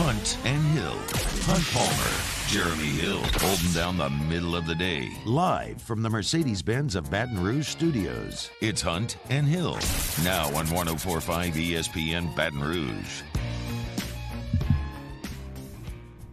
Hunt and Hill. Hunt Palmer, Jeremy Hill, holding down the middle of the day. Live from the Mercedes-Benz of Baton Rouge studios. It's Hunt and Hill. Now on 104.5 ESPN Baton Rouge.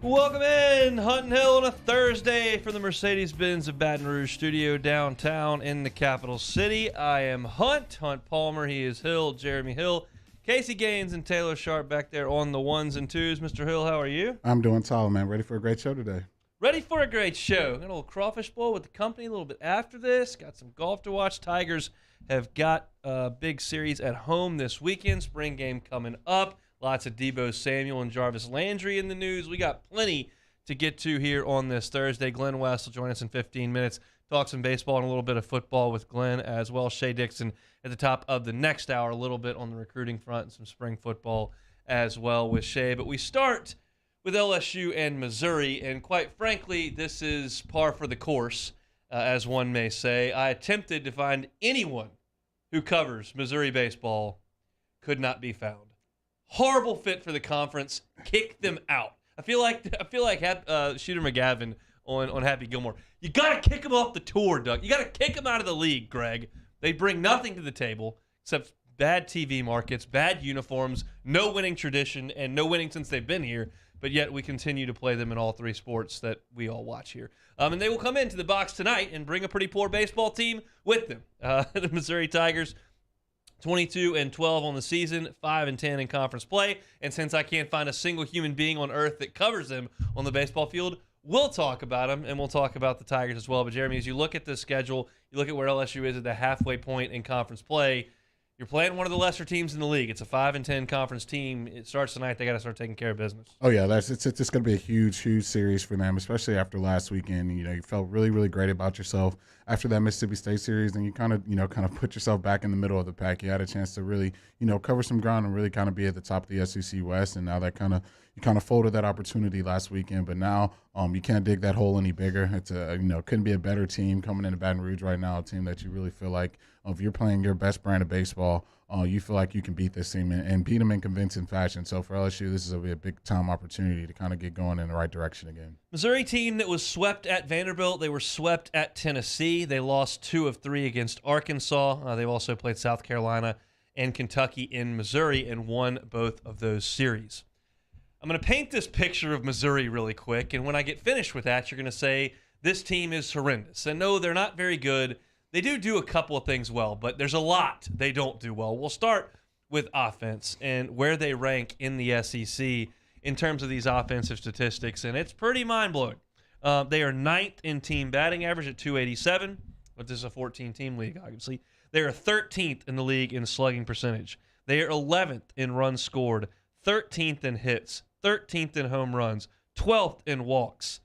Welcome in, Hunt and Hill, on a Thursday from the Mercedes-Benz of Baton Rouge studio downtown in the capital city. I am Hunt Palmer. He is Hill, Jeremy Hill. Casey Gaines and Taylor Sharp back there on the ones and twos. Mr. Hill, how are you? I'm doing solid, man. Ready for a great show today. Ready for a great show. Got a little crawfish bowl with the company a little bit after this. Got some golf to watch. Tigers have got a big series at home this weekend. Spring game coming up. Lots of Debo Samuel and Jarvis Landry in the news. We got plenty to get to here on this Thursday. Glenn West will join us in 15 minutes. Talk some baseball and a little bit of football with Glenn as well. Shea Dixon at the top of the next hour, a little bit on the recruiting front and some spring football as well with Shea. But we start with LSU and Missouri, and quite frankly, this is par for the course, as one may say. I attempted to find anyone who covers Missouri baseball, could not be found. Horrible fit for the conference. Kick them out. I feel like Shooter McGavin on Happy Gilmore. You got to kick them off the tour, Doug. You got to kick them out of the league, Greg. They bring nothing to the table except bad TV markets, bad uniforms, no winning tradition, and no winning since they've been here. But yet we continue to play them in all three sports that we all watch here. And they will come into the box tonight and bring a pretty poor baseball team with them. The Missouri Tigers, 22-12 on the season, 5-10 in conference play. And since I can't find a single human being on earth that covers them on the baseball field, we'll talk about them, and we'll talk about the Tigers as well. But, Jeremy, as you look at this schedule, you look at where LSU is at the halfway point in conference play, you're playing one of the lesser teams in the league. It's a 5-10 conference team. It starts tonight. They got to start taking care of business. Oh, yeah, it's just going to be a huge, huge series for them, especially after last weekend. You know, you felt really, really great about yourself after that Mississippi State series, and you kind of put yourself back in the middle of the pack. You had a chance to really, cover some ground and really kind of be at the top of the SEC West, and now that you kind of folded that opportunity last weekend. But now you can't dig that hole any bigger. It's couldn't be a better team coming into Baton Rouge right now, a team that you really feel like if you're playing your best brand of baseball, you feel like you can beat this team and beat them in convincing fashion. So for LSU, this is a big-time opportunity to kind of get going in the right direction again. Missouri team that was swept at Vanderbilt. They were swept at Tennessee. They lost 2 of 3 against Arkansas. They've also played South Carolina and Kentucky in Missouri and won both of those series. I'm going to paint this picture of Missouri really quick, and when I get finished with that, you're going to say this team is horrendous. And no, they're not very good. They do a couple of things well, but there's a lot they don't do well. We'll start with offense and where they rank in the SEC in terms of these offensive statistics, and it's pretty mind-blowing. They are 9th in team batting average at .287, but this is a 14-team league, obviously. They are 13th in the league in slugging percentage. They are 11th in runs scored, 13th in hits, 13th in home runs, 12th in walks.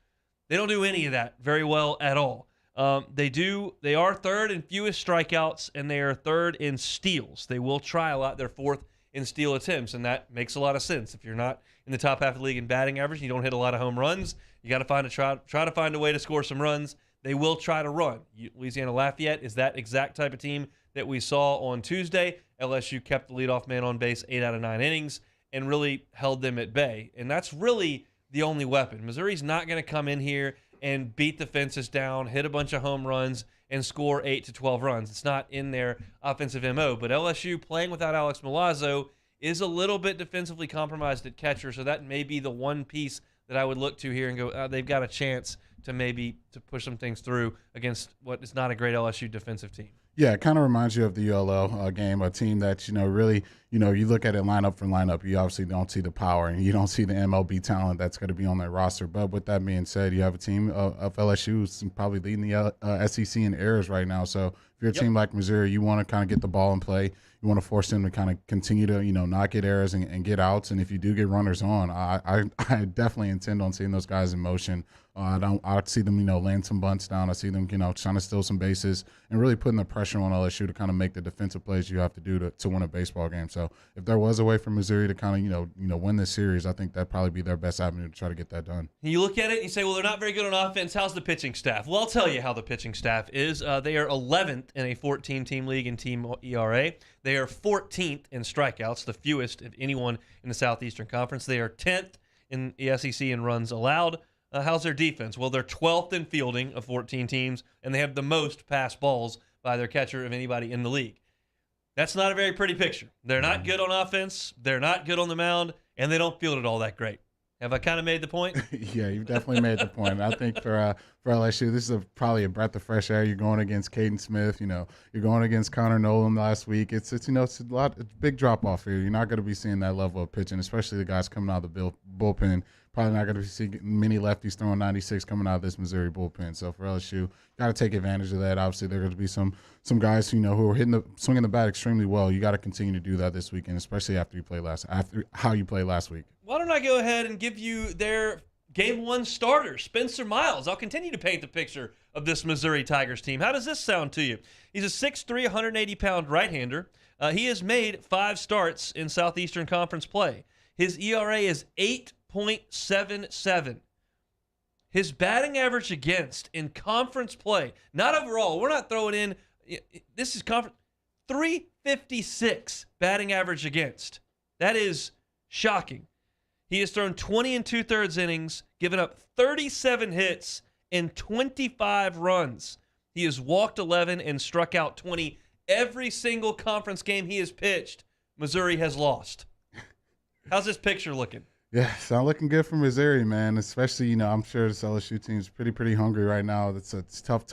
They don't do any of that very well at all. They are 3rd in fewest strikeouts, and they are 3rd in steals. They will try a lot. They're 4th in steal attempts, and that makes a lot of sense. If you're not in the top half of the league in batting average, you don't hit a lot of home runs, you got to try to find a way to score some runs. They will try to run. Louisiana Lafayette is that exact type of team that we saw on Tuesday. LSU kept the leadoff man on base 8 out of 9 innings and really held them at bay, and that's really the only weapon. Missouri's not going to come in here and beat the fences down, hit a bunch of home runs, and score 8 to 12 runs. It's not in their offensive MO. But LSU, playing without Alex Milazzo, is a little bit defensively compromised at catcher, so that may be the one piece that I would look to here and go, they've got a chance to push some things through against what is not a great LSU defensive team. Yeah, it kind of reminds you of the ULL game, a team that, really, you look at it lineup for lineup, you obviously don't see the power and you don't see the MLB talent that's going to be on their roster. But with that being said, you have a team of LSU who's probably leading the SEC in errors right now. So if you're a team like Missouri, you want to kind of get the ball in play. You want to force them to kind of continue to, not get errors and get outs. And if you do get runners on, I definitely intend on seeing those guys in motion. I see them, laying some bunts down. I see them, trying to steal some bases and really putting the pressure on LSU to kind of make the defensive plays you have to do to win a baseball game. So if there was a way for Missouri to kind of, win this series, I think that'd probably be their best avenue to try to get that done. You look at it and you say, well, they're not very good on offense. How's the pitching staff? Well, I'll tell you how the pitching staff is. They are 11th in a 14-team league in team ERA. They They are 14th in strikeouts, the fewest of anyone in the Southeastern Conference. They are 10th in the SEC in runs allowed. How's their defense? Well, they're 12th in fielding of 14 teams, and they have the most pass balls by their catcher of anybody in the league. That's not a very pretty picture. They're not good on offense. They're not good on the mound, and they don't field it all that great. Have I kind of made the point? Yeah, you've definitely made the point. I think for LSU, this is probably a breath of fresh air. You're going against Caden Smith. You're going against Connor Nolan last week. It's a big drop off here. You're not going to be seeing that level of pitching, especially the guys coming out of the bullpen. Probably not going to see many lefties throwing 96 coming out of this Missouri bullpen. So for LSU, got to take advantage of that. Obviously, there are going to be some guys who are swinging the bat extremely well. You got to continue to do that this weekend, especially after how you played last week. Why don't I go ahead and give you their Game 1 starter, Spencer Miles. I'll continue to paint the picture of this Missouri Tigers team. How does this sound to you? He's a 6'3", 180-pound right-hander. He has made 5 starts in Southeastern Conference play. His ERA is 8.77. His batting average against in conference play, not overall, we're not throwing in, this is conference, 356 batting average against. That is shocking. He has thrown 20 and 2/3 innings, given up 37 hits and 25 runs. He has walked 11 and struck out 20. Every single conference game he has pitched, Missouri has lost. How's this picture looking? Yeah, it's not looking good for Missouri, man. Especially, I'm sure this LSU team's pretty hungry right now. It's tough,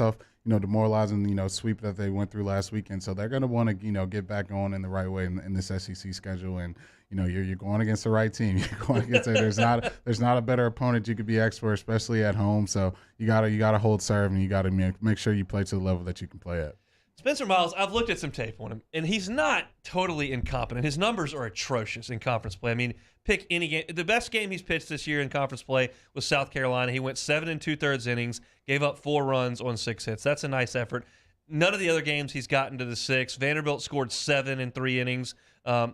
demoralizing, sweep that they went through last weekend. So they're going to want to, get back going in the right way in this SEC schedule. And, you're going against the right team. You're going against there's not a better opponent you could be X for, especially at home. So you gotta hold serve, and you gotta make sure you play to the level that you can play at. Spencer Miles, I've looked at some tape on him, and he's not totally incompetent. His numbers are atrocious in conference play. I mean, pick any game. The best game he's pitched this year in conference play was South Carolina. He went 7 and 2/3 innings, gave up 4 runs on 6 hits. That's a nice effort. None of the other games he's gotten to the 6. Vanderbilt scored 7 in 3 innings.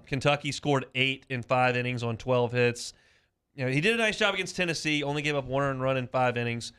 Kentucky scored 8 in 5 innings on 12 hits. He did a nice job against Tennessee, only gave up 1 earned run in 5 innings.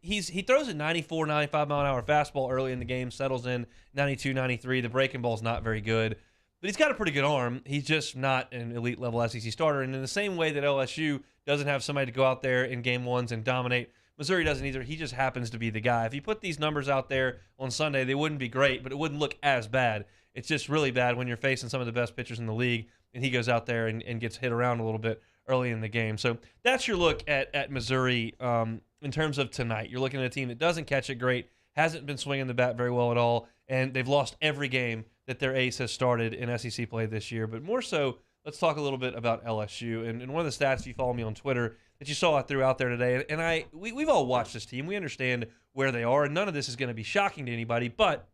He throws a 94, 95-mile-an-hour fastball early in the game, settles in 92, 93. The breaking ball's not very good. But he's got a pretty good arm. He's just not an elite-level SEC starter. And in the same way that LSU doesn't have somebody to go out there in Game 1s and dominate, Missouri doesn't either. He just happens to be the guy. If you put these numbers out there on Sunday, they wouldn't be great, but it wouldn't look as bad. It's just really bad when you're facing some of the best pitchers in the league, and he goes out there and gets hit around a little bit early in the game. So that's your look at Missouri in terms of tonight. You're looking at a team that doesn't catch it great, hasn't been swinging the bat very well at all, and they've lost every game that their ace has started in SEC play this year. But more so, let's talk a little bit about LSU. And one of the stats, if you follow me on Twitter, that you saw I threw out there today, and we've all watched this team. We understand where they are, and none of this is going to be shocking to anybody, but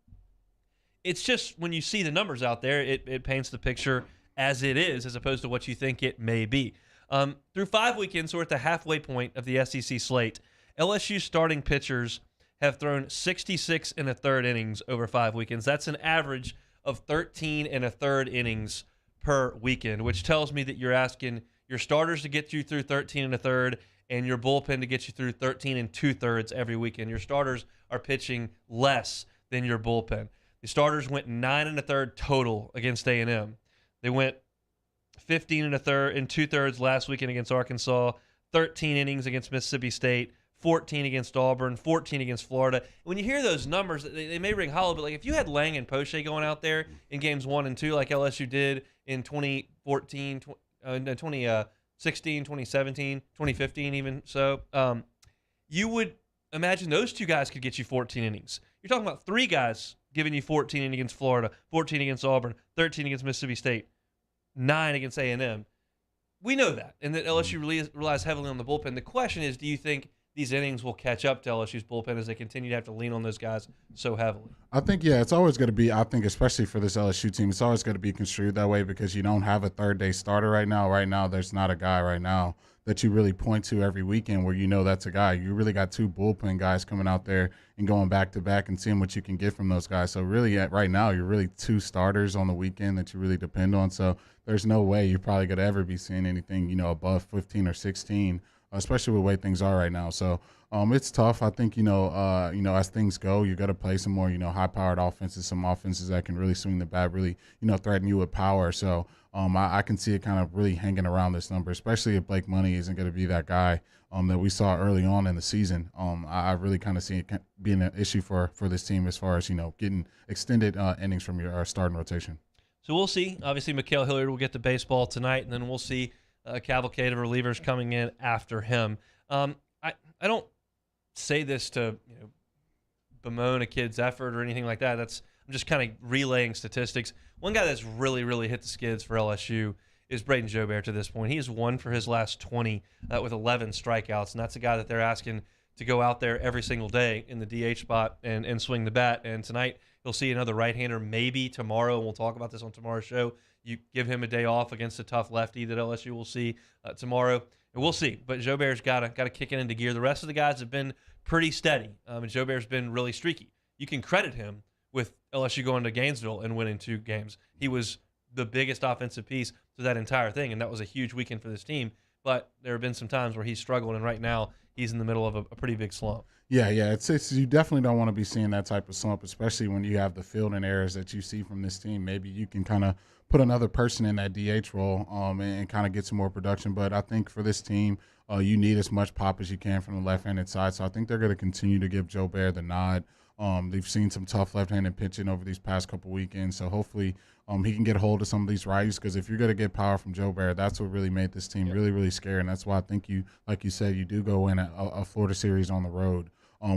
it's just when you see the numbers out there, it paints the picture as it is, as opposed to what you think it may be. Through 5 weekends, we're at the halfway point of the SEC slate. LSU starting pitchers have thrown 66 1/3 innings over 5 weekends. That's an average of 13 1/3 innings per weekend, which tells me that you're asking your starters to get you through 13 1/3 and your bullpen to get you through 13 2/3 every weekend. Your starters are pitching less than your bullpen. The starters went 9 1/3 total against A&M. They went 15 2/3 last weekend against Arkansas, 13 innings against Mississippi State, 14 against Auburn, 14 against Florida. When you hear those numbers, they may ring hollow, but like if you had Lang and Poche going out there in games 1 and 2 like LSU did in 2014, 2016, 2017, 2015 even so, you would imagine those 2 guys could get you 14 innings. You're talking about 3 guys giving you 14 innings against Florida, 14 against Auburn, 13 against Mississippi State, 9 against A&M. We know that, and that LSU relies heavily on the bullpen. The question is, do you think these innings will catch up to LSU's bullpen as they continue to have to lean on those guys so heavily? I think, it's always going to be, especially for this LSU team, it's always going to be construed that way because you don't have a third-day starter right now. Right now, there's not a guy right now that you really point to every weekend where that's a guy. You really got 2 bullpen guys coming out there and going back-to-back and seeing what you can get from those guys. So really, right now, you're really 2 starters on the weekend that you really depend on. So there's no way you're probably going to ever be seeing anything, above 15 or 16, especially with the way things are right now. So it's tough. I think, as things go, you got to play some more, high-powered offenses, some offenses that can really swing the bat, really, threaten you with power. So I can see it kind of really hanging around this number, especially if Blake Money isn't going to be that guy that we saw early on in the season. I really kind of see it being an issue for this team as far as, getting extended innings from your starting rotation. So we'll see. Obviously, Mikael Hilliard will get the baseball tonight, and then we'll see a cavalcade of relievers coming in after him. I don't say this to bemoan a kid's effort or anything like that. I'm just kind of relaying statistics. One guy that's really, really hit the skids for LSU is Braden Jobert to this point. He has won for his last 20 with 11 strikeouts, and that's a guy that they're asking to go out there every single day in the DH spot and swing the bat. And tonight you'll see another right-hander, maybe tomorrow, and we'll talk about this on tomorrow's show. You give him a day off against a tough lefty that LSU will see tomorrow, and we'll see. But Jobert's got to kick it into gear. The rest of the guys have been pretty steady, and Jobert's been really streaky. You can credit him with LSU going to Gainesville and winning 2 games. He was the biggest offensive piece to that entire thing, and that was a huge weekend for this team. But there have been some times where he's struggled, and right now he's in the middle of a pretty big slump. Yeah, it's you definitely don't want to be seeing that type of slump, especially when you have the fielding errors that you see from this team. Maybe you can kind of put another person in that DH role and kind of get some more production. But I think for this team, you need as much pop as you can from the left-handed side. So I think they're going to continue to give Jobert the nod. They've seen some tough left-handed pitching over these past couple weekends, so hopefully he can get a hold of some of these righties, because if you're going to get power from Jobert, that's what really made this team really, really scary, and that's why I think like you said, you do go in a Florida series on the road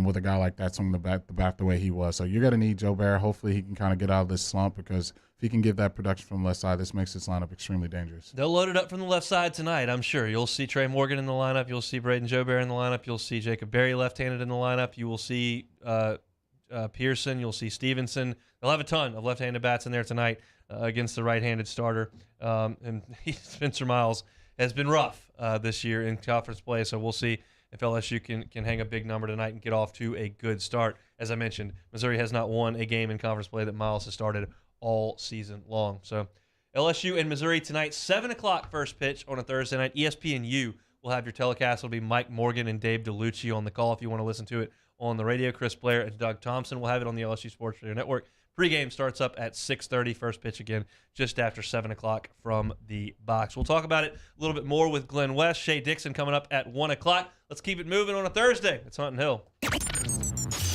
with a guy like that swinging the bat the way he was. So you're going to need Jobert. Hopefully he can kind of get out of this slump, because if he can give that production from the left side, this makes this lineup extremely dangerous. They'll load it up from the left side tonight, I'm sure. You'll see Trey Morgan in the lineup. You'll see Braden Jobert in the lineup. You'll see Jacob Berry left-handed in the lineup. You will see Pearson. You'll see Stevenson. They'll have a ton of left-handed bats in there tonight against the right-handed starter. And Spencer Miles has been rough this year in conference play, so we'll see if LSU can hang a big number tonight and get off to a good start. As I mentioned, Missouri has not won a game in conference play that Miles has started all season long. So LSU and Missouri tonight, 7 o'clock first pitch on a Thursday night. ESPNU will have your telecast. It'll be Mike Morgan and Dave DeLucci on the call if you want to listen to it on the radio. Chris Blair and Doug Thompson will have it on the LSU Sports Radio Network. Pregame starts up at 6:30. First pitch again just after 7 o'clock from the box. We'll talk about it a little bit more with Glenn West. Shea Dixon coming up at 1 o'clock. Let's keep it moving on a Thursday. It's Hunt and Hill.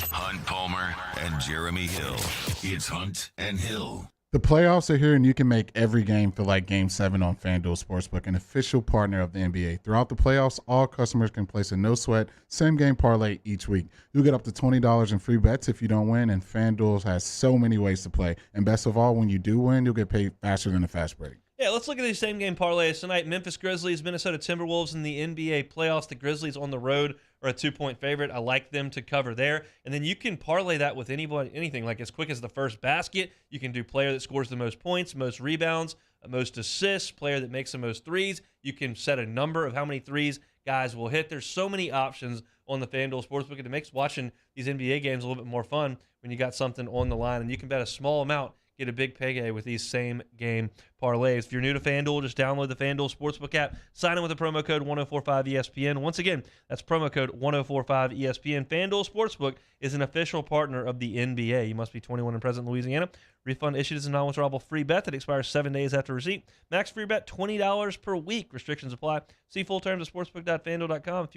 Hunt Palmer and Jeremy Hill. It's Hunt and Hill. The playoffs are here, and you can make every game feel like Game 7 on FanDuel Sportsbook, an official partner of the NBA. Throughout the playoffs, all customers can place a no-sweat, same-game parlay each week. You'll get up to $20 in free bets if you don't win, and FanDuel has so many ways to play. And best of all, when you do win, you'll get paid faster than a fast break. Yeah, let's look at these same-game parlays tonight. Memphis Grizzlies, Minnesota Timberwolves in the NBA playoffs. The Grizzlies on the road are a 2-point favorite. I like them to cover there. And then you can parlay that with anything, like as quick as the first basket. You can do player that scores the most points, most rebounds, most assists, player that makes the most threes. You can set a number of how many threes guys will hit. There's so many options on the FanDuel Sportsbook, and it makes watching these NBA games a little bit more fun when you got something on the line. And you can bet a small amount, get a big payday with these same-game parlays. If you're new to FanDuel, just download the FanDuel Sportsbook app. Sign in with the promo code 1045ESPN. Once again, that's promo code 1045ESPN. FanDuel Sportsbook is an official partner of the NBA. You must be 21 and present in Louisiana. Refund issued as a non-withdrawable free bet that expires 7 days after receipt. Max free bet, $20 per week. Restrictions apply. See full terms at sportsbook.fanduel.com.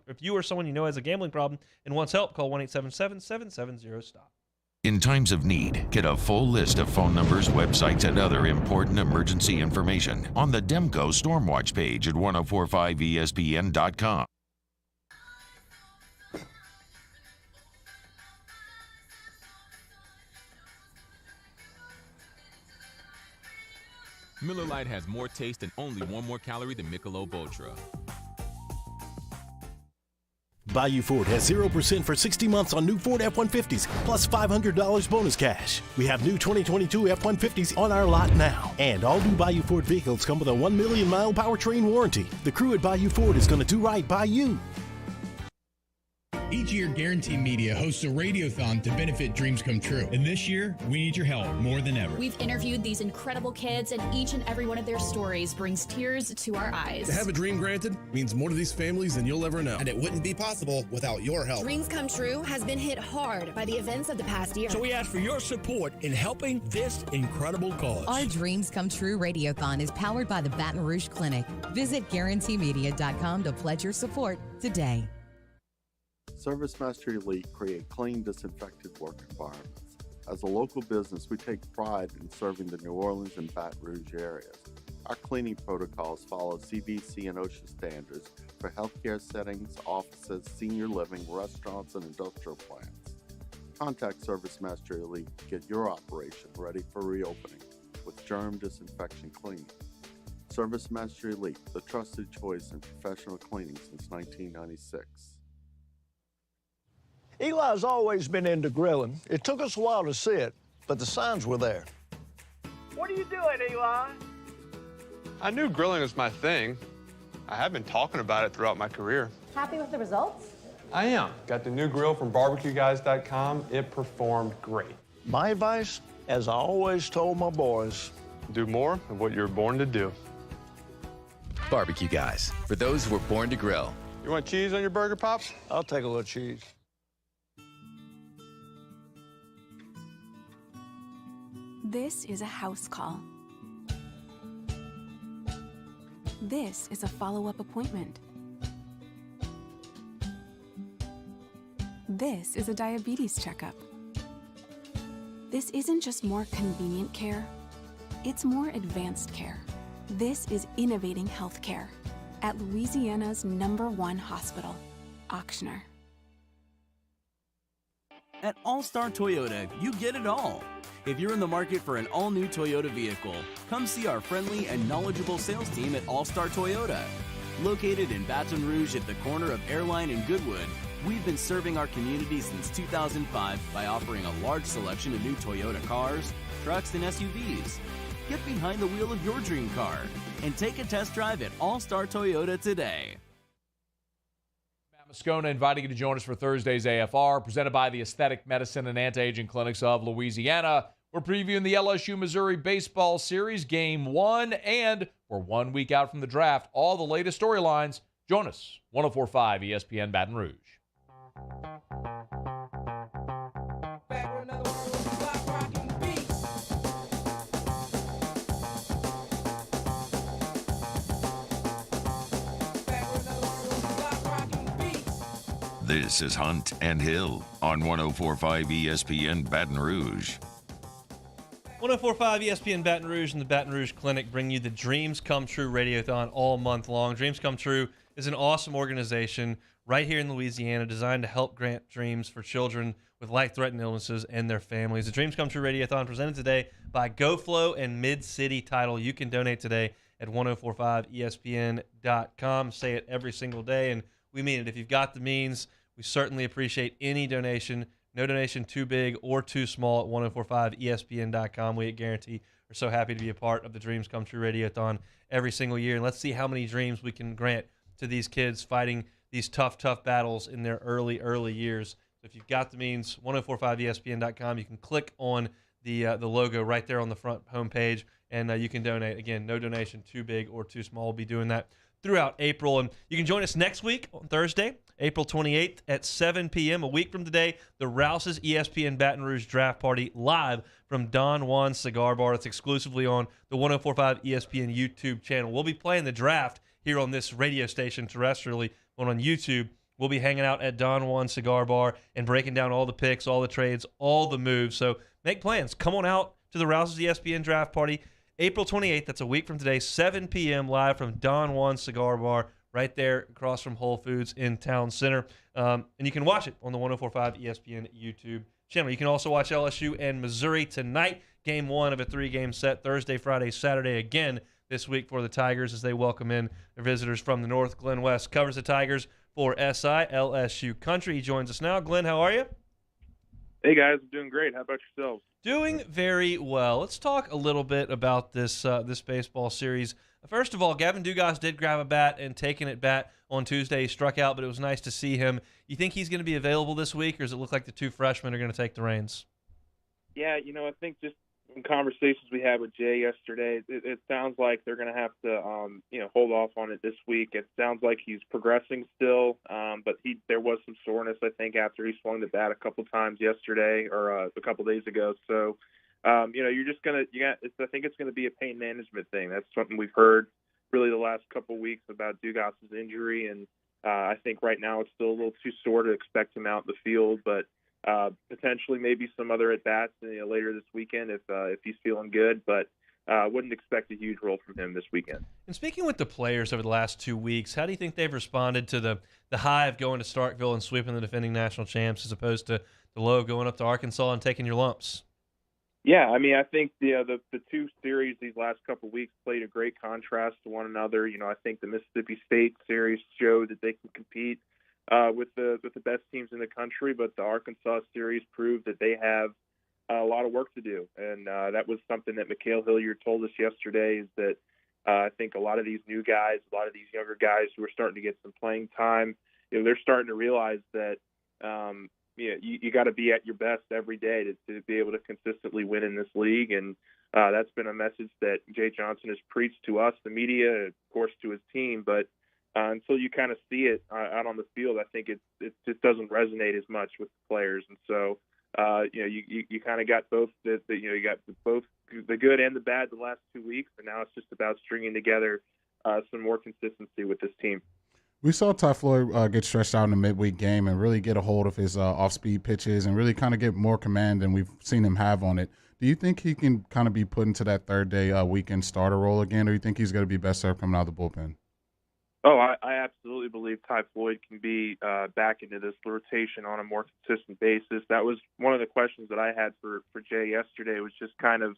If you or someone you know has a gambling problem and wants help, call 1-877-770-STOP. In times of need, get a full list of phone numbers, websites, and other important emergency information on the Demco Stormwatch page at 1045ESPN.com. Miller Lite has more taste and only 1 more calorie than Michelob Ultra. Bayou Ford has 0% for 60 months on new Ford F-150s, plus $500 bonus cash. We have new 2022 F-150s on our lot now. And all new Bayou Ford vehicles come with a 1 million mile powertrain warranty. The crew at Bayou Ford is going to do right by you. Each year, Guarantee Media hosts a radiothon to benefit dreams come true. And this year, we need your help more than ever. We've interviewed these incredible kids, and each and every one of their stories brings tears to our eyes. To have a dream granted means more to these families than you'll ever know. And it wouldn't be possible without your help. Dreams Come True has been hit hard by the events of the past year. So we ask for your support in helping this incredible cause. Our Dreams Come True Radiothon is powered by the Baton Rouge Clinic. Visit GuaranteeMedia.com to pledge your support today. Service Master Elite create clean, disinfected work environments. As a local business, we take pride in serving the New Orleans and Baton Rouge areas. Our cleaning protocols follow CDC and OSHA standards for healthcare settings, offices, senior living, restaurants, and industrial plants. Contact Service Master Elite to get your operation ready for reopening with germ disinfection cleaning. Service Master Elite, the trusted choice in professional cleaning since 1996. Eli's always been into grilling. It took us a while to see it, but the signs were there. What are you doing, Eli? I knew grilling was my thing. I have been talking about it throughout my career. Happy with the results? I am. Got the new grill from barbecueguys.com. It performed great. My advice, as I always told my boys, do more of what you're born to do. Barbecue Guys, for those who were born to grill. You want cheese on your burger, Pops? I'll take a little cheese. This is a house call. This is a follow-up appointment. This is a diabetes checkup. This isn't just more convenient care, it's more advanced care. This is innovating healthcare at Louisiana's #1 hospital, Ochsner. At All-Star Toyota, you get it all. If you're in the market for an all-new Toyota vehicle, come see our friendly and knowledgeable sales team at All-Star Toyota. Located in Baton Rouge at the corner of Airline and Goodwood, we've been serving our community since 2005 by offering a large selection of new Toyota cars, trucks, and SUVs. Get behind the wheel of your dream car and take a test drive at All-Star Toyota today. Moscona inviting you to join us for Thursday's AFR, presented by the Aesthetic Medicine and Anti-Aging Clinics of Louisiana. We're previewing the LSU-Missouri Baseball Series, Game 1, and we're 1 week out from the draft. All the latest storylines. Join us, 104.5 ESPN Baton Rouge. This is Hunt and Hill on 104.5 ESPN Baton Rouge. 104.5 ESPN Baton Rouge and the Baton Rouge Clinic bring you the Dreams Come True Radiothon all month long. Dreams Come True is an awesome organization right here in Louisiana designed to help grant dreams for children with life-threatening illnesses and their families. The Dreams Come True Radiothon presented today by GoFlow and Mid-City Title. You can donate today at 1045ESPN.com. Say it every single day, and we mean it. If you've got the means, we certainly appreciate any donation. No donation too big or too small at 1045ESPN.com. We at Guarantee are so happy to be a part of the Dreams Come True Radiothon every single year. And let's see how many dreams we can grant to these kids fighting these tough battles in their early years. So if you've got the means, 1045ESPN.com. You can click on the logo right there on the front homepage, and you can donate. Again, no donation too big or too small. We'll be doing that throughout April. And you can join us next week on Thursday, April 28th at 7 p.m. A week from today, the Rouse's ESPN Baton Rouge Draft Party live from Don Juan's Cigar Bar. It's exclusively on the 104.5 ESPN YouTube channel. We'll be playing the draft here on this radio station terrestrially, but on YouTube, we'll be hanging out at Don Juan's Cigar Bar and breaking down all the picks, all the trades, all the moves. So make plans. Come on out to the Rouse's ESPN Draft Party. April 28th, that's a week from today, 7 p.m. live from Don Juan's Cigar Bar right there across from Whole Foods in Town Center. And you can watch it on the 104.5 ESPN YouTube channel. You can also watch LSU and Missouri tonight, Game 1 of a 3-game set, Thursday, Friday, Saturday again this week for the Tigers as they welcome in their visitors from the north. Glenn West covers the Tigers for SI LSU Country. He joins us now. Glenn, how are you? Hey guys, I'm doing great. How about yourselves? Doing very well. Let's talk a little bit about this this baseball series. First of all, Gavin Dugas did grab a bat and taking it bat on Tuesday. He struck out, but it was nice to see him. You think he's going to be available this week, or does it look like the two freshmen are going to take the reins? Yeah, I think just in conversations we had with Jay yesterday, it sounds like they're going to have to, hold off on it this week. It sounds like he's progressing still, but there was some soreness, I think, after he swung the bat a couple times yesterday or a couple days ago. So, you're just going to, I think it's going to be a pain management thing. That's something we've heard really the last couple weeks about Dugas's injury, and I think right now it's still a little too sore to expect him out in the field, but potentially maybe some other at-bats later this weekend if he's feeling good, but wouldn't expect a huge role from him this weekend. And speaking with the players over the last 2 weeks, how do you think they've responded to the high of going to Starkville and sweeping the defending national champs as opposed to the low of going up to Arkansas and taking your lumps? Yeah, I think the two series these last couple of weeks played a great contrast to one another. I think the Mississippi State series showed that they can compete with the best teams in the country, but the Arkansas series proved that they have a lot of work to do, and that was something that Mikhail Hilliard told us yesterday. Is that I think a lot of these new guys, a lot of these younger guys who are starting to get some playing time, they're starting to realize that you got to be at your best every day to be able to consistently win in this league, and that's been a message that Jay Johnson has preached to us, the media, of course, to his team, but until you kind of see it out on the field, I think it just doesn't resonate as much with the players. And so, you kind of got both you got both the good and the bad the last 2 weeks, and now it's just about stringing together some more consistency with this team. We saw Ty Floyd get stretched out in the midweek game and really get a hold of his off-speed pitches and really kind of get more command than we've seen him have on it. Do you think he can kind of be put into that third-day weekend starter role again, or do you think he's going to be best served coming out of the bullpen? Oh, I absolutely believe Ty Floyd can be back into this rotation on a more consistent basis. That was one of the questions that I had for Jay yesterday, was just kind of,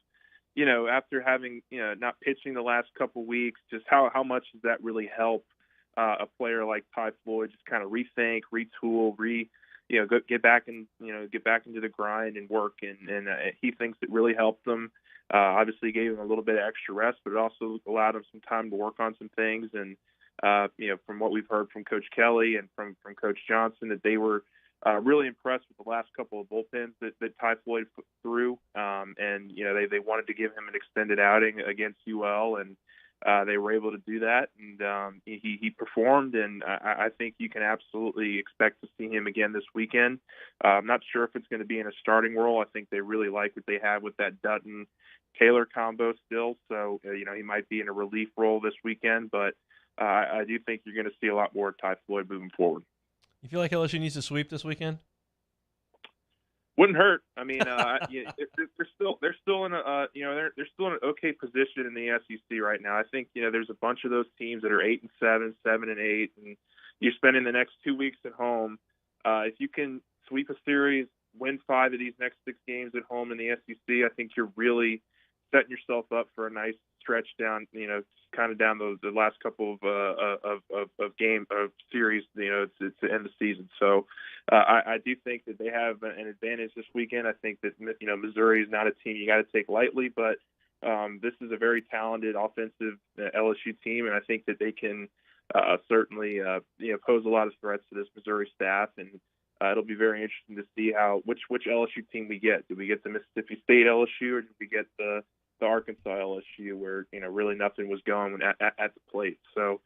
after having, not pitching the last couple weeks, just how much does that really help a player like Ty Floyd just kind of rethink, retool, get back into the grind and work. And he thinks it really helped him. Obviously gave him a little bit of extra rest, but it also allowed him some time to work on some things. And, from what we've heard from Coach Kelly and from Coach Johnson, that they were really impressed with the last couple of bullpens that Ty Floyd put through. And, they wanted to give him an extended outing against UL, and they were able to do that. And he performed, and I think you can absolutely expect to see him again this weekend. I'm not sure if it's going to be in a starting role. I think they really like what they have with that Dutton-Taylor combo still. So, he might be in a relief role this weekend, but I do think you're going to see a lot more of Ty Floyd moving forward. You feel like LSU needs to sweep this weekend? Wouldn't hurt. They're still in an okay position in the SEC right now. I think there's a bunch of those teams that are 8-7, 7-8, and you're spending the next 2 weeks at home. If you can sweep a series, win 5 of these next 6 games at home in the SEC, I think you're really setting yourself up for a nice stretch down, kind of down the last couple of series, it's the end of the season. So I do think that they have an advantage this weekend. I think that, Missouri is not a team you got to take lightly, but this is a very talented offensive LSU team, and I think that they can certainly, pose a lot of threats to this Missouri staff. And it'll be very interesting to see which LSU team we get. Do we get the Mississippi State LSU, or do we get the Arkansas LSU, where really nothing was going at the plate? So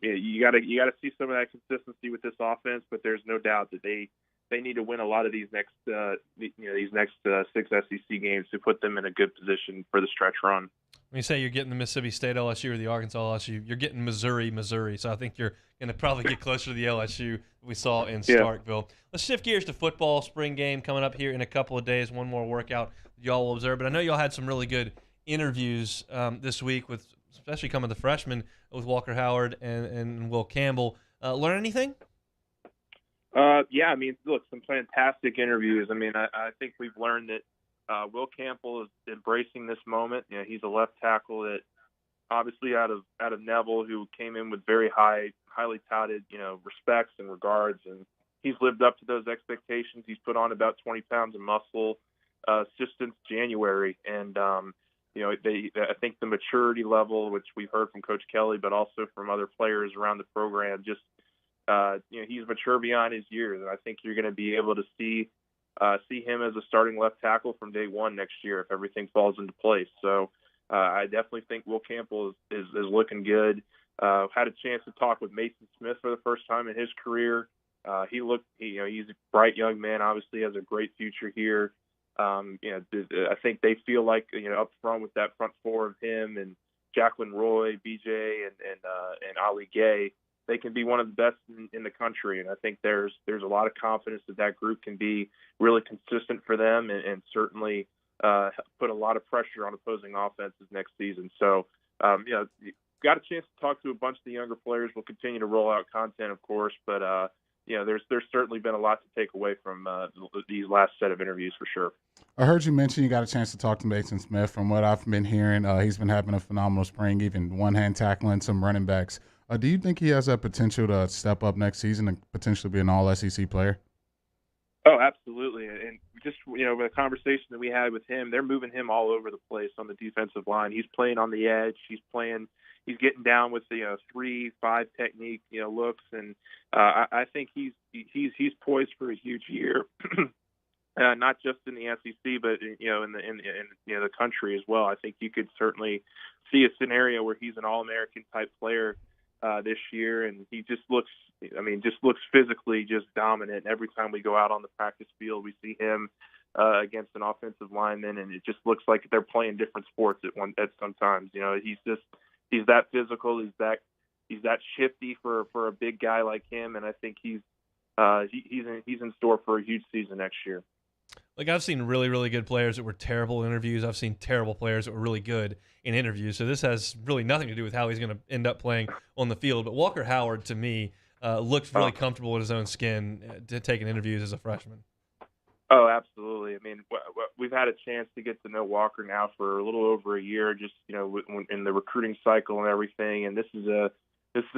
you got to see some of that consistency with this offense, but there's no doubt that they need to win a lot of these next 6 SEC games to put them in a good position for the stretch run. When you say you're getting the Mississippi State LSU or the Arkansas LSU, you're getting Missouri. So I think you're going to probably get closer to the LSU we saw in Starkville. Yeah. Let's shift gears to football. Spring game coming up here in a couple of days. One more workout y'all will observe. But I know y'all had some really good interviews this week, with especially coming the freshmen with Walker Howard and Will Campbell. Learn anything? Yeah, look, some fantastic interviews. I think we've learned that Will Campbell is embracing this moment. He's a left tackle that obviously out of Neville, who came in with very highly touted, respects and regards. And he's lived up to those expectations. He's put on about 20 pounds of muscle just since January, and I think the maturity level, which we've heard from Coach Kelly, but also from other players around the program, just he's mature beyond his years, and I think you're going to be able to see him as a starting left tackle from day one next year if everything falls into place. So I definitely think Will Campbell is looking good. Had a chance to talk with Mason Smith for the first time in his career. He's a bright young man. Obviously, has a great future here. I think they feel like up front with that front four of him and Jacqueline Roy, BJ, and Ali Gay, they can be one of the best in the country. And I think there's a lot of confidence that group can be really consistent for them and certainly put a lot of pressure on opposing offenses next season. So, got a chance to talk to a bunch of the younger players. We'll continue to roll out content, of course, but there's certainly been a lot to take away from these last set of interviews for sure. I heard you mention you got a chance to talk to Mason Smith. From what I've been hearing, he's been having a phenomenal spring, even one-hand tackling some running backs. Do you think he has that potential to step up next season and potentially be an all-SEC player? Oh, absolutely. And just, with the conversation that we had with him, they're moving him all over the place on the defensive line. He's playing on the edge. He's getting down with the 3-5 technique, looks, and I think he's poised for a huge year, not just in the SEC, but in the country as well. I think you could certainly see a scenario where he's an All-American type player this year, and he just looks physically just dominant. Every time we go out on the practice field, we see him against an offensive lineman, and it just looks like they're playing different sports at sometimes. He's that physical. He's that shifty for a big guy like him, and I think he's in store for a huge season next year. Like, I've seen really, really good players that were terrible in interviews. I've seen terrible players that were really good in interviews. So this has really nothing to do with how he's going to end up playing on the field. But Walker Howard, to me, looked really comfortable in his own skin taking interviews as a freshman. Oh, absolutely. I mean, we've had a chance to get to know Walker now for a little over a year, just in the recruiting cycle and everything. And this is a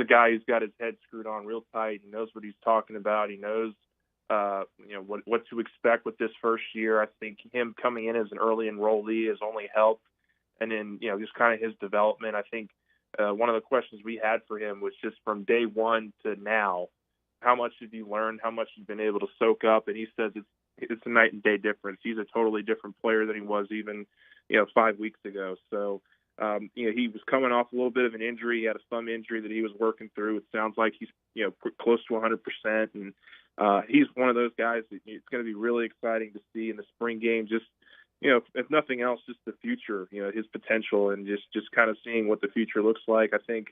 guy who's got his head screwed on real tight. He knows what he's talking about. He knows what to expect with this first year. I think him coming in as an early enrollee has only helped, and then just kind of his development. I think one of the questions we had for him was just from day one to now, how much have you learned? How much you've been able to soak up? And he says it's a night and day difference. He's a totally different player than he was even 5 weeks ago. So he was coming off a little bit of an injury. He had a thumb injury that he was working through. It sounds like he's close to 100%, and he's one of those guys that it's going to be really exciting to see in the spring game. Just if nothing else, just the future, his potential, and just kind of seeing what the future looks like. I think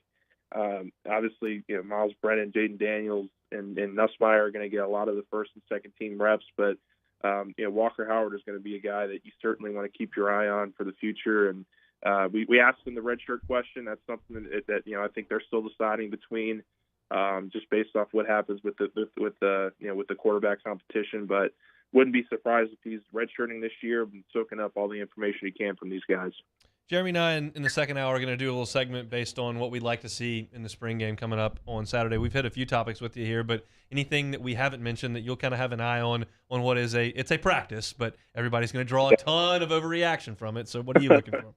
obviously Miles Brennan, Jaden Daniels, and Nussmeier are going to get a lot of the first and second team reps, but Walker Howard is going to be a guy that you certainly want to keep your eye on for the future. And we asked him the redshirt question. That's something that I think they're still deciding between, just based off what happens with the quarterback competition. But wouldn't be surprised if he's redshirting this year and soaking up all the information he can from these guys. Jeremy and I, in the second hour, are going to do a little segment based on what we'd like to see in the spring game coming up on Saturday. We've hit a few topics with you here, but anything that we haven't mentioned that you'll kind of have an eye on what is it's a practice, but everybody's going to draw a ton of overreaction from it. So what are you looking for?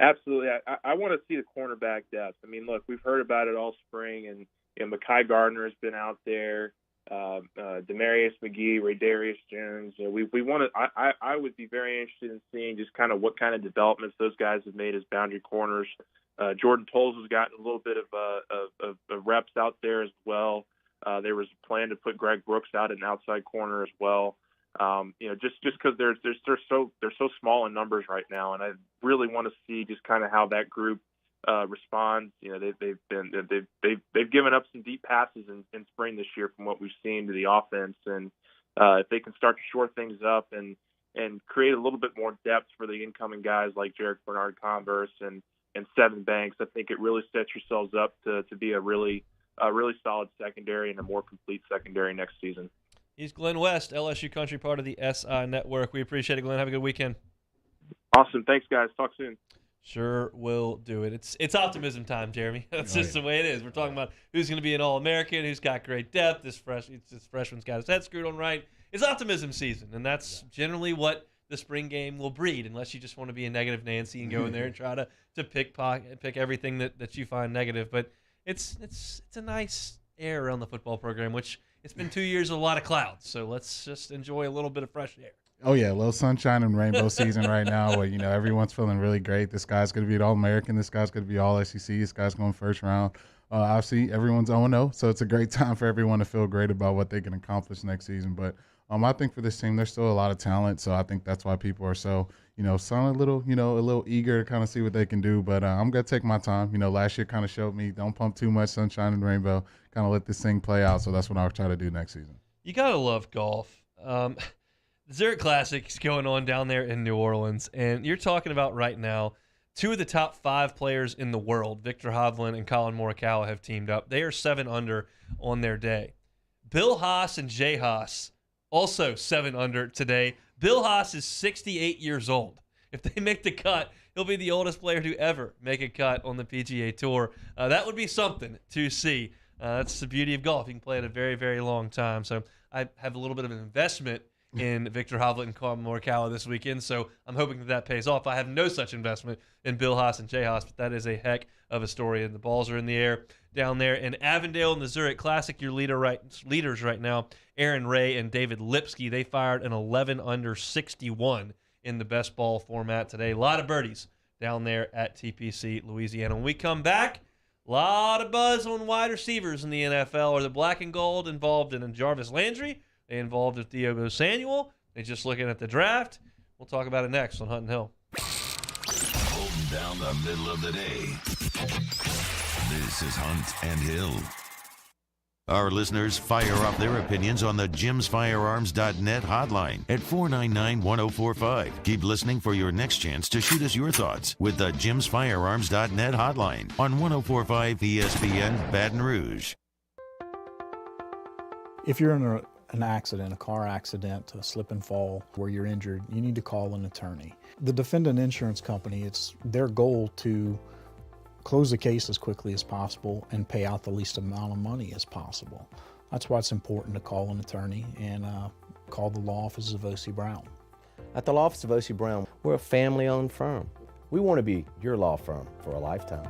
Absolutely. I want to see the cornerback depth. I mean, look, we've heard about it all spring, and Mekhi Gardner has been out there. Demarius McGee, Ray Darius Jones. We want to. I would be very interested in seeing just kind of what kind of developments those guys have made as boundary corners. Jordan Tolles has gotten a little bit of reps out there as well. There was a plan to put Greg Brooks out at an outside corner as well. Just because they're so small in numbers right now, and I really want to see just kind of how that group responds. They've given up some deep passes in spring this year from what we've seen to the offense, and if they can start to shore things up and create a little bit more depth for the incoming guys like Jarek Bernard Converse and Seven Banks, I think it really sets yourselves up to be a really solid secondary and a more complete secondary next season. He's Glenn West, LSU Country, part of the SI Network. We appreciate it, Glenn. Have a good weekend. Awesome. Thanks, guys. Talk soon. Sure will do it. It's optimism time, Jeremy. That's just the way it is. We're talking about who's going to be an All-American, who's got great depth. This freshman's got his head screwed on right. It's optimism season, and that's generally what the spring game will breed, unless you just want to be a negative Nancy and go in there and try to pick everything that you find negative. But it's a nice air around the football program, which it's been 2 years of a lot of clouds. So let's just enjoy a little bit of fresh air. Oh, yeah, a little sunshine and rainbow season right now where, everyone's feeling really great. This guy's going to be an All-American. This guy's going to be All-SEC. This guy's going first round. Obviously, everyone's 0-0, so it's a great time for everyone to feel great about what they can accomplish next season. But I think for this team, there's still a lot of talent, so I think that's why people are so, sound a little eager to kind of see what they can do. But I'm going to take my time. Last year kind of showed me don't pump too much sunshine and rainbow, kind of let this thing play out. So that's what I'll try to do next season. You got to love golf. The Zurich Classic is going on down there in New Orleans, and you're talking about right now, two of the top 5 players in the world, Victor Hovland and Colin Morikawa, have teamed up. They are 7 under on their day. Bill Haas and Jay Haas, also 7 under today. Bill Haas is 68 years old. If they make the cut, he'll be the oldest player to ever make a cut on the PGA Tour. That would be something to see. That's the beauty of golf. You can play it a very, very long time. So I have a little bit of an investment in Victor Hovland and Colin Morikawa this weekend, so I'm hoping that pays off. I have no such investment in Bill Haas and Jay Haas, but that is a heck of a story, and the balls are in the air down there in Avondale in the Zurich Classic. Your leaders right now, Aaron Ray and David Lipsky, they fired an 11 under 61 in the best ball format today. A lot of birdies down there at TPC, Louisiana. When we come back, a lot of buzz on wide receivers in the NFL. Are the black and gold involved in Jarvis Landry? They involved with Deobo Samuel. They just looking at the draft. We'll talk about it next on Hunt and Hill. Holding down the middle of the day. This is Hunt and Hill. Our listeners fire off their opinions on the jimsfirearms.net hotline at 499-1045. Keep listening for your next chance to shoot us your thoughts with the jimsfirearms.net hotline on 1045 ESPN Baton Rouge. If you're in an accident, a car accident, a slip and fall where you're injured, you need to call an attorney. The defendant insurance company, it's their goal to close the case as quickly as possible and pay out the least amount of money as possible. That's why it's important to call an attorney and call the law offices of O.C. Brown. At the law office of O.C. Brown, we're a family-owned firm. We want to be your law firm for a lifetime.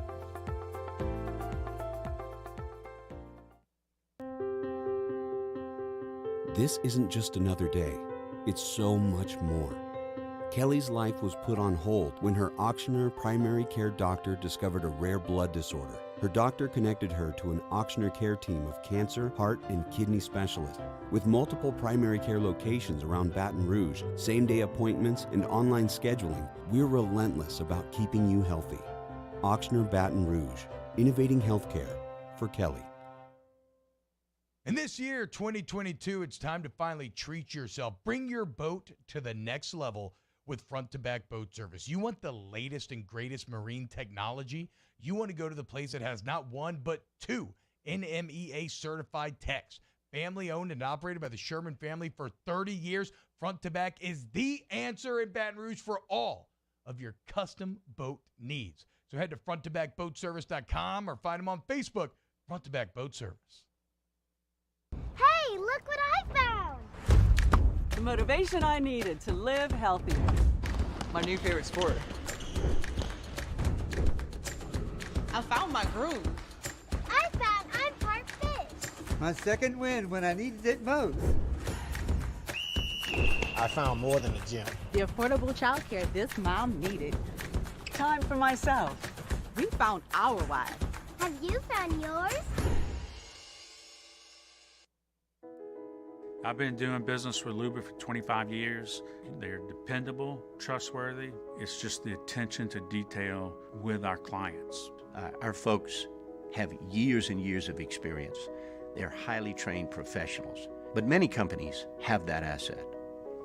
This isn't just another day, it's so much more. Kelly's life was put on hold when her auctioneer primary care doctor discovered a rare blood disorder. Her doctor connected her to an auctioneer care team of cancer, heart, and kidney specialists. With multiple primary care locations around Baton Rouge, same-day appointments, and online scheduling, we're relentless about keeping you healthy. Auctioneer Baton Rouge, innovating healthcare for Kelly. And this year, 2022, it's time to finally treat yourself. Bring your boat to the next level with front-to-back boat service. You want the latest and greatest marine technology? You want to go to the place that has not one, but two NMEA-certified techs. Family-owned and operated by the Sherman family for 30 years, front-to-back is the answer in Baton Rouge for all of your custom boat needs. So head to fronttobackboatservice.com or find them on Facebook, Front to Back Boat Service. Hey, look what I found! The motivation I needed to live healthier. My new favorite sport. I found my groove. I found I'm part fish. My second win when I needed it most. I found more than a gym. The affordable childcare this mom needed. Time for myself. We found our why. Have you found yours? I've been doing business with Luba for 25 years. They're dependable, trustworthy. It's just the attention to detail with our clients. Our folks have years and years of experience. They're highly trained professionals, but many companies have that asset.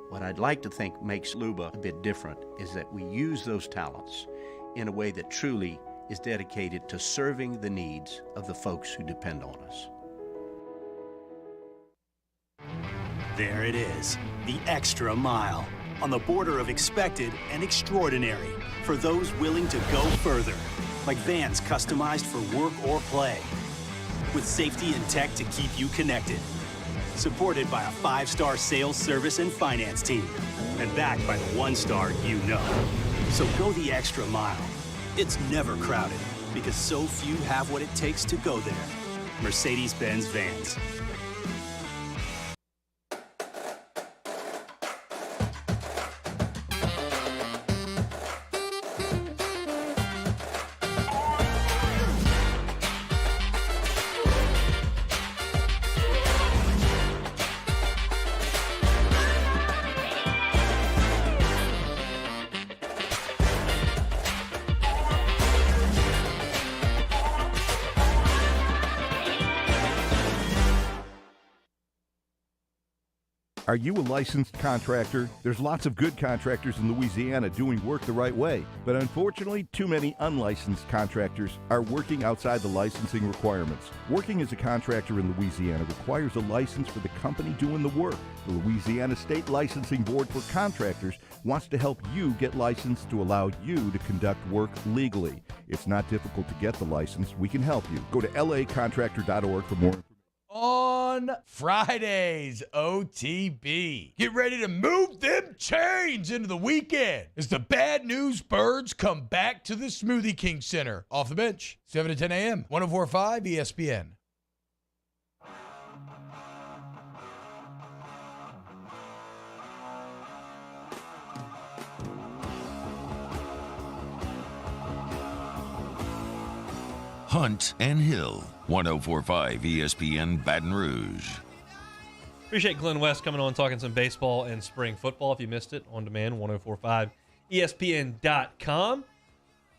What I'd like to think makes Luba a bit different is that we use those talents in a way that truly is dedicated to serving the needs of the folks who depend on us. There it is, the extra mile. on the border of expected and extraordinary for those willing to go further, like vans customized for work or play, with safety and tech to keep you connected. Supported by a 5-star sales, service, and finance team, and backed by the 1-star you know. So go the extra mile. It's never crowded, because so few have what it takes to go there. Mercedes-Benz Vans. Are you a licensed contractor? There's lots of good contractors in Louisiana doing work the right way, but unfortunately, too many unlicensed contractors are working outside the licensing requirements. Working as a contractor in Louisiana requires a license for the company doing the work. The Louisiana State Licensing Board for Contractors wants to help you get licensed to allow you to conduct work legally. It's not difficult to get the license. We can help you. Go to lacontractor.org for more information. On Friday's OTB, get ready to move them chains into the weekend as the Bad News Birds come back to the Smoothie King Center. Off the bench, 7 to 10 a.m., 104.5 ESPN. Hunt and Hill, 104.5 ESPN Baton Rouge. Appreciate Glenn West coming on talking some baseball and spring football. If you missed it, on demand, 104.5 ESPN.com.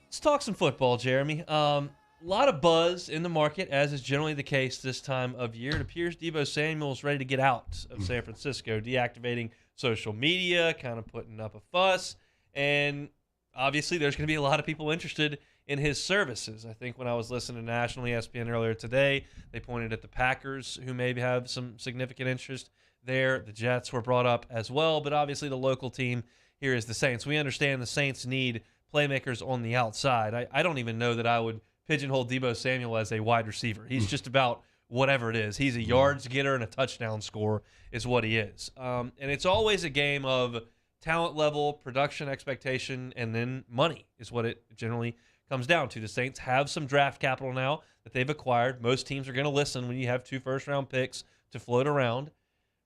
Let's talk some football, Jeremy. A lot of buzz in the market, as is generally the case this time of year. It appears Deebo Samuel's ready to get out of San Francisco, deactivating social media, kind of putting up a fuss. And obviously there's going to be a lot of people interested in his services. I think when I was listening to National ESPN earlier today, they pointed at the Packers, who maybe have some significant interest there. The Jets were brought up as well, but obviously the local team here is the Saints. We understand the Saints need playmakers on the outside. I don't even know that I would pigeonhole Deebo Samuel as a wide receiver. He's just about whatever it is. He's a yards getter and a touchdown scorer is what he is. And it's always a game of talent level, production expectation, and then money is what it generally comes down to. The Saints have some draft capital now that they've acquired. Most teams are going to listen when you have 2 first-round picks to float around.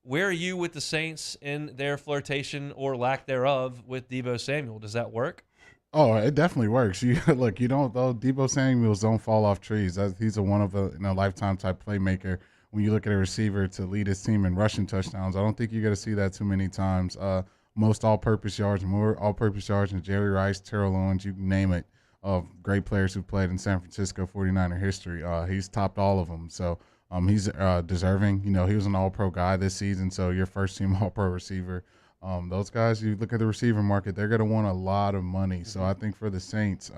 Where are you with the Saints in their flirtation or lack thereof with Deebo Samuel? Does that work? Oh, it definitely works. Look, you don't, though, Deebo Samuels don't fall off trees. He's a one of a lifetime type playmaker. When you look at a receiver to lead his team in rushing touchdowns, I don't think you're going to see that too many times. Most all-purpose yards, more all-purpose yards than Jerry Rice, Terrell Owens, you name it. Of great players who played in San Francisco 49er history. He's topped all of them. So he's deserving. He was an all-pro guy this season, so your first-team all-pro receiver. Those guys, you look at the receiver market, they're going to want a lot of money. So I think for the Saints,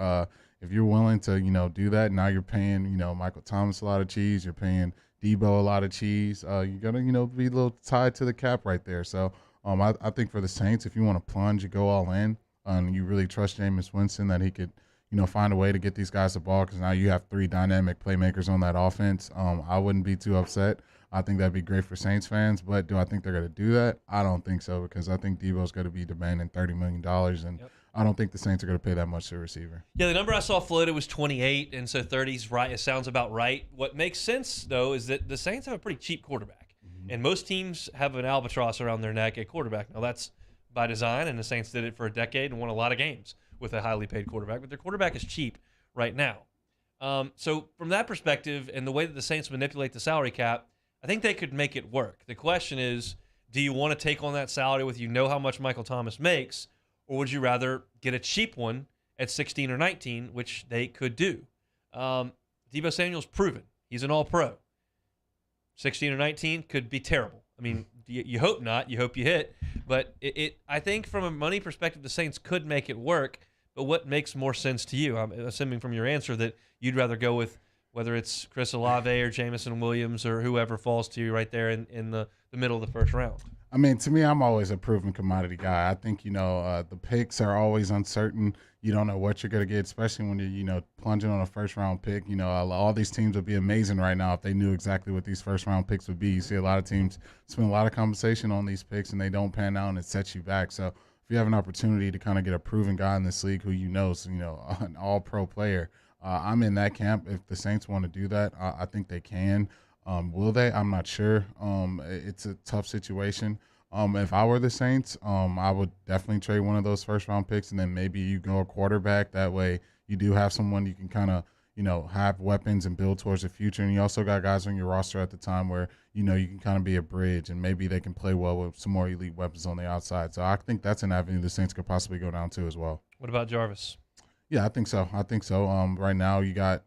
if you're willing to, do that, now you're paying, Michael Thomas a lot of cheese. You're paying Deebo a lot of cheese. You're going to, be a little tied to the cap right there. So I think for the Saints, if you want to plunge, you go all in, and you really trust Jameis Winston that he could – find a way to get these guys the ball, because now you have 3 dynamic playmakers on that offense. I wouldn't be too upset. I think that'd be great for Saints fans, but do I think they're going to do that? I don't think so, because I think Deebo's going to be demanding $30 million, and I don't think the Saints are going to pay that much to a receiver. Yeah, the number I saw floated was 28, and so 30's right. It sounds about right. What makes sense, though, is that the Saints have a pretty cheap quarterback, and most teams have an albatross around their neck at quarterback. Now, that's by design, and the Saints did it for a decade and won a lot of games with a highly paid quarterback, but their quarterback is cheap right now. So from that perspective and the way that the Saints manipulate the salary cap, I think they could make it work. The question is, do you want to take on that salary with how much Michael Thomas makes, or would you rather get a cheap one at 16 or 19, which they could do? Deebo Samuel's proven. He's an all-pro. 16 or 19 could be terrible. I mean, you hope not. You hope you hit. But I think from a money perspective, the Saints could make it work. But what makes more sense to you? I'm assuming from your answer that you'd rather go with whether it's Chris Olave or Jameson Williams or whoever falls to you right there in the middle of the first round. I mean, to me, I'm always a proven commodity guy. I think, the picks are always uncertain. You don't know what you're going to get, especially when you're, plunging on a first-round pick. All these teams would be amazing right now if they knew exactly what these first-round picks would be. You see a lot of teams spend a lot of conversation on these picks, and they don't pan out, and it sets you back. So if you have an opportunity to kind of get a proven guy in this league who is, an all-pro player, I'm in that camp. If the Saints want to do that, I think they can. Will they? I'm not sure. It's a tough situation. If I were the Saints, I would definitely trade one of those first-round picks, and then maybe you go a quarterback. That way you do have someone you can kind of, have weapons and build towards the future. And you also got guys on your roster at the time where, you can kind of be a bridge, and maybe they can play well with some more elite weapons on the outside. So I think that's an avenue the Saints could possibly go down to as well. What about Jarvis? Yeah, I think so. Right now you got,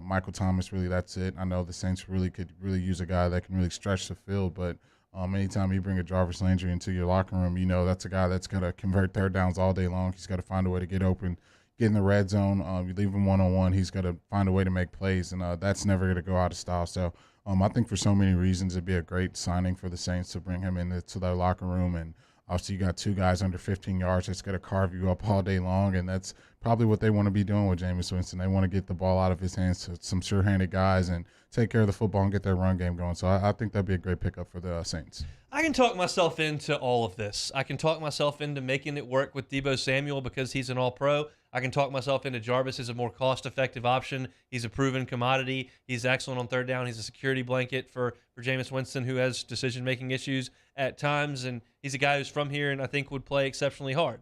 Michael Thomas, really that's it. I know the Saints really could really use a guy that can really stretch the field, but anytime you bring a Jarvis Landry into your locker room, that's a guy that's going to convert third downs all day long. He's got to find a way to get open, get in the red zone. You leave him one-on-one, he's got to find a way to make plays, and that's never going to go out of style. So I think for so many reasons it'd be a great signing for the Saints to bring him into their locker room. And obviously you got two guys under 15 yards that's going to carve you up all day long, and that's probably what they want to be doing with Jameis Winston. They want to get the ball out of his hands to some sure-handed guys and take care of the football and get their run game going. So I think that'd be a great pickup for the Saints. I can talk myself into all of this. I can talk myself into making it work with Deebo Samuel because he's an all-pro. I can talk myself into Jarvis as a more cost-effective option. He's a proven commodity. He's excellent on third down. He's a security blanket for Jameis Winston, who has decision-making issues at times, and he's a guy who's from here and I think would play exceptionally hard.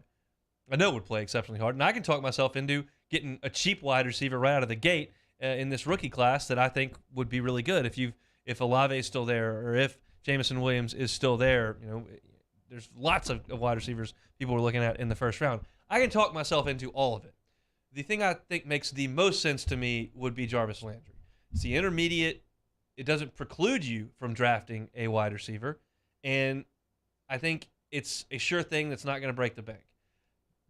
I know would play exceptionally hard. And I can talk myself into getting a cheap wide receiver right out of the gate in this rookie class that I think would be really good. If Olave is still there, or if Jameson Williams is still there, there's lots of wide receivers people are looking at in the first round. I can talk myself into all of it. The thing I think makes the most sense to me would be Jarvis Landry. It's the intermediate. It doesn't preclude you from drafting a wide receiver, and I think it's a sure thing that's not going to break the bank.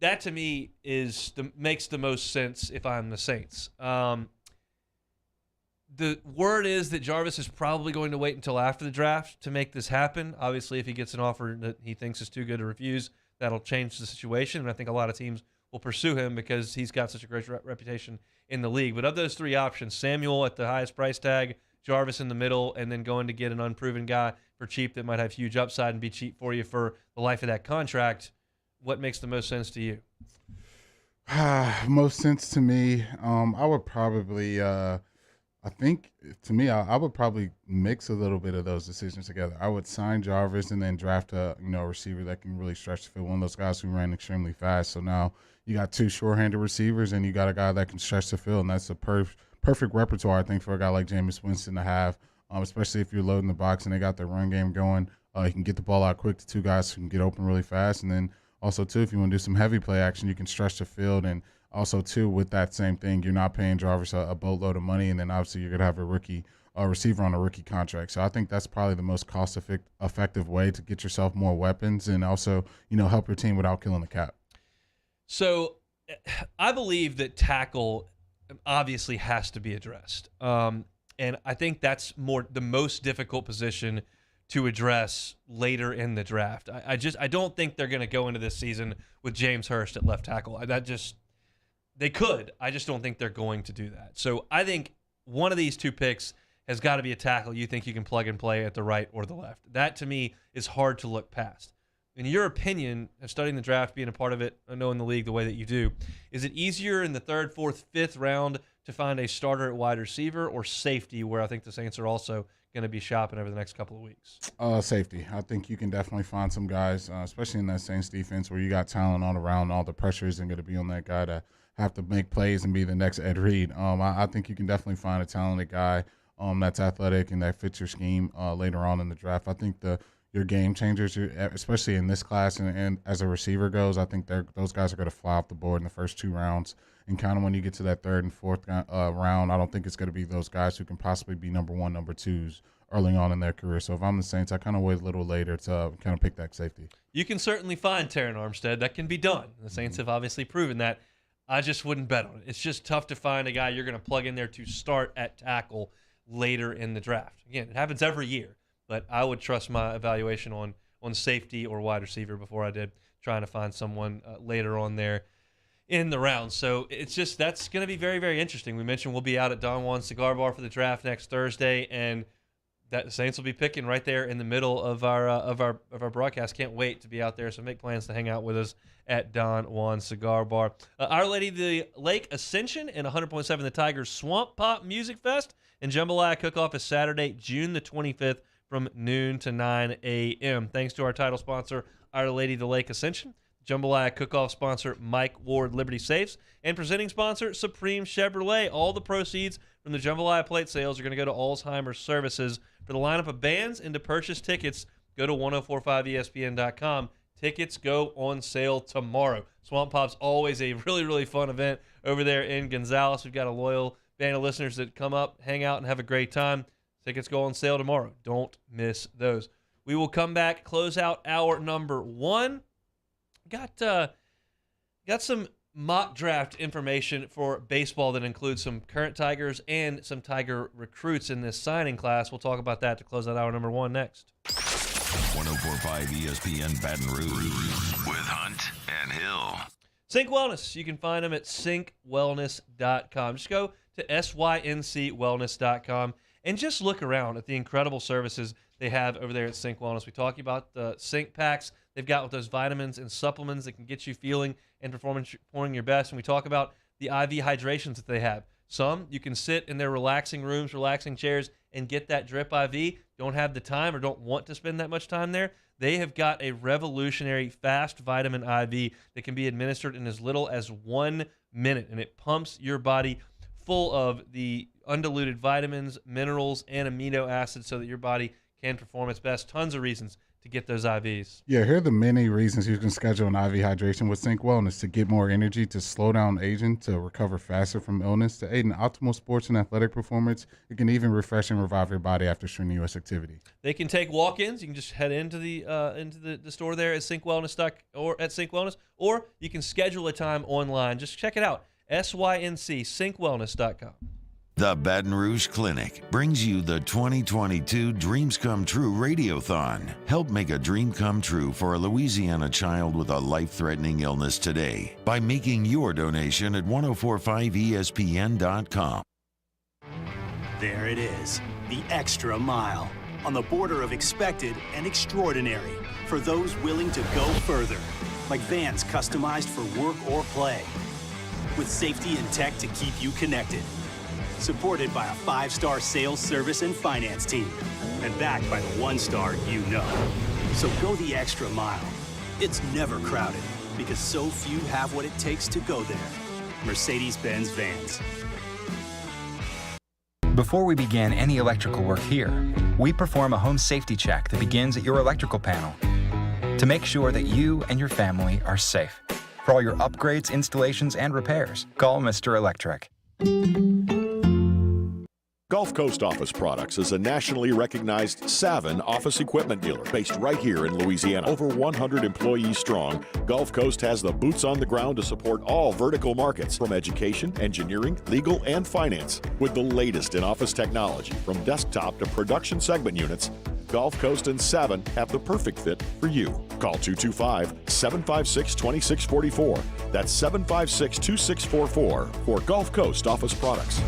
That to me makes the most sense if I'm the Saints. The word is that Jarvis is probably going to wait until after the draft to make this happen. Obviously, if he gets an offer that he thinks is too good to refuse, that'll change the situation. And I think a lot of teams will pursue him because he's got such a great reputation in the league. But of those three options, Samuel at the highest price tag, Jarvis in the middle, and then going to get an unproven guy for cheap that might have huge upside and be cheap for you for the life of that contract, what makes the most sense to you? Most sense to me, I would probably I would probably mix a little bit of those decisions together. I would sign Jarvis and then draft a receiver that can really stretch the field, one of those guys who ran extremely fast. So now you got two short-handed receivers and you got a guy that can stretch the field, and that's a perfect repertoire, I think, for a guy like Jameis Winston to have, especially if you're loading the box and they got their run game going. You can get the ball out quick to two guys who can get open really fast, and then also, too, if you want to do some heavy play action, you can stretch the field. And also, too, with that same thing, you're not paying Jarvis a boatload of money, and then obviously you're going to have a receiver on a rookie contract. So I think that's probably the most cost-effective way to get yourself more weapons and also, help your team without killing the cap. So I believe that tackle obviously has to be addressed. And I think that's the most difficult position to address later in the draft. I don't think they're going to go into this season with James Hurst at left tackle. They could. I just don't think they're going to do that. So I think one of these two picks has got to be a tackle you think you can plug and play at the right or the left. That, to me, is hard to look past. In your opinion, of studying the draft, being a part of it, knowing the league the way that you do, is it easier in the third, fourth, fifth round to find a starter at wide receiver or safety, where I think the Saints are also going to be shopping over the next couple of weeks? Safety. I think you can definitely find some guys, especially in that Saints defense, where you got talent all around. All the pressure isn't going to be on that guy to have to make plays and be the next Ed Reed. I think you can definitely find a talented guy that's athletic and that fits your scheme later on in the draft. I think your game changers, especially in this class and as a receiver goes, I think those guys are going to fly off the board in the first two rounds. And kind of when you get to that third and fourth round, I don't think it's going to be those guys who can possibly be number one, number twos early on in their career. So if I'm the Saints, I kind of wait a little later to kind of pick that safety. You can certainly find Terron Armstead. That can be done. The Saints have obviously proven that. I just wouldn't bet on it. It's just tough to find a guy you're going to plug in there to start at tackle later in the draft. Again, it happens every year, but I would trust my evaluation on on safety or wide receiver before I did trying to find someone later on there in the round. So it's just, that's going to be very, very interesting. We mentioned we'll be out at Don Juan's Cigar Bar for the draft next Thursday, and that the Saints will be picking right there in the middle of our broadcast. Can't wait to be out there. So make plans to hang out with us at Don Juan's Cigar Bar. Our Lady the Lake Ascension and 100.7 The Tigers Swamp Pop Music Fest and Jambalaya Cook-Off is Saturday, June the 25th from noon to 9 a.m. Thanks to our title sponsor, Our Lady the Lake Ascension, Jambalaya Cook-Off sponsor, Mike Ward Liberty Safes, and presenting sponsor, Supreme Chevrolet. All the proceeds from the Jambalaya plate sales are going to go to Alzheimer's Services. For the lineup of bands and to purchase tickets, go to 1045ESPN.com. Tickets go on sale tomorrow. Swamp Pop's always a really, really fun event over there in Gonzales. We've got a loyal band of listeners that come up, hang out, and have a great time. Tickets go on sale tomorrow. Don't miss those. We will come back, close out hour number 1. Got some mock draft information for baseball that includes some current Tigers and some Tiger recruits in this signing class. We'll talk about that to close out hour number 1 next. 104.5 ESPN Baton Rouge with Hunt and Hill. Sync Wellness. You can find them at synkwellness.com. Just go to syncwellness.com and just look around at the incredible services they have over there at Sync Wellness. We talk about the Sync packs they've got with those vitamins and supplements that can get you feeling and performing your best. And we talk about the IV hydrations that they have. Some you can sit in their relaxing rooms, relaxing chairs, and get that drip IV. Don't have the time or don't want to spend that much time there. They have got a revolutionary fast vitamin IV that can be administered in as little as 1 minute, and it pumps your body full of the undiluted vitamins, minerals, and amino acids so that your body can perform its best. Tons of reasons to get those IVs. Yeah, here are the many reasons you can schedule an IV hydration with Sync Wellness: to get more energy, to slow down aging, to recover faster from illness, to aid in optimal sports and athletic performance. It can even refresh and revive your body after strenuous activity. They can take walk-ins. You can just head into the store there at Sync Wellness or at Sync Wellness, or you can schedule a time online. Just check it out. synkwellness.com. The Baton Rouge Clinic brings you the 2022 Dreams Come True Radiothon. Help make a dream come true for a Louisiana child with a life-threatening illness today by making your donation at 1045ESPN.com. There it is, the extra mile, on the border of expected and extraordinary, for those willing to go further, like vans customized for work or play, with safety and tech to keep you connected. Supported by a 5-star sales, service, and finance team. And backed by the 1-star you know. So go the extra mile. It's never crowded because so few have what it takes to go there. Mercedes-Benz Vans. Before we begin any electrical work here, we perform a home safety check that begins at your electrical panel to make sure that you and your family are safe. For all your upgrades, installations, and repairs, call Mr. Electric. Gulf Coast Office Products is a nationally recognized Savin office equipment dealer based right here in Louisiana. Over 100 employees strong, Gulf Coast has the boots on the ground to support all vertical markets, from education, engineering, legal, and finance. With the latest in office technology, from desktop to production segment units, Gulf Coast and Savin have the perfect fit for you. Call 225-756-2644. That's 756-2644 for Gulf Coast Office Products.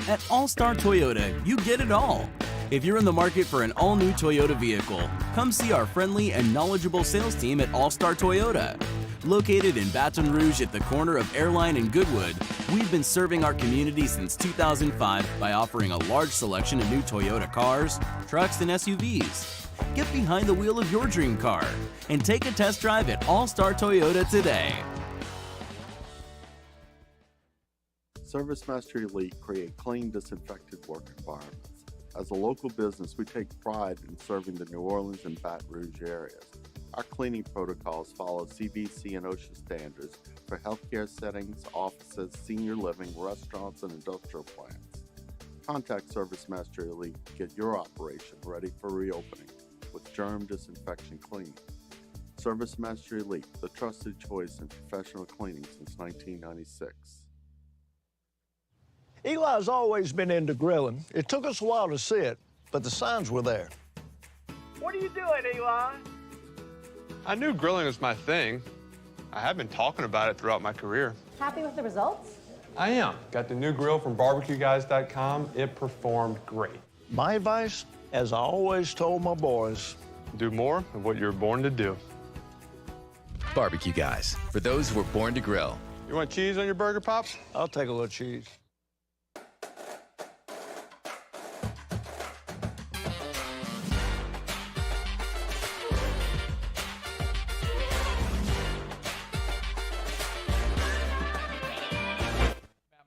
At All-Star Toyota, you get it all. If you're in the market for an all-new Toyota vehicle, come see our friendly and knowledgeable sales team at All-Star Toyota. Located in Baton Rouge at the corner of Airline and Goodwood, we've been serving our community since 2005 by offering a large selection of new Toyota cars, trucks, and SUVs. Get behind the wheel of your dream car and take a test drive at All-Star Toyota today. ServiceMaster Elite create clean, disinfected work environments. As a local business, we take pride in serving the New Orleans and Baton Rouge areas. Our cleaning protocols follow CDC and OSHA standards for healthcare settings, offices, senior living, restaurants, and industrial plants. Contact ServiceMaster Elite to get your operation ready for reopening with germ disinfection cleaning. ServiceMaster Elite, the trusted choice in professional cleaning since 1996. Eli's always been into grilling. It took us a while to see it, but the signs were there. What are you doing, Eli? I knew grilling was my thing. I have been talking about it throughout my career. Happy with the results? I am. Got the new grill from barbecueguys.com. It performed great. My advice, as I always told my boys, do more of what you're born to do. Barbecue Guys, for those who were born to grill. You want cheese on your burger, Pops? I'll take a little cheese.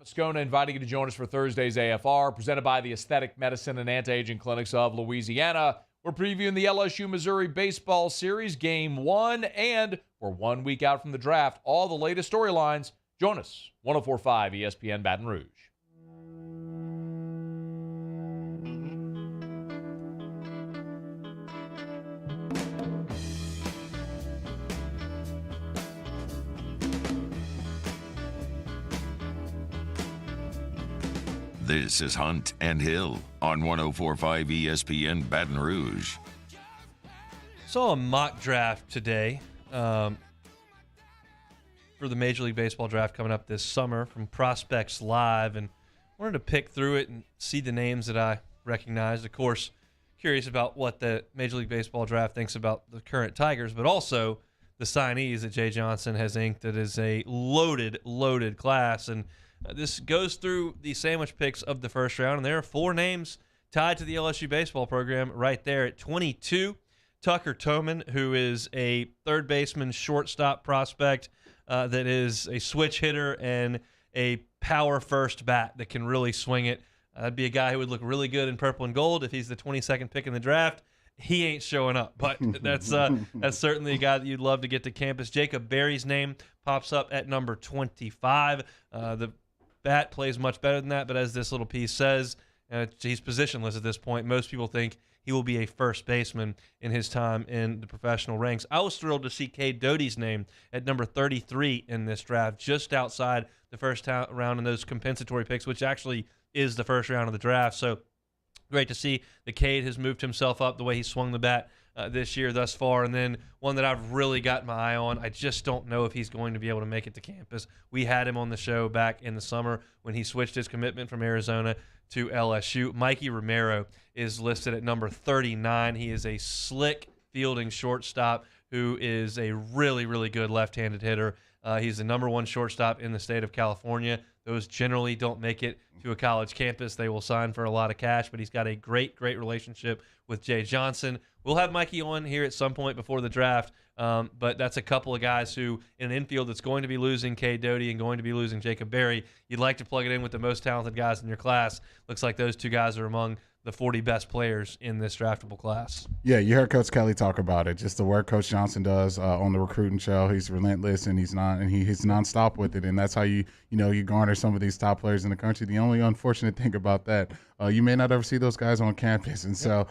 Moscona inviting you to join us for Thursday's AFR, presented by the Aesthetic Medicine and Anti-Aging Clinics of Louisiana. We're previewing the LSU-Missouri Baseball Series Game 1, and we're 1 week out from the draft. All the latest storylines. Join us, 104.5 ESPN Baton Rouge. This is Hunt and Hill on 104.5 ESPN Baton Rouge. Saw a mock draft today for the Major League Baseball draft coming up this summer from Prospects Live, and wanted to pick through it and see the names that I recognized. Of course, curious about what the Major League Baseball draft thinks about the current Tigers, but also the signees that Jay Johnson has inked. That is a loaded class, and this goes through the sandwich picks of the first round, and there are 4 names tied to the LSU baseball program right there at 22. Tucker Toman, who is a third baseman, shortstop prospect that is a switch hitter and a power first bat that can really swing it. That'd be a guy who would look really good in purple and gold if he's the 22nd pick in the draft. He ain't showing up, but that's certainly a guy that you'd love to get to campus. Jacob Berry's name pops up at number 25. The bat plays much better than that, but as this little piece says, he's positionless at this point. Most people think he will be a first baseman in his time in the professional ranks. I was thrilled to see Cade Doty's name at number 33 in this draft, just outside the first round in those compensatory picks, which actually is the first round of the draft. So great to see that Cade has moved himself up the way he swung the bat this year thus far. And then one that I've really got my eye on, I just don't know if he's going to be able to make it to campus. We had him on the show back in the summer when he switched his commitment from Arizona to LSU. Mikey Romero is listed at number 39. He is a slick fielding shortstop who is a really good left-handed hitter. He's the number 1 shortstop in the state of California. Those generally don't make it to a college campus. They will sign for a lot of cash, but he's got a great relationship with Jay Johnson. We'll have Mikey on here at some point before the draft, but that's a couple of guys who, in an infield that's going to be losing Cade Doty and going to be losing Jacob Berry, you'd like to plug it in with the most talented guys in your class. Looks like those 2 guys are among the 40 best players in this draftable class. Yeah, you heard Coach Kelly talk about it. Just the work Coach Johnson does on the recruiting trail. He's relentless, and he's nonstop with it, and that's how you garner some of these top players in the country. The only unfortunate thing about that, you may not ever see those guys on campus, and so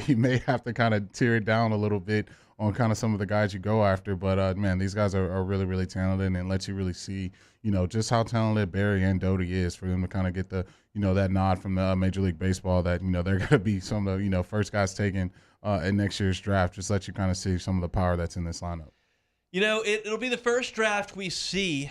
you may have to kind of tear it down a little bit on kind of some of the guys you go after. But man, these guys are really talented, and let you really see just how talented Berry and Doty is for them to kind of get the that nod from the Major League Baseball that they're going to be some of the first guys taken in next year's draft. Just let you kind of see some of the power that's in this lineup. It'll be the first draft we see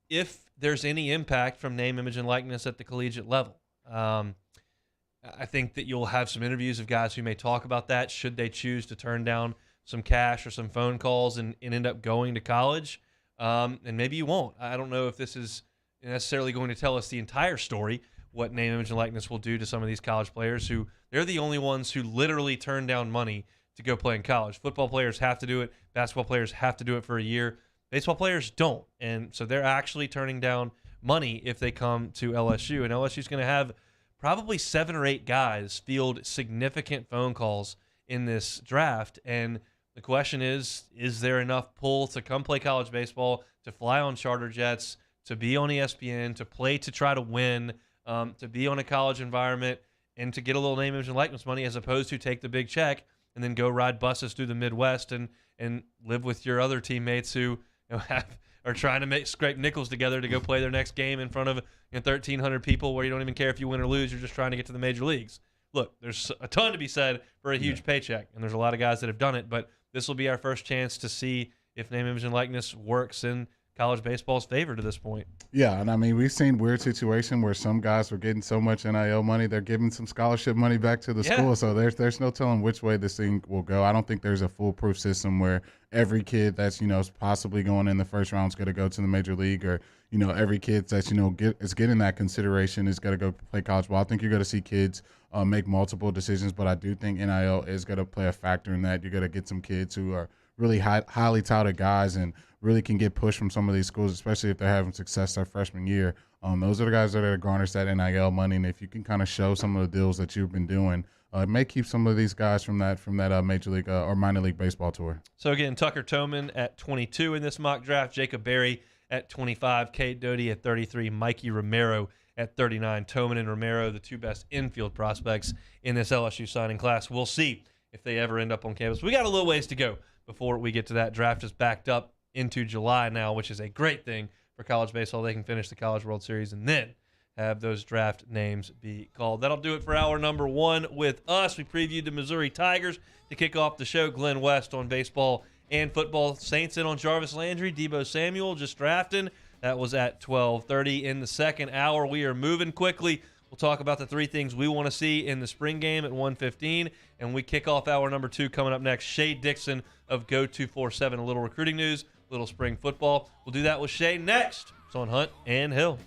if there's any impact from name, image, and likeness at the collegiate level. I think that you'll have some interviews of guys who may talk about that should they choose to turn down some cash or some phone calls and end up going to college. And maybe you won't. I don't know if this is necessarily going to tell us the entire story, what name, image, and likeness will do to some of these college players who they're the only ones who literally turn down money to go play in college. Football players have to do it. Basketball players have to do it for a year. Baseball players don't. And so they're actually turning down money if they come to LSU. And LSU's going to have probably 7 or 8 guys field significant phone calls in this draft. And the question is there enough pull to come play college baseball, to fly on charter jets, to be on ESPN, to play to try to win, to be on a college environment, and to get a little name, image, and likeness money, as opposed to take the big check and then go ride buses through the Midwest and live with your other teammates who are trying to scrape nickels together to go play their next game in front of 1,300 people where you don't even care if you win or lose. You're just trying to get to the major leagues. look, there's a ton to be said for a huge paycheck, and there's a lot of guys that have done it, but this will be our first chance to see if name, image, and likeness works in college baseball's favor to this point. Yeah, and I mean, we've seen weird situation where some guys were getting so much NIL money, they're giving some scholarship money back to the school. So there's no telling which way this thing will go. I don't think there's a foolproof system where every kid that's, possibly going in the first round is going to go to the major league, or, every kid that's, is getting that consideration is going to go play college ball. I think you're going to see kids make multiple decisions, but I do think NIL is going to play a factor in that. You're going to get some kids who are really highly touted guys and really can get pushed from some of these schools, especially if they're having success their freshman year. Those are the guys that are garnish that NIL money, and if you can kind of show some of the deals that you've been doing, it may keep some of these guys from that major league or minor league baseball tour. So again, Tucker Toman at 22 in this mock draft, Jacob Berry at 25, Cade Doty at 33, Mikey Romero at 39. Toman and Romero, the two best infield prospects in this LSU signing class. We'll see if they ever end up on campus. We got a little ways to go before we get to that. Draft is backed up into July now, which is a great thing for college baseball. They can finish the College World Series and then have those draft names be called. That'll do it for hour number 1 with us. We previewed the Missouri Tigers to kick off the show. Glenn West on baseball and football. Saints in on Jarvis Landry. Debo Samuel just drafting. That was at 12:30 in the second hour. We are moving quickly. We'll talk about the 3 things we want to see in the spring game at 1:15, and we kick off hour number 2 coming up next. Shay Dixon of Go247, a little recruiting news, little spring football. We'll do that with Shay next. It's on Hunt and Hill.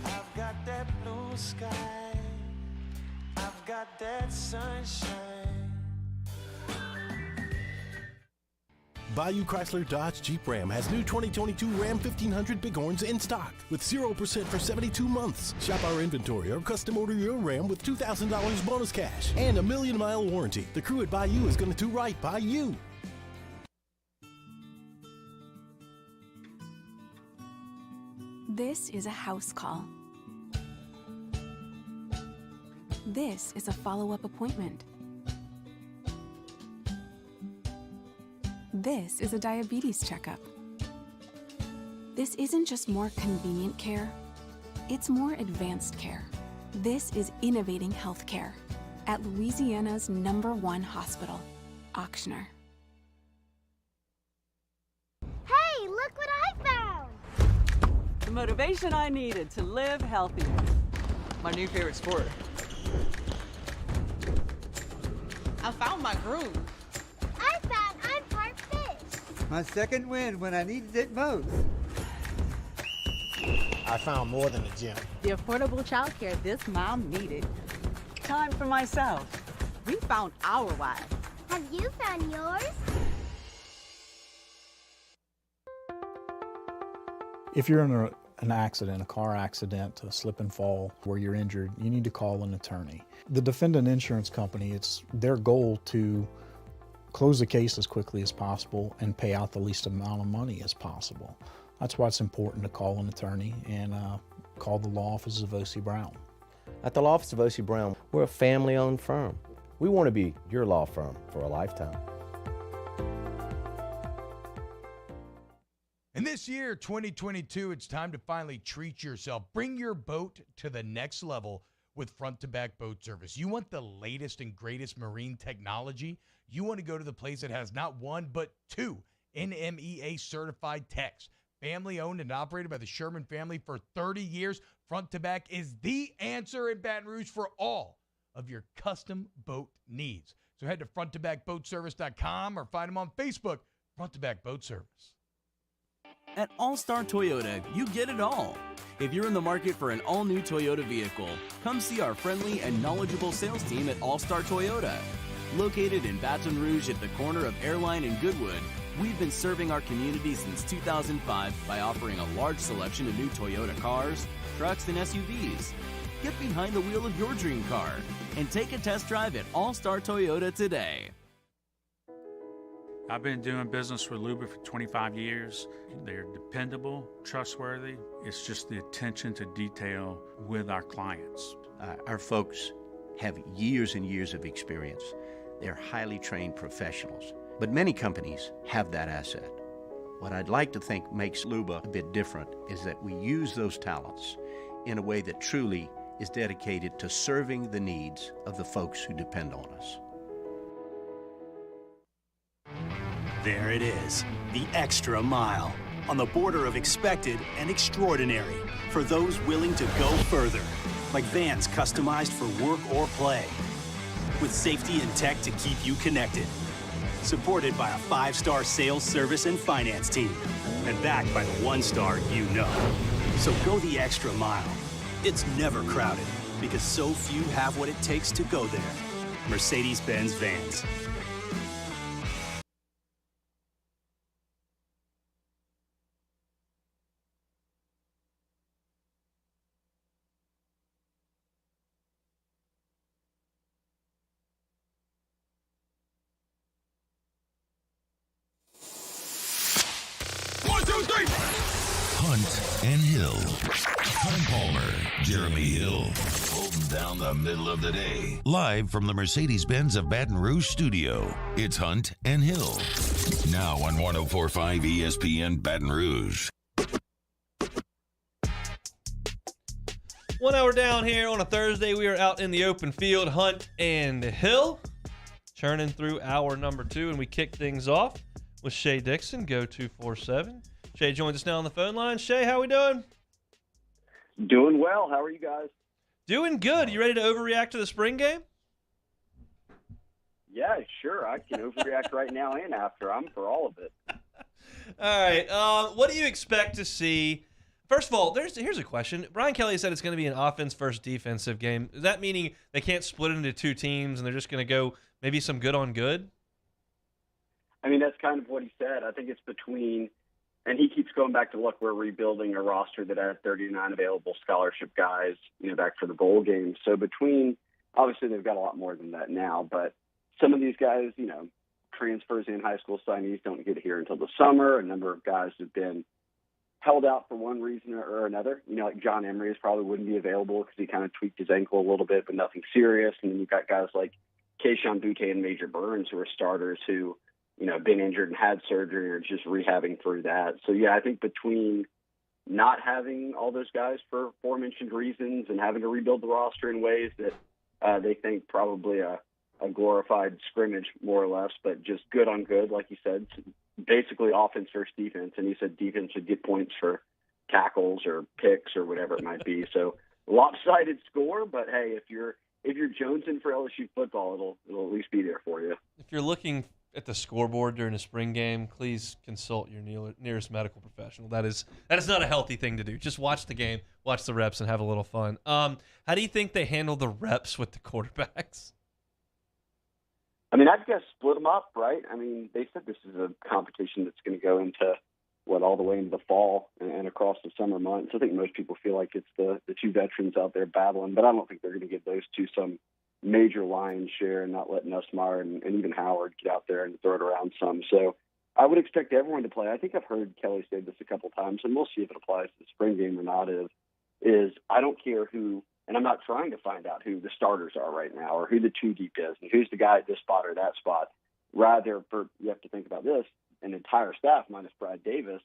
I've got that blue sky, I've got that sunshine. Bayou Chrysler Dodge Jeep Ram has new 2022 Ram 1500 Bighorns in stock with 0% for 72 months. Shop our inventory or custom order your Ram with $2,000 bonus cash and a 1,000,000-mile warranty. The crew at Bayou is going to do right by you. This is a house call. This is a follow-up appointment. This is a diabetes checkup. This isn't just more convenient care, it's more advanced care. This is innovating healthcare at Louisiana's #1 hospital, Ochsner. Hey, look what I found! The motivation I needed to live healthy. My new favorite sport. I found my groove. I found I'm part fish. My second win when I needed it most. I found more than a gym. The affordable childcare this mom needed. Time for myself. We found our why. Have you found yours? If you're in an accident, a car accident, a slip and fall where you're injured, you need to call an attorney. The defendant insurance company, it's their goal to close the case as quickly as possible and pay out the least amount of money as possible. That's why it's important to call an attorney and call the law offices of O.C. Brown. At the law office of O.C. Brown, we're a family-owned firm. We want to be your law firm for a lifetime. And this year, 2022, it's time to finally treat yourself. Bring your boat to the next level with front-to-back boat service. You want the latest and greatest marine technology? You want to go to the place that has not one, but 2 NMEA-certified techs. Family-owned and operated by the Sherman family for 30 years. Front-to-back is the answer in Baton Rouge for all of your custom boat needs. So head to fronttobackboatservice.com or find them on Facebook, Front-to-Back Boat Service. At All-Star Toyota, you get it all. If you're in the market for an all-new Toyota vehicle, come see our friendly and knowledgeable sales team at All-Star Toyota. Located in Baton Rouge at the corner of Airline and Goodwood, we've been serving our community since 2005 by offering a large selection of new Toyota cars, trucks, and SUVs. Get behind the wheel of your dream car and take a test drive at All-Star Toyota today. I've been doing business with Luba for 25 years. They're dependable, trustworthy. It's just the attention to detail with our clients. Our folks have years and years of experience. They're highly trained professionals. But many companies have that asset. What I'd like to think makes Luba a bit different is that we use those talents in a way that truly is dedicated to serving the needs of the folks who depend on us. There it is, the extra mile, on the border of expected and extraordinary for those willing to go further, like vans customized for work or play, with safety and tech to keep you connected. Supported by a 5-star sales, service, and finance team, and backed by the 1-star you know. So go the extra mile. It's never crowded, because so few have what it takes to go there. Mercedes-Benz Vans. Hunt and Hill. Hunt Palmer, Jeremy Hill, holding down the middle of the day. Live from the Mercedes-Benz of Baton Rouge studio, it's Hunt and Hill. Now on 104.5 ESPN Baton Rouge. 1 hour down here on a Thursday. We are out in the open field, Hunt and Hill, churning through hour number 2, and we kick things off with Shay Dixon, Go 247. Shay joins us now on the phone line. Shay, how we doing? Doing well. How are you guys? Doing good. You ready to overreact to the spring game? Yeah, sure. I can overreact right now and after. I'm for all of it. All right. What do you expect to see? First of all, here's a question. Brian Kelly said it's going to be an offense versus defensive game. Is that meaning they can't split it into two teams and they're just going to go maybe some good on good? I mean, that's kind of what he said. I think it's between, and he keeps going back to, look, we're rebuilding a roster that had 39 available scholarship guys, back for the bowl game. So between, obviously they've got a lot more than that now, but some of these guys, transfers and high school signees don't get here until the summer. A number of guys have been held out for one reason or another. Like John Emery probably wouldn't be available because he kind of tweaked his ankle a little bit, but nothing serious. And then you've got guys like Keishon Butte and Major Burns who are starters who, been injured and had surgery or just rehabbing through that. So, yeah, I think between not having all those guys for aforementioned reasons and having to rebuild the roster in ways that they think probably a glorified scrimmage, more or less, but just good on good, like you said, basically offense versus defense. And he said defense should get points for tackles or picks or whatever it might be. So lopsided score, but hey, if you're jonesing for LSU football, it'll at least be there for you. If you're looking at the scoreboard during a spring game, please consult your nearest medical professional. That is not a healthy thing to do. Just watch the game, watch the reps, and have a little fun. How do you think they handle the reps with the quarterbacks? I mean, I'd guess split them up, right? I mean, they said this is a competition that's going to go into, all the way into the fall and across the summer months. I think most people feel like it's the two veterans out there battling, but I don't think they're going to give those two some major lion's share and not let Nussmeier and even Howard get out there and throw it around some. So I would expect everyone to play. I think I've heard Kelly say this a couple times, and we'll see if it applies to the spring game or not, is I don't care who, and I'm not trying to find out who the starters are right now or who the two deep is and who's the guy at this spot or that spot. Rather, you have to think about this, an entire staff minus Brad Davis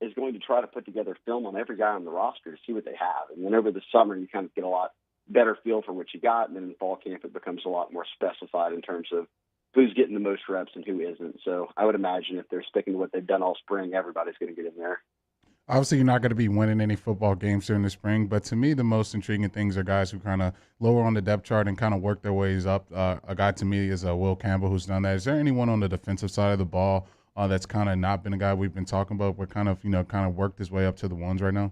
is going to try to put together film on every guy on the roster to see what they have. And then over the summer, you kind of get a lot better feel for what you got. And then in fall camp, it becomes a lot more specified in terms of who's getting the most reps and who isn't. So I would imagine if they're sticking to what they've done all spring, everybody's going to get in there. Obviously, you're not going to be winning any football games during the spring, but to me, the most intriguing things are guys who kind of lower on the depth chart and kind of work their ways up. A guy to me is Will Campbell, who's done that. Is there anyone on the defensive side of the ball that's kind of not been a guy we've been talking about, but kind of worked his way up to the ones right now?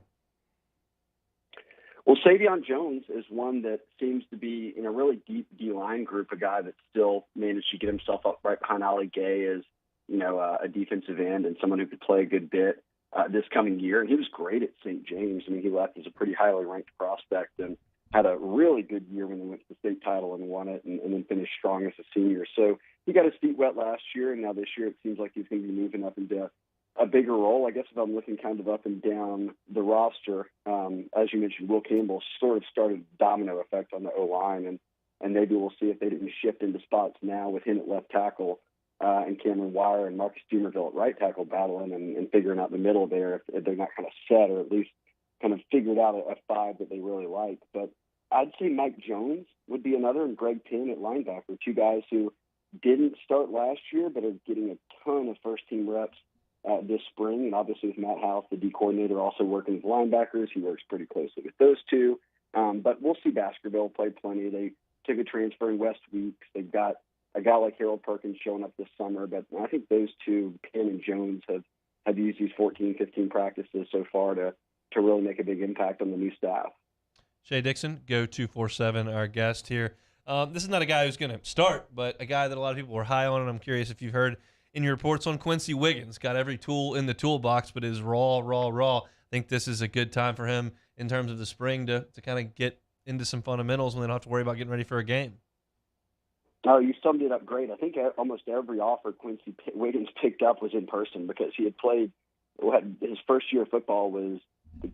Well, Savion Jones is one that seems to be in a really deep D-line group, a guy that still managed to get himself up right behind Ali Gay as, a defensive end and someone who could play a good bit this coming year. And he was great at St. James. I mean, he left as a pretty highly ranked prospect and had a really good year when they went to the state title and won it and then finished strong as a senior. So he got his feet wet last year, and now this year it seems like he's going to be moving up into a bigger role. I guess if I'm looking kind of up and down the roster, as you mentioned, Will Campbell sort of started a domino effect on the O-line, and maybe we'll see if they didn't shift into spots now with him at left tackle. and Cameron Wire and Marcus Dumerville at right tackle battling and figuring out the middle there if they're not kind of set, or at least kind of figured out a five that they really like. But I'd say Mike Jones would be another, and Greg Penn at linebacker, two guys who didn't start last year but are getting a ton of first-team reps this spring. And obviously with Matt House, the D coordinator, also working with linebackers, he works pretty closely with those two. But we'll see Baskerville play plenty. They took a transfer in West Weeks. They've got a guy like Harold Perkins showing up this summer. But I think those two, Penn and Jones, have used these 14, 15 practices so far to really make a big impact on the new staff. Shea Dixon, Go247, our guest here. This is not a guy who's going to start, but a guy that a lot of people were high on, and I'm curious if you've heard in your reports on Quincy Wiggins. Got every tool in the toolbox, but is raw. I think this is a good time for him in terms of the spring to kind of get into some fundamentals when they don't have to worry about getting ready for a game. Oh, you summed it up great. I think almost every offer Quincy Wiggins picked up was in person, because he had played his first year of football was the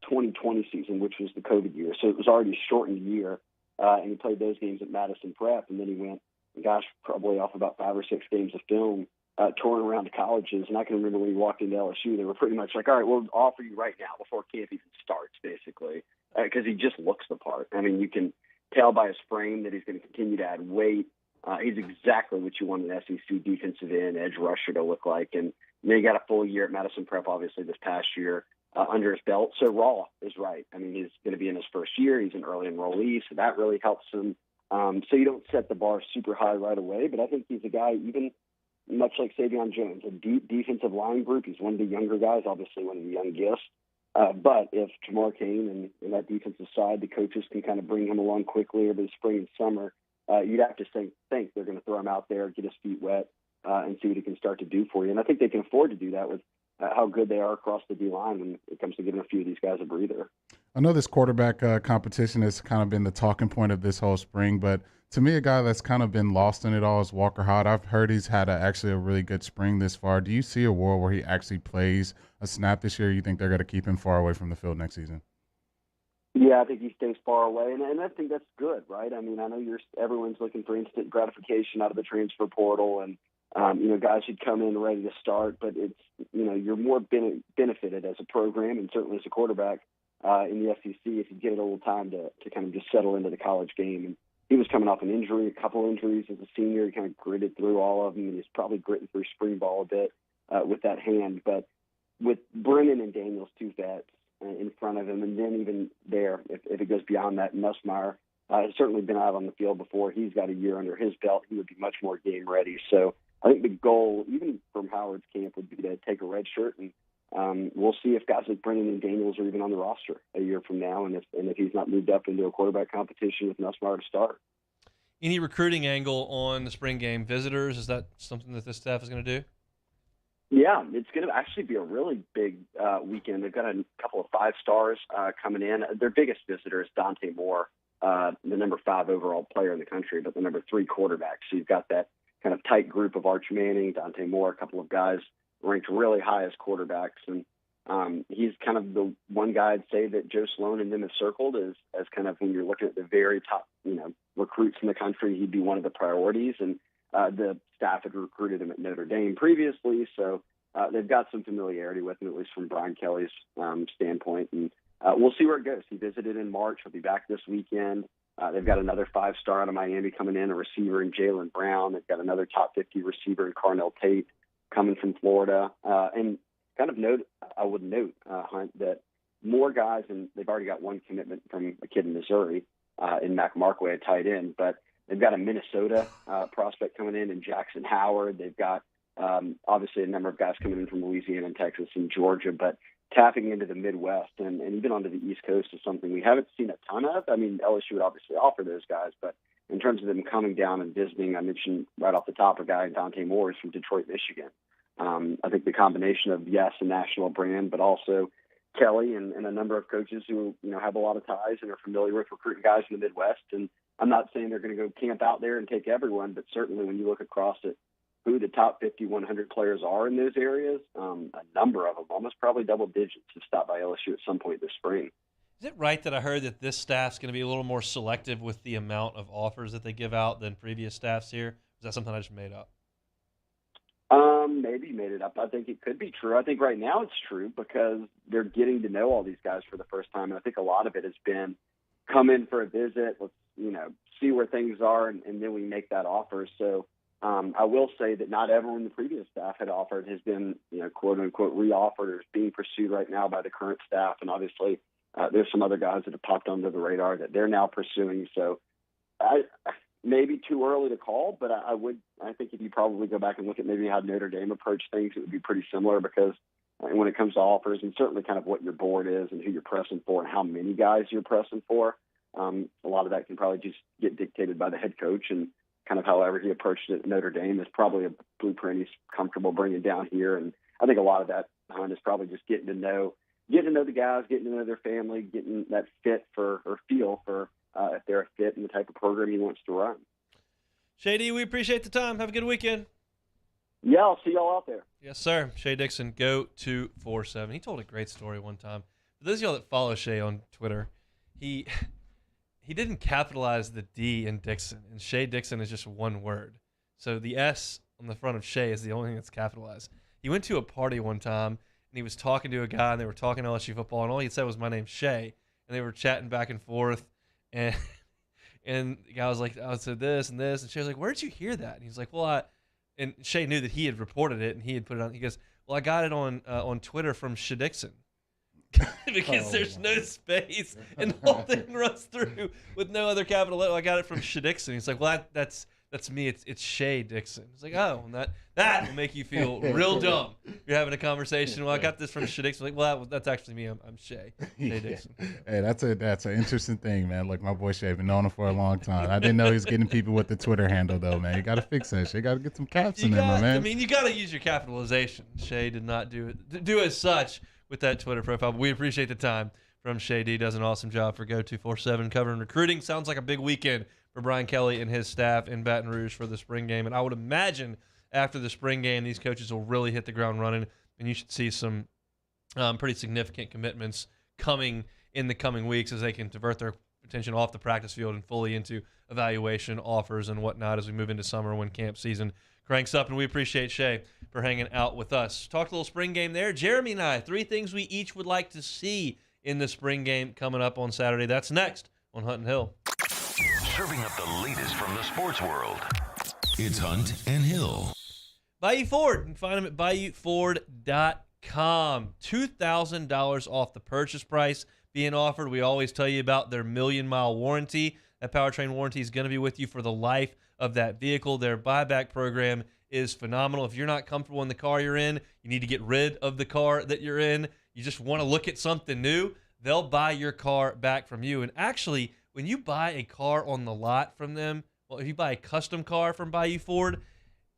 2020 season, which was the COVID year. So it was already a shortened year. And he played those games at Madison Prep, and then he went, probably off about 5 or 6 games of film, touring around to colleges. And I can remember when he walked into LSU, they were pretty much like, all right, we'll offer you right now before camp even starts, basically, because he just looks the part. I mean, you can tell by his frame that he's going to continue to add weight. He's exactly what you want an SEC defensive end, edge rusher to look like. And then he got a full year at Madison Prep, obviously, this past year. Under his belt. So raw is right. I mean, he's going to be in his first year. He's an early enrollee, so that really helps him. So you don't set the bar super high right away, but I think he's a guy, even much like Savion Jones, a deep defensive line group. He's one of the younger guys, obviously one of the young gifts. But if Jamar Kane and that defensive side, the coaches can kind of bring him along quickly over the spring and summer, you'd have to think they're going to throw him out there, get his feet wet, and see what he can start to do for you. And I think they can afford to do that with how good they are across the D-line when it comes to giving a few of these guys a breather. I know this quarterback competition has kind of been the talking point of this whole spring, but to me, a guy that's kind of been lost in it all is Walker Hott. I've heard he's had actually a really good spring this far. Do you see a world where he actually plays a snap this year? Or you think they're going to keep him far away from the field next season? Yeah, I think he stays far away, and I think that's good, right? I mean, I know everyone's looking for instant gratification out of the transfer portal, and guys should come in ready to start, but it's, you're more benefited as a program and certainly as a quarterback in the SEC if you get a little time to kind of just settle into the college game. And he was coming off an injury, a couple injuries as a senior. He kind of gritted through all of them, and he's probably gritting through spring ball a bit with that hand. But with Brennan and Daniels, two vets in front of him, and then even there, if it goes beyond that, Nussmeier has certainly been out on the field before. He's got a year under his belt. He would be much more game ready. So I think the goal, even from Howard's camp, would be to take a red shirt, and we'll see if guys like Brennan and Daniels are even on the roster a year from now, and if he's not moved up into a quarterback competition with Nussmeier to start. Any recruiting angle on the spring game? Visitors, is that something that this staff is going to do? Yeah, it's going to actually be a really big weekend. They've got a couple of 5-stars coming in. Their biggest visitor is Dante Moore, the number 5 overall player in the country, but the number 3 quarterback. So you've got that kind of tight group of Arch Manning, Dante Moore, a couple of guys ranked really high as quarterbacks. And he's kind of the one guy I'd say that Joe Sloan and them have circled as kind of when you're looking at the very top, recruits in the country, he'd be one of the priorities. And the staff had recruited him at Notre Dame previously, so they've got some familiarity with him, at least from Brian Kelly's standpoint. And we'll see where it goes. He visited in March. He'll be back this weekend. They've got another 5-star out of Miami coming in, a receiver in Jalen Brown. They've got another top 50 receiver in Carnell Tate coming from Florida. And kind of I would note, Hunt, that more guys, and they've already got one commitment from a kid in Missouri in Mac Markway, a tight end, but they've got a Minnesota prospect coming in Jackson Howard. They've got obviously a number of guys coming in from Louisiana and Texas and Georgia, but tapping into the Midwest and even onto the East Coast is something we haven't seen a ton of. I mean, LSU would obviously offer those guys, but in terms of them coming down and visiting, I mentioned right off the top a guy, Dante Moore, is from Detroit, Michigan. I think the combination of, yes, a national brand, but also Kelly and a number of coaches who, have a lot of ties and are familiar with recruiting guys in the Midwest. And I'm not saying they're going to go camp out there and take everyone, but certainly when you look across at who the top 50, 100 players are in those areas, a number of them, almost probably double digits, have stopped by LSU at some point this spring. Is it right that I heard that this staff's going to be a little more selective with the amount of offers that they give out than previous staffs here? Is that something I just made up? maybe made it up. I think it could be true. I think right now it's true because they're getting to know all these guys for the first time. And I think a lot of it has been come in for a visit, let's, see where things are, and then we make that offer. So I will say that not everyone the previous staff had offered has been, quote unquote, re-offered or is being pursued right now by the current staff. And obviously there's some other guys that have popped under the radar that they're now pursuing. So maybe too early to call, but I think if you probably go back and look at maybe how Notre Dame approached things, it would be pretty similar because when it comes to offers and certainly kind of what your board is and who you're pressing for and how many guys you're pressing for, a lot of that can probably just get dictated by the head coach and kind of however he approached it at Notre Dame is probably a blueprint he's comfortable bringing down here. And I think a lot of that is probably just getting to know the guys, getting to know their family, getting that feel for if they're a fit in the type of program he wants to run. Shady, we appreciate the time. Have a good weekend. Yeah, I'll see y'all out there. Yes, sir. Shay Dixon, go 247. He told a great story one time. For those of y'all that follow Shay on Twitter, he didn't capitalize the D in Dixon, and Shay Dixon is just one word. So the S on the front of Shay is the only thing that's capitalized. He went to a party one time, and he was talking to a guy, and they were talking LSU football, and all he said was, "My name's Shay," and they were chatting back and forth, and the guy was like, "I said this and this," and Shay was like, "Where'd you hear that?" And he's like, "Well, and Shay knew that he had reported it, and he had put it on. He goes, "Well, I got it on Twitter from Shay Dixon." Because there's no space and the whole thing runs through with no other capital letter. I got it from Shay Dixon. He's like, "Well, that's me. It's Shay Dixon." It's like, "Oh, that will make you feel real dumb. You're having a conversation. Well, I got this from Shay Dixon." Like, "Well, that's actually me. I'm Shay Dixon." Hey, that's an interesting thing, man. Look, my boy Shay, been known him for a long time. I didn't know he was getting people with the Twitter handle though, man. You got to fix that shit. You got to get some caps in there, my man. I mean, you got to use your capitalization. Shay did not do as such with that Twitter profile, but we appreciate the time from Shay D. Does an awesome job for Go 247 covering recruiting. Sounds like a big weekend for Brian Kelly and his staff in Baton Rouge for the spring game. And I would imagine after the spring game, these coaches will really hit the ground running, and you should see some pretty significant commitments coming in the coming weeks as they can divert their attention off the practice field and fully into evaluation, offers, and whatnot as we move into summer when camp season cranks up. And we appreciate Shay for hanging out with us. Talked a little spring game there. Jeremy and I, 3 things we each would like to see in the spring game coming up on Saturday. That's next on Hunt and Hill. Serving up the latest from the sports world. It's Hunt and Hill. Bayou Ford. You can find them at BayouFord.com. $2,000 off the purchase price being offered. We always tell you about their 1,000,000-mile warranty. That powertrain warranty is going to be with you for the life of that vehicle. Their buyback program is phenomenal. If you're not comfortable in the car you're in, you need to get rid of the car that you're in, you just want to look at something new, they'll buy your car back from you. And actually, when you buy a car on the lot from them, well, if you buy a custom car from Bayou Ford,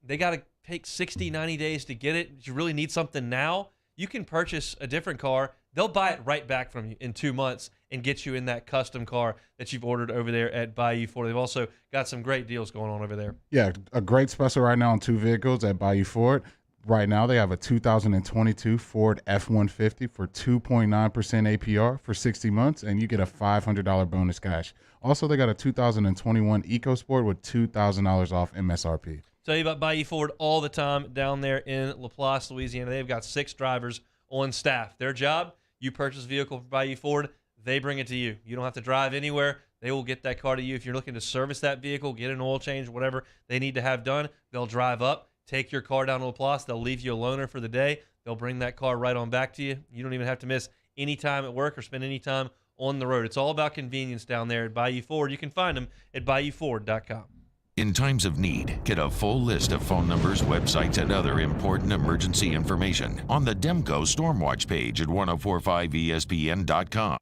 they got to take 60, 90 days to get it. If you really need something now, you can purchase a different car. They'll buy it right back from you in 2 months and get you in that custom car that you've ordered over there at Bayou Ford. They've also got some great deals going on over there. Yeah, a great special right now on 2 vehicles at Bayou Ford. Right now, they have a 2022 Ford F-150 for 2.9% APR for 60 months, and you get a $500 bonus cash. Also, they got a 2021 EcoSport with $2,000 off MSRP. Tell you about Bayou Ford all the time down there in LaPlace, Louisiana. They've got 6 drivers on staff. Their job, you purchase a vehicle from Bayou Ford, they bring it to you. You don't have to drive anywhere. They will get that car to you. If you're looking to service that vehicle, get an oil change, whatever they need to have done, they'll drive up, take your car down to LaPlace. They'll leave you a loaner for the day. They'll bring that car right on back to you. You don't even have to miss any time at work or spend any time on the road. It's all about convenience down there at Bayou Ford. You can find them at BayouFord.com. In times of need, get a full list of phone numbers, websites, and other important emergency information on the Demco Stormwatch page at 1045ESPN.com.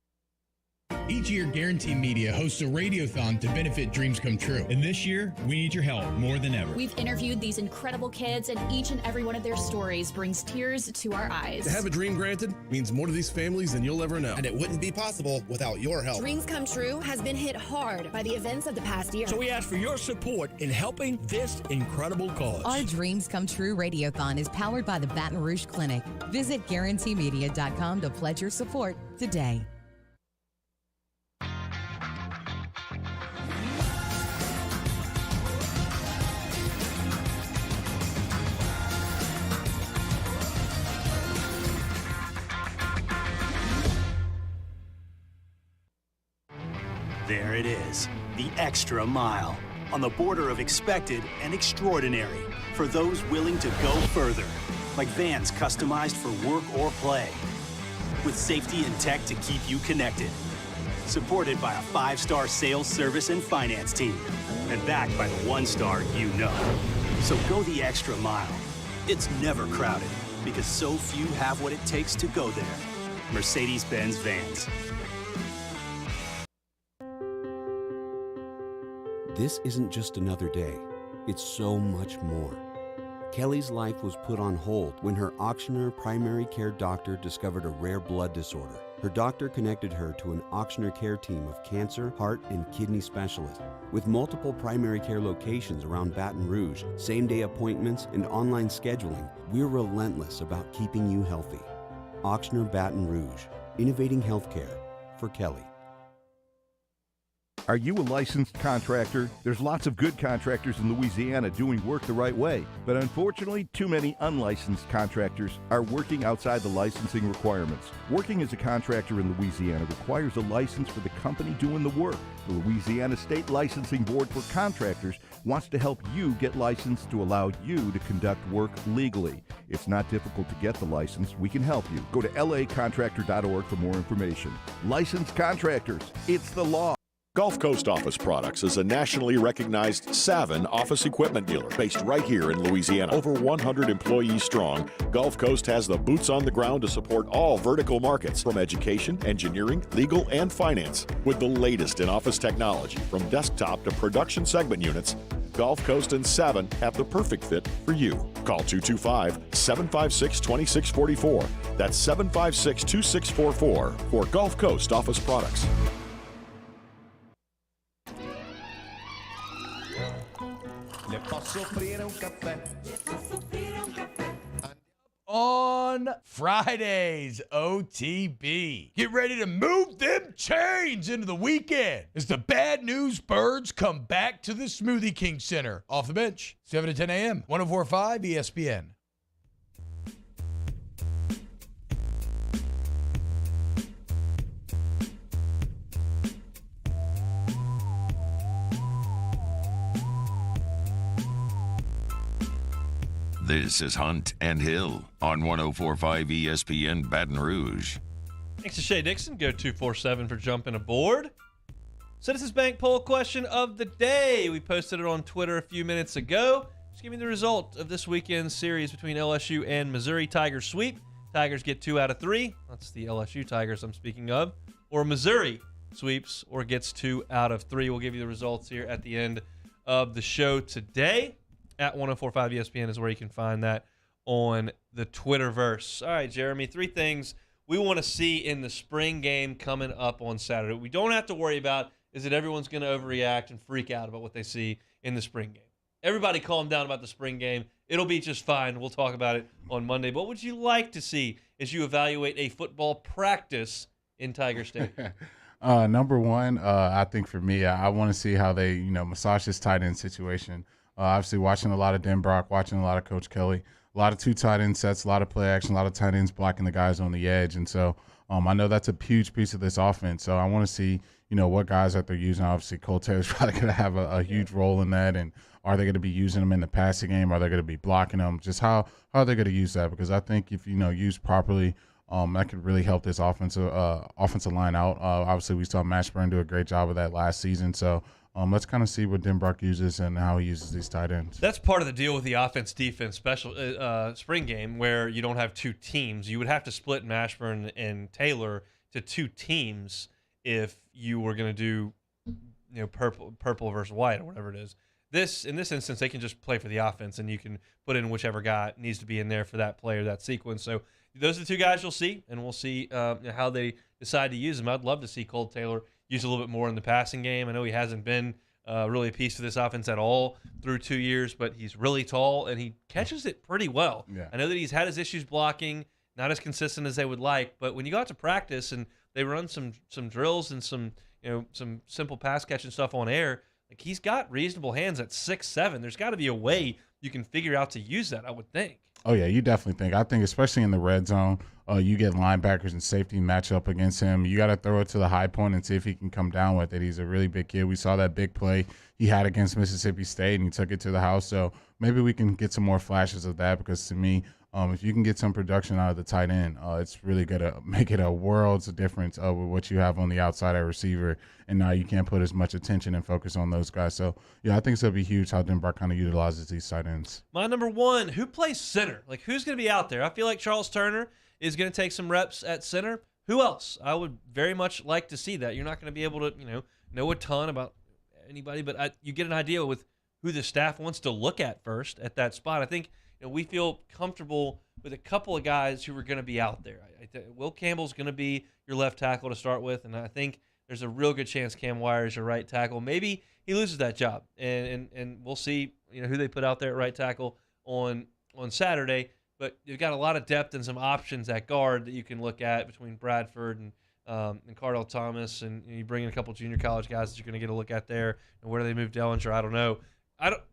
Each year, Guarantee Media hosts a radiothon to benefit dreams come true. And this year, we need your help more than ever. We've interviewed these incredible kids, and each and every one of their stories brings tears to our eyes. To have a dream granted means more to these families than you'll ever know. And it wouldn't be possible without your help. Dreams Come True has been hit hard by the events of the past year. So we ask for your support in helping this incredible cause. Our Dreams Come True radiothon is powered by the Baton Rouge Clinic. Visit GuaranteeMedia.com to pledge your support today. There it is, the extra mile, on the border of expected and extraordinary, for those willing to go further, like vans customized for work or play, with safety and tech to keep you connected. Supported by a 5-star sales, service, and finance team, and backed by the 1-star you know. So go the extra mile. It's never crowded, because so few have what it takes to go there. Mercedes-Benz Vans. This isn't just another day. It's so much more. Kelly's life was put on hold when her auctioneer primary care doctor discovered a rare blood disorder. Her doctor connected her to an auctioneer care team of cancer, heart, and kidney specialists. With multiple primary care locations around Baton Rouge, same-day appointments, and online scheduling, we're relentless about keeping you healthy. Auctioneer Baton Rouge, innovating healthcare for Kelly. Are you a licensed contractor? There's lots of good contractors in Louisiana doing work the right way, but unfortunately, too many unlicensed contractors are working outside the licensing requirements. Working as a contractor in Louisiana requires a license for the company doing the work. The Louisiana State Licensing Board for Contractors wants to help you get licensed to allow you to conduct work legally. It's not difficult to get the license. We can help you. Go to lacontractor.org for more information. Licensed contractors, it's the law. Gulf Coast Office Products is a nationally recognized Savin office equipment dealer based right here in Louisiana. Over 100 employees strong, Gulf Coast has the boots on the ground to support all vertical markets, from education, engineering, legal, and finance. With the latest in office technology, from desktop to production segment units, Gulf Coast and Savin have the perfect fit for you. Call 225-756-2644. That's 756-2644 for Gulf Coast Office Products. Le posso offrire un caffè. On Fridays, OTB. Get ready to move them chains into the weekend as the Bad News Birds come back to the Smoothie King Center. Off the bench, 7 to 10 a.m., 104.5 ESPN. This is Hunt and Hill on 104.5 ESPN Baton Rouge. Thanks to Shay Dixon. Go 247 for jumping aboard. Citizens Bank poll question of the day. We posted it on Twitter a few minutes ago. Just give me the result of this weekend's series between LSU and Missouri. Tigers sweep. Tigers get 2 out of 3. That's the LSU Tigers I'm speaking of. Or Missouri sweeps or gets 2 out of 3. We'll give you the results here at the end of the show today. At 104.5 ESPN is where you can find that on the Twitterverse. All right, Jeremy, 3 things we want to see in the spring game coming up on Saturday. We don't have to worry about is that everyone's going to overreact and freak out about what they see in the spring game. Everybody calm down about the spring game. It'll be just fine. We'll talk about it on Monday. But what would you like to see as you evaluate a football practice in Tiger State? Number one, I think for me, I want to see how they, massage this tight end situation. Obviously, watching a lot of Denbrock, watching a lot of Coach Kelly, a lot of 2 tight end sets, a lot of play action, a lot of tight ends blocking the guys on the edge. And so I know that's a huge piece of this offense. So I want to see, what guys that they're using. Obviously, Cole Taylor's probably going to have a huge role in that. And are they going to be using them in the passing game? Are they going to be blocking them? Just how are they going to use that? Because I think if, used properly, that could really help this offensive line out. Obviously, we saw Mashburn do a great job of that last season. So let's kind of see what Denbrock uses and how he uses these tight ends. That's part of the deal with the offense-defense special spring game, where you don't have 2 teams. You would have to split Mashburn and Taylor to 2 teams if you were going to do, purple versus white or whatever it is. In this instance, they can just play for the offense, and you can put in whichever guy needs to be in there for that play or that sequence. So those are the 2 guys you'll see, and we'll see how they decide to use them. I'd love to see Cole Taylor use a little bit more in the passing game. I know he hasn't been really a piece of this offense at all through 2 years, but he's really tall, and he catches it pretty well. Yeah. I know that he's had his issues blocking, not as consistent as they would like, but when you go out to practice and they run some drills and some simple pass catching stuff on air, like he's got reasonable hands at 6'7". There's got to be a way you can figure out to use that, I would think. Oh, yeah, you definitely think. I think especially in the red zone, you get linebackers and safety match up against him. You got to throw it to the high point and see if he can come down with it. He's a really big kid. We saw that big play he had against Mississippi State, and he took it to the house. So maybe we can get some more flashes of that because, to me, if you can get some production out of the tight end, it's really going to make it a world's difference with what you have on the outside at receiver. And now you can't put as much attention and focus on those guys. So, yeah, I think it's going to be huge how Denver kind of utilizes these tight ends. My number one, who plays center? Like, who's going to be out there? I feel like Charles Turner is going to take some reps at center. Who else? I would very much like to see that. You're not going to be able to, know a ton about anybody, but you get an idea with who the staff wants to look at first at that spot. I think we feel comfortable with a couple of guys who are going to be out there. Will Campbell's going to be your left tackle to start with, and I think there's a real good chance Cam Wire is your right tackle. Maybe he loses that job, and we'll see who they put out there at right tackle on Saturday. But you've got a lot of depth and some options at guard that you can look at between Bradford and Cardell Thomas, and you bring in a couple junior college guys that you're going to get a look at there. And where do they move Dellinger? I don't know.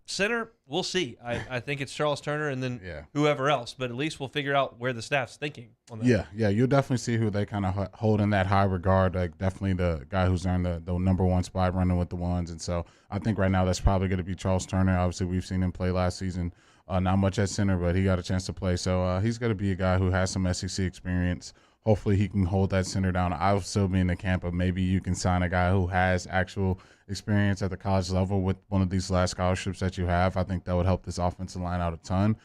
Center, we'll see. I think it's Charles Turner and then whoever else, but at least we'll figure out where the staff's thinking on that. Yeah, you'll definitely see who they kind of hold in that high regard. Like definitely the guy who's earned the number one spot running with the ones. And so I think right now that's probably going to be Charles Turner. Obviously, we've seen him play last season. Not much at center, but he got a chance to play. So he's going to be a guy who has some SEC experience. Hopefully he can hold that center down. I'll still be in the camp of maybe you can sign a guy who has actual experience at the college level with one of these last scholarships that you have. I think that would help this offensive line out a ton.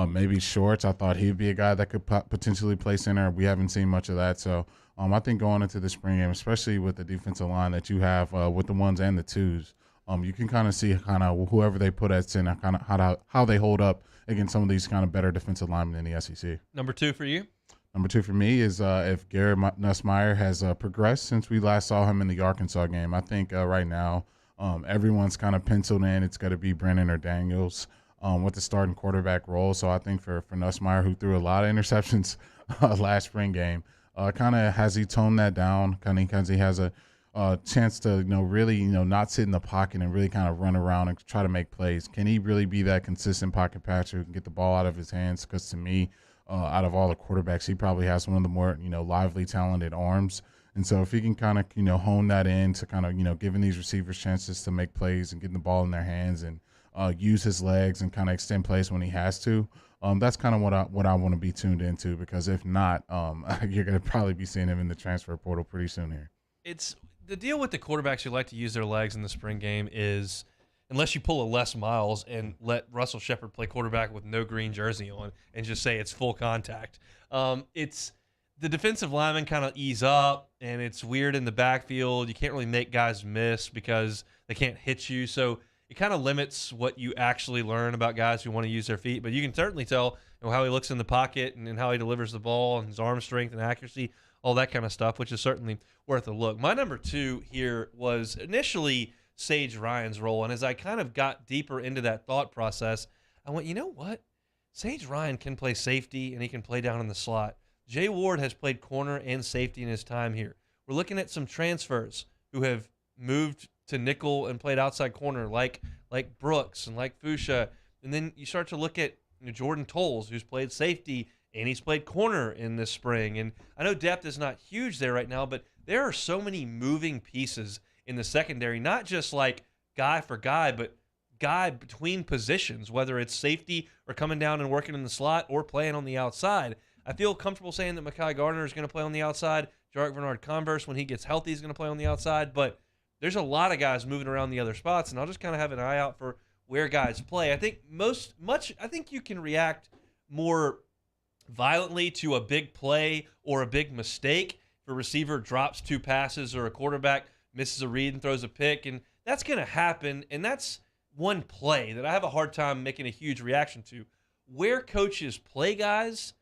Maybe Shorts. I thought he'd be a guy that could potentially play center. We haven't seen much of that. So I think going into the spring game, especially with the defensive line that you have with the ones and the twos, you can kind of see kind of whoever they put at center, kind of how they hold up against some of these kind of better defensive linemen in the SEC. Number two for you? Number two for me is if Garrett Nussmeier has progressed since we last saw him in the Arkansas game. I think right now everyone's kind of penciled in. It's got to be Brennan or Daniels with the starting quarterback role. So I think for Nussmeier, who threw a lot of interceptions last spring game, kind of has he toned that down? Kind of because he has a chance to really not sit in the pocket and really kind of run around and try to make plays. Can he really be that consistent pocket passer who can get the ball out of his hands? Because to me, out of all the quarterbacks, he probably has one of the more lively, talented arms. And so if he can kind of hone that in to kind of giving these receivers chances to make plays and getting the ball in their hands and use his legs and kind of extend plays when he has to, that's kind of what I want to be tuned into. Because if not, you're going to probably be seeing him in the transfer portal pretty soon here. It's the deal with the quarterbacks who like to use their legs in the spring game is, unless you pull a Les Miles and let Russell Shepard play quarterback with no green jersey on and just say it's full contact, it's the defensive linemen kind of ease up, and it's weird in the backfield. You can't really make guys miss because they can't hit you. So it kind of limits what you actually learn about guys who want to use their feet. But you can certainly tell how he looks in the pocket and how he delivers the ball and his arm strength and accuracy, all that kind of stuff, which is certainly worth a look. My number two here was initially Sage Ryan's role, and as I kind of got deeper into that thought process, I went, you know what? Sage Ryan can play safety, and he can play down in the slot. Jay Ward has played corner and safety in his time here. We're looking at some transfers who have moved to nickel and played outside corner, like Brooks and like Fuchsia. And then you start to look at Jordan Tolles, who's played safety, and he's played corner in this spring. And I know depth is not huge there right now, but there are so many moving pieces in the secondary, not just like guy for guy, but guy between positions, whether it's safety or coming down and working in the slot or playing on the outside. I feel comfortable saying that Mekhi Gardner is going to play on the outside. Jarek Bernard-Converse, when he gets healthy, is going to play on the outside. But there's a lot of guys moving around the other spots, and I'll just kind of have an eye out for where guys play. I think I think you can react more violently to a big play or a big mistake if a receiver drops two passes or a quarterback misses a read and throws a pick, and that's going to happen, and that's one play that I have a hard time making a huge reaction to. Where coaches play guys,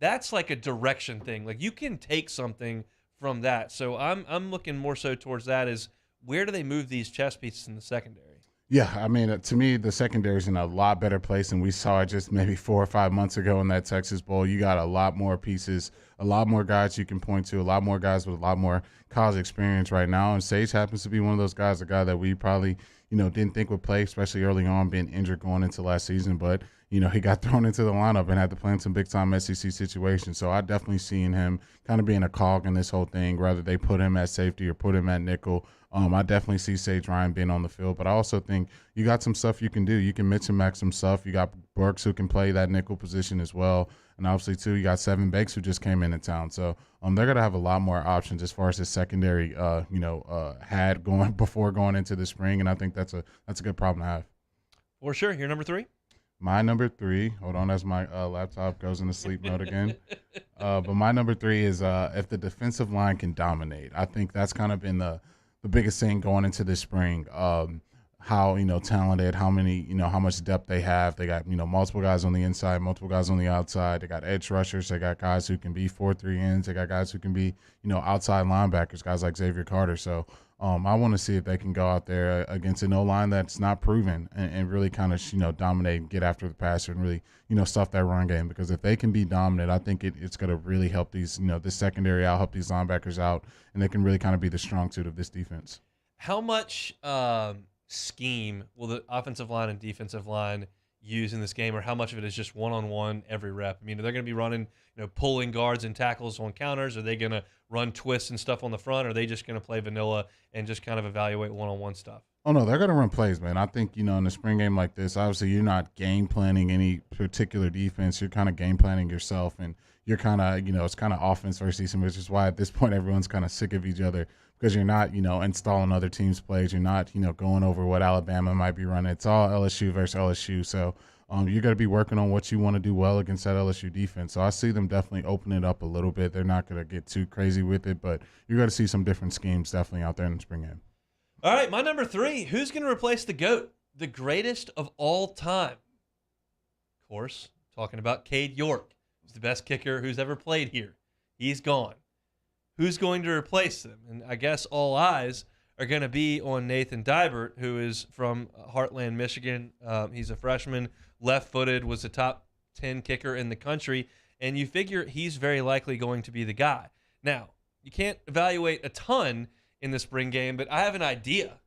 that's like a direction thing. Like, you can take something from that. So I'm looking more so towards that is where do they move these chess pieces in the secondary? Yeah, I mean, to me, the secondary is in a lot better place than we saw it just maybe 4 or 5 months ago in that Texas Bowl. You got a lot more pieces, a lot more guys you can point to, a lot more guys with a lot more college experience right now. And Sage happens to be one of those guys, a guy that we probably, didn't think would play, especially early on, being injured going into last season. But, he got thrown into the lineup and had to play in some big-time SEC situations. So I definitely seen him kind of being a cog in this whole thing, whether they put him at safety or put him at nickel. I definitely see Sage Ryan being on the field, but I also think you got some stuff you can do. You can mix and match some stuff. You got Burks who can play that nickel position as well. And obviously, too, you got Sevin Banks who just came into town. So they're going to have a lot more options as far as the secondary, had going before going into the spring. And I think that's a good problem to have. For sure. Your number 3? My number 3, hold on, as my laptop goes into sleep mode again. But my number 3 is if the defensive line can dominate. I think that's kind of been the biggest thing going into this spring. How talented, how many, how much depth they have. They got multiple guys on the inside, multiple guys on the outside. They got edge rushers. They got guys who can be 4-3 ends. They got guys who can be outside linebackers, guys like Xavier Carter. So I want to see if they can go out there against an O-line that's not proven and really kind of dominate and get after the passer and really stuff that run game. Because if they can be dominant, I think it's going to really help these this secondary out, help these linebackers out, and they can really kind of be the strong suit of this defense. How much scheme will the offensive line and defensive line use in this game, or how much of it is just one-on-one every rep? I mean, are they going to be running, pulling guards and tackles on counters? Are they going to run twists and stuff on the front? Or are they just going to play vanilla and just kind of evaluate one-on-one stuff? Oh, no, they're going to run plays, man. I think, in a spring game like this, obviously you're not game planning any particular defense. You're kind of game planning yourself, and you're kind of, it's kind of offense versus defense, which is why at this point everyone's kind of sick of each other because you're not, installing other teams' plays. You're not, going over what Alabama might be running. It's all LSU versus LSU. So you got to be working on what you want to do well against that LSU defense. So I see them definitely opening it up a little bit. They're not going to get too crazy with it, but you're going to see some different schemes definitely out there in the spring game. All right, my number 3, who's going to replace the GOAT, the greatest of all time? Of course, talking about Cade York. He's the best kicker who's ever played here. He's gone. Who's going to replace him? And I guess all eyes are going to be on Nathan Dibert, who is from Heartland, Michigan. He's a freshman, left-footed, was a top 10 kicker in the country, and you figure he's very likely going to be the guy. Now, you can't evaluate a ton in the spring game, but I have an idea.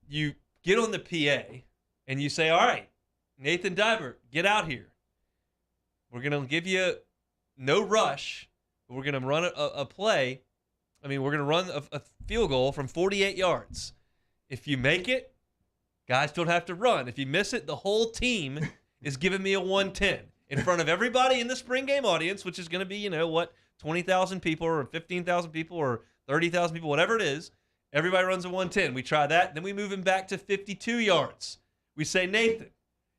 You get on the PA, and you say, all right, Nathan Dibert, get out here. We're going to give you no rush. We're going to run a play. I mean, we're going to run a field goal from 48 yards. If you make it, guys don't have to run. If you miss it, the whole team is giving me a 110 in front of everybody in the spring game audience, which is going to be, 20,000 people or 15,000 people or 30,000 people, whatever it is. Everybody runs a 110. We try that. Then we move him back to 52 yards. We say, Nathan,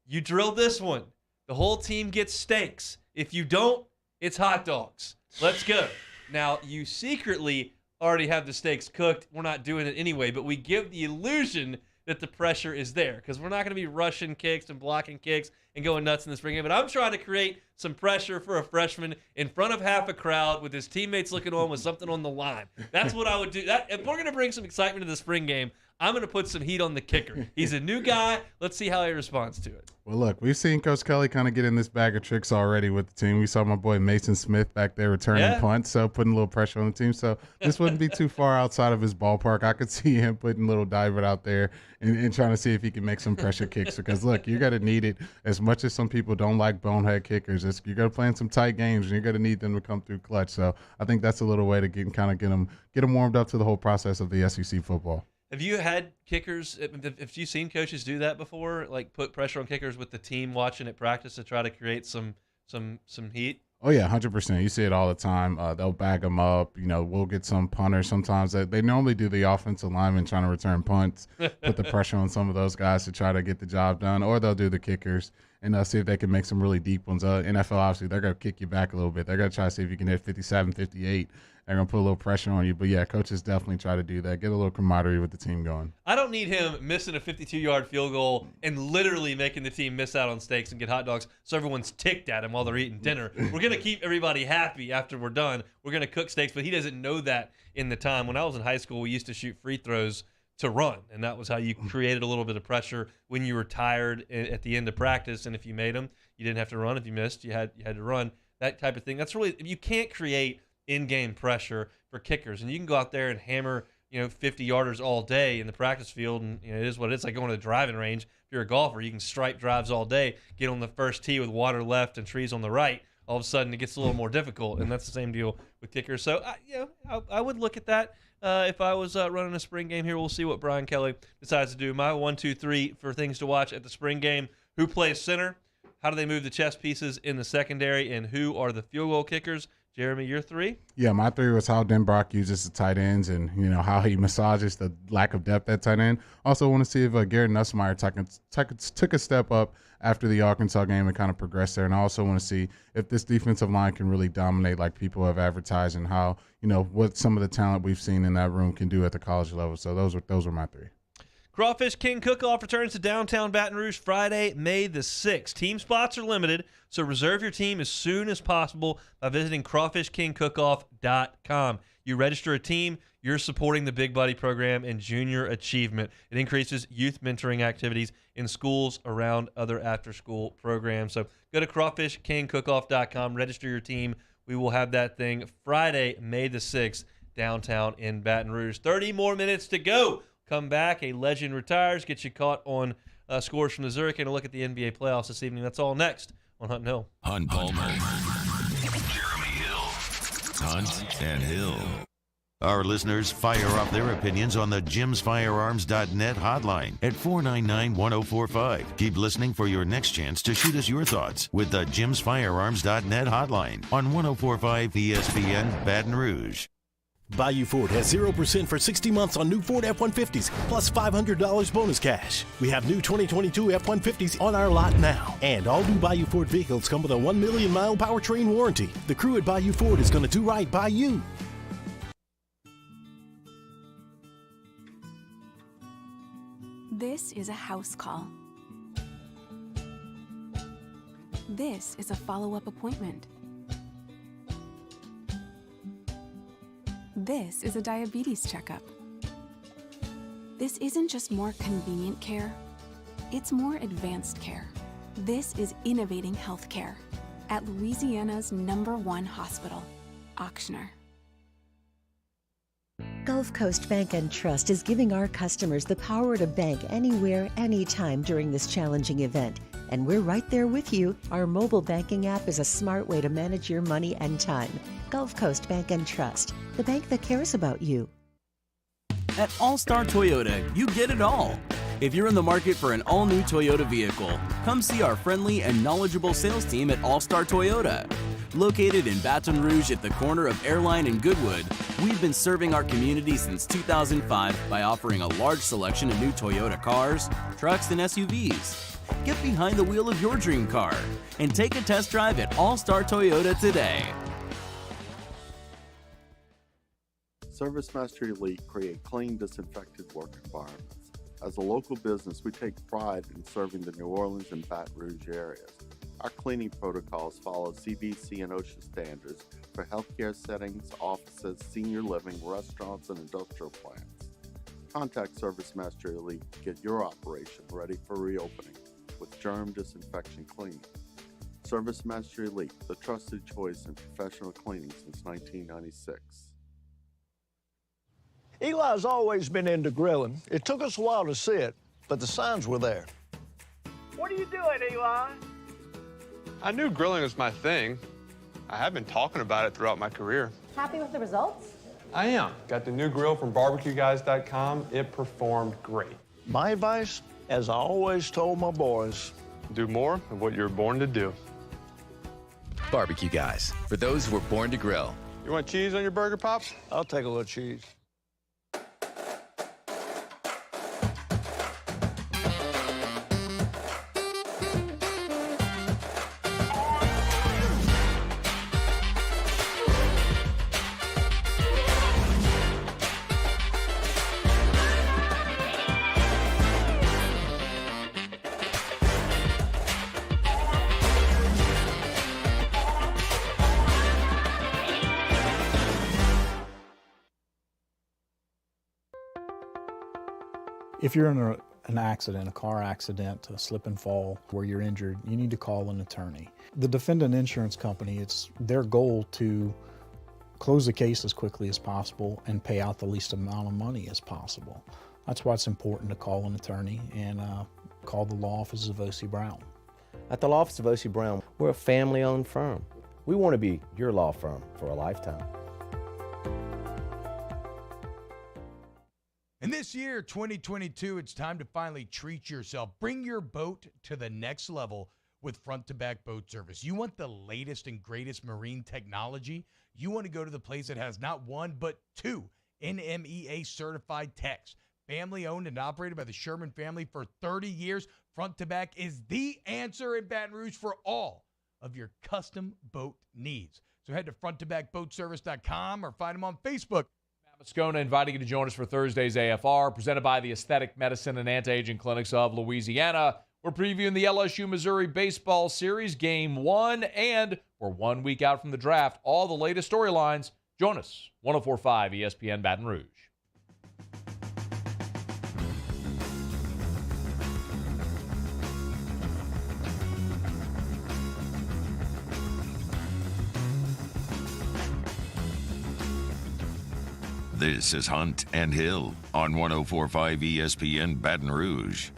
you drill this one. The whole team gets steaks. If you don't, it's hot dogs. Let's go. Now, you secretly already have the steaks cooked. We're not doing it anyway, but we give the illusion that the pressure is there because we're not going to be rushing kicks and blocking kicks and going nuts in the spring game. But I'm trying to create some pressure for a freshman in front of half a crowd with his teammates looking on with something on the line. That's what I would do. If we're going to bring some excitement to the spring game, I'm going to put some heat on the kicker. He's a new guy. Let's see how he responds to it. Well, look, we've seen Coach Kelly kind of get in this bag of tricks already with the team. We saw my boy Mason Smith back there returning punts, so putting a little pressure on the team. So this wouldn't be too far outside of his ballpark. I could see him putting little Dibert out there and trying to see if he can make some pressure kicks. Because, look, you're going to need it as much as some people don't like bonehead kickers. You're going to play in some tight games, and you're going to need them to come through clutch. So I think that's a little way to get them warmed up to the whole process of the SEC football. Have you had kickers? Have you seen coaches do that before? Like put pressure on kickers with the team watching it practice to try to create some heat? Oh yeah, 100%. You see it all the time. They'll bag them up. We'll get some punters sometimes. They normally do the offensive linemen trying to return punts, put the pressure on some of those guys to try to get the job done, or they'll do the kickers and they'll see if they can make some really deep ones. NFL, obviously, they're going to kick you back a little bit. They're going to try to see if you can hit 57, 58. They're going to put a little pressure on you. But, yeah, coaches definitely try to do that, get a little camaraderie with the team going. I don't need him missing a 52-yard field goal and literally making the team miss out on steaks and get hot dogs so everyone's ticked at him while they're eating dinner. We're going to keep everybody happy after we're done. We're going to cook steaks, but he doesn't know that in the time. When I was in high school, we used to shoot free throws to run, and that was how you created a little bit of pressure when you were tired at the end of practice, and if you made them, you didn't have to run. If you missed, you had to run, that type of thing. That's really – you can't create in-game pressure for kickers, and you can go out there and hammer 50-yarders all day in the practice field, and it is what it's like going to the driving range. If you're a golfer, you can stripe drives all day, get on the first tee with water left and trees on the right. All of a sudden, it gets a little more difficult, and that's the same deal with kickers. So, I would look at that if I was running a spring game here. We'll see what Brian Kelly decides to do. My 1, 2, 3 for things to watch at the spring game: who plays center, how do they move the chess pieces in the secondary, and who are the field goal kickers? Jeremy, your 3? Yeah, my 3 was how Denbrock uses the tight ends and, how he massages the lack of depth at tight end. Also want to see if Garrett Nussmeier took a step up after the Arkansas game and kind of progressed there. And I also want to see if this defensive line can really dominate like people have advertised, and how, what some of the talent we've seen in that room can do at the college level. So those were my 3. Crawfish King Cook-Off returns to downtown Baton Rouge Friday, May the 6th. Team spots are limited, so reserve your team as soon as possible by visiting crawfishkingcookoff.com. You register a team, you're supporting the Big Buddy program and junior achievement. It increases youth mentoring activities in schools around other after-school programs. So go to crawfishkingcookoff.com, register your team. We will have that thing Friday, May the 6th, downtown in Baton Rouge. 30 more minutes to go. Come back, a legend retires, get you caught on scores from the Zurich, and a look at the NBA playoffs this evening. That's all next on Hunt and Hill. Hunt Palmer, Jeremy Hill, Hunt and Hill. Our listeners fire off their opinions on the jimsfirearms.net hotline at 499-1045. Keep listening for your next chance to shoot us your thoughts with the jimsfirearms.net hotline on 1045 ESPN Baton Rouge. Bayou Ford has 0% for 60 months on new Ford F-150s, plus $500 bonus cash. We have new 2022 F-150s on our lot now. And all new Bayou Ford vehicles come with a 1 million mile powertrain warranty. The crew at Bayou Ford is going to do right by you. This is a house call. This is a follow-up appointment. This is a diabetes checkup. This isn't just more convenient care, it's more advanced care. This is innovating healthcare at Louisiana's #1 hospital, Auctioner. Gulf Coast Bank and Trust is giving our customers the power to bank anywhere, anytime during this challenging event. And we're right there with you. Our mobile banking app is a smart way to manage your money and time. Gulf Coast Bank and Trust, the bank that cares about you. At All-Star Toyota, you get it all. If you're in the market for an all-new Toyota vehicle, come see our friendly and knowledgeable sales team at All-Star Toyota. Located in Baton Rouge at the corner of Airline and Goodwood, we've been serving our community since 2005 by offering a large selection of new Toyota cars, trucks, and SUVs. Get behind the wheel of your dream car and take a test drive at All-Star Toyota today. ServiceMaster Elite create clean, disinfected work environments. As a local business, we take pride in serving the New Orleans and Baton Rouge areas. Our cleaning protocols follow CDC and OSHA standards for healthcare settings, offices, senior living, restaurants, and industrial plants. Contact ServiceMaster Elite to get your operation ready for reopening with germ disinfection cleaning. ServiceMaster Elite, the trusted choice in professional cleaning since 1996. Eli's always been into grilling. It took us a while to see it, but the signs were there. What are you doing, Eli? I knew grilling was my thing. I have been talking about it throughout my career. Happy with the results? I am. Got the new grill from barbecueguys.com. It performed great. My advice, as I always told my boys, do more of what you were born to do. Barbecue Guys, for those who were born to grill. You want cheese on your burger, Pops? I'll take a little cheese. If you're in an accident, a car accident, a slip and fall where you're injured, you need to call an attorney. The defendant insurance company, it's their goal to close the case as quickly as possible and pay out the least amount of money as possible. That's why it's important to call an attorney and call the law office of O.C. Brown. At the law office of O.C. Brown, we're a family-owned firm. We want to be your law firm for a lifetime. And this year, 2022, it's time to finally treat yourself. Bring your boat to the next level with front-to-back boat service. You want the latest and greatest marine technology? You want to go to the place that has not one, but two NMEA-certified techs. Family-owned and operated by the Sherman family for 30 years, Front-to-Back is the answer in Baton Rouge for all of your custom boat needs. So head to fronttobackboatservice.com or find them on Facebook. Moscona inviting you to join us for Thursday's AFR, presented by the Aesthetic Medicine and Anti-Aging Clinics of Louisiana. We're previewing the LSU-Missouri baseball series, Game 1, and we're 1 week out from the draft. All the latest storylines. Join us, 104.5 ESPN Baton Rouge. This is Hunt and Hill on 104.5 ESPN Baton Rouge.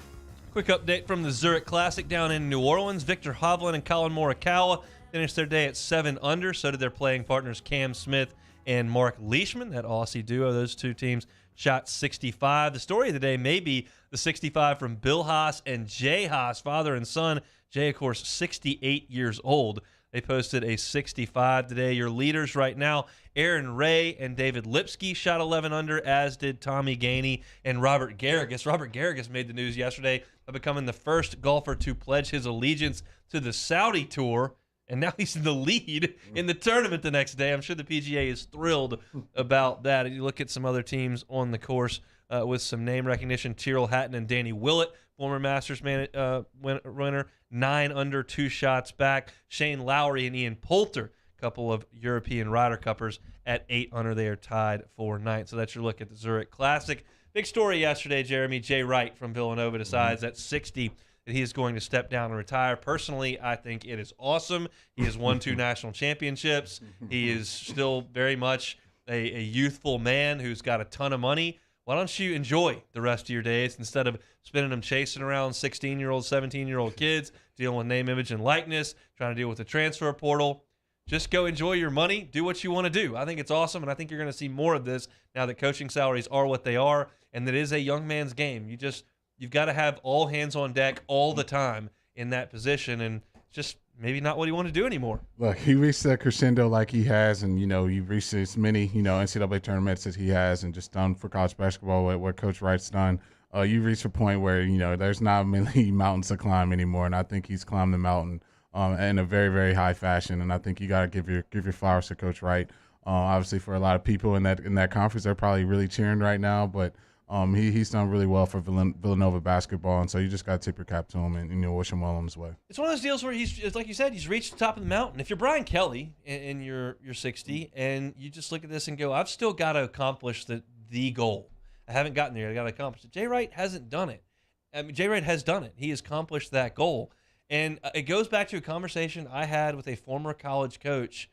Quick update from the Zurich Classic down in New Orleans. Victor Hovland and Colin Morikawa finished their day at 7 under. So did their playing partners Cam Smith and Mark Leishman, that Aussie duo. Those two teams shot 65. The story of the day may be the 65 from Bill Haas and Jay Haas, father and son. Jay, of course, 68 years old. They posted a 65 today. Your leaders right now, Aaron Ray and David Lipsky shot 11 under, as did Tommy Gainey and Robert Garrigus. Robert Garrigus made the news yesterday of becoming the first golfer to pledge his allegiance to the Saudi Tour, and now he's in the lead in the tournament the next day. I'm sure the PGA is thrilled about that. You look at some other teams on the course with some name recognition. Tyrrell Hatton and Danny Willett, former Masters winner, 9 under, 2 shots back. Shane Lowry and Ian Poulter, a couple of European Ryder Cuppers, at 8 under. They are tied for 9th. So that's your look at the Zurich Classic. Big story yesterday, Jeremy. Jay Wright from Villanova decides at 60 that he is going to step down and retire. Personally, I think it is awesome. He has won 2 national championships. He is still very much a youthful man who's got a ton of money. Why don't you enjoy the rest of your days instead of spending them chasing around 16-year-old, 17-year-old kids, dealing with name, image, and likeness, trying to deal with the transfer portal? Just go enjoy your money. Do what you want to do. I think it's awesome, and I think you're going to see more of this now that coaching salaries are what they are, and that it is a young man's game. You've got to have all hands on deck all the time in that position, and just maybe not what you want to do anymore. Look, he reached that crescendo like he has, and, you've reached as many, NCAA tournaments as he has, and just done for college basketball what Coach Wright's done. You reach a point where, there's not many mountains to climb anymore, and I think he's climbed the mountain in a very, very high fashion, and I think you got to give your flowers to Coach Wright. Obviously, for a lot of people in that conference, they're probably really cheering right now, but he's done really well for Villanova basketball, and so you just got to tip your cap to him and wish him well on his way. It's one of those deals where it's like you said, he's reached the top of the mountain. If you're Brian Kelly and you're 60, and you just look at this and go, I've still got to accomplish the goal. I haven't gotten there. I got to accomplish it. Jay Wright hasn't done it. I mean, Jay Wright has done it. He has accomplished that goal. And it goes back to a conversation I had with a former college coach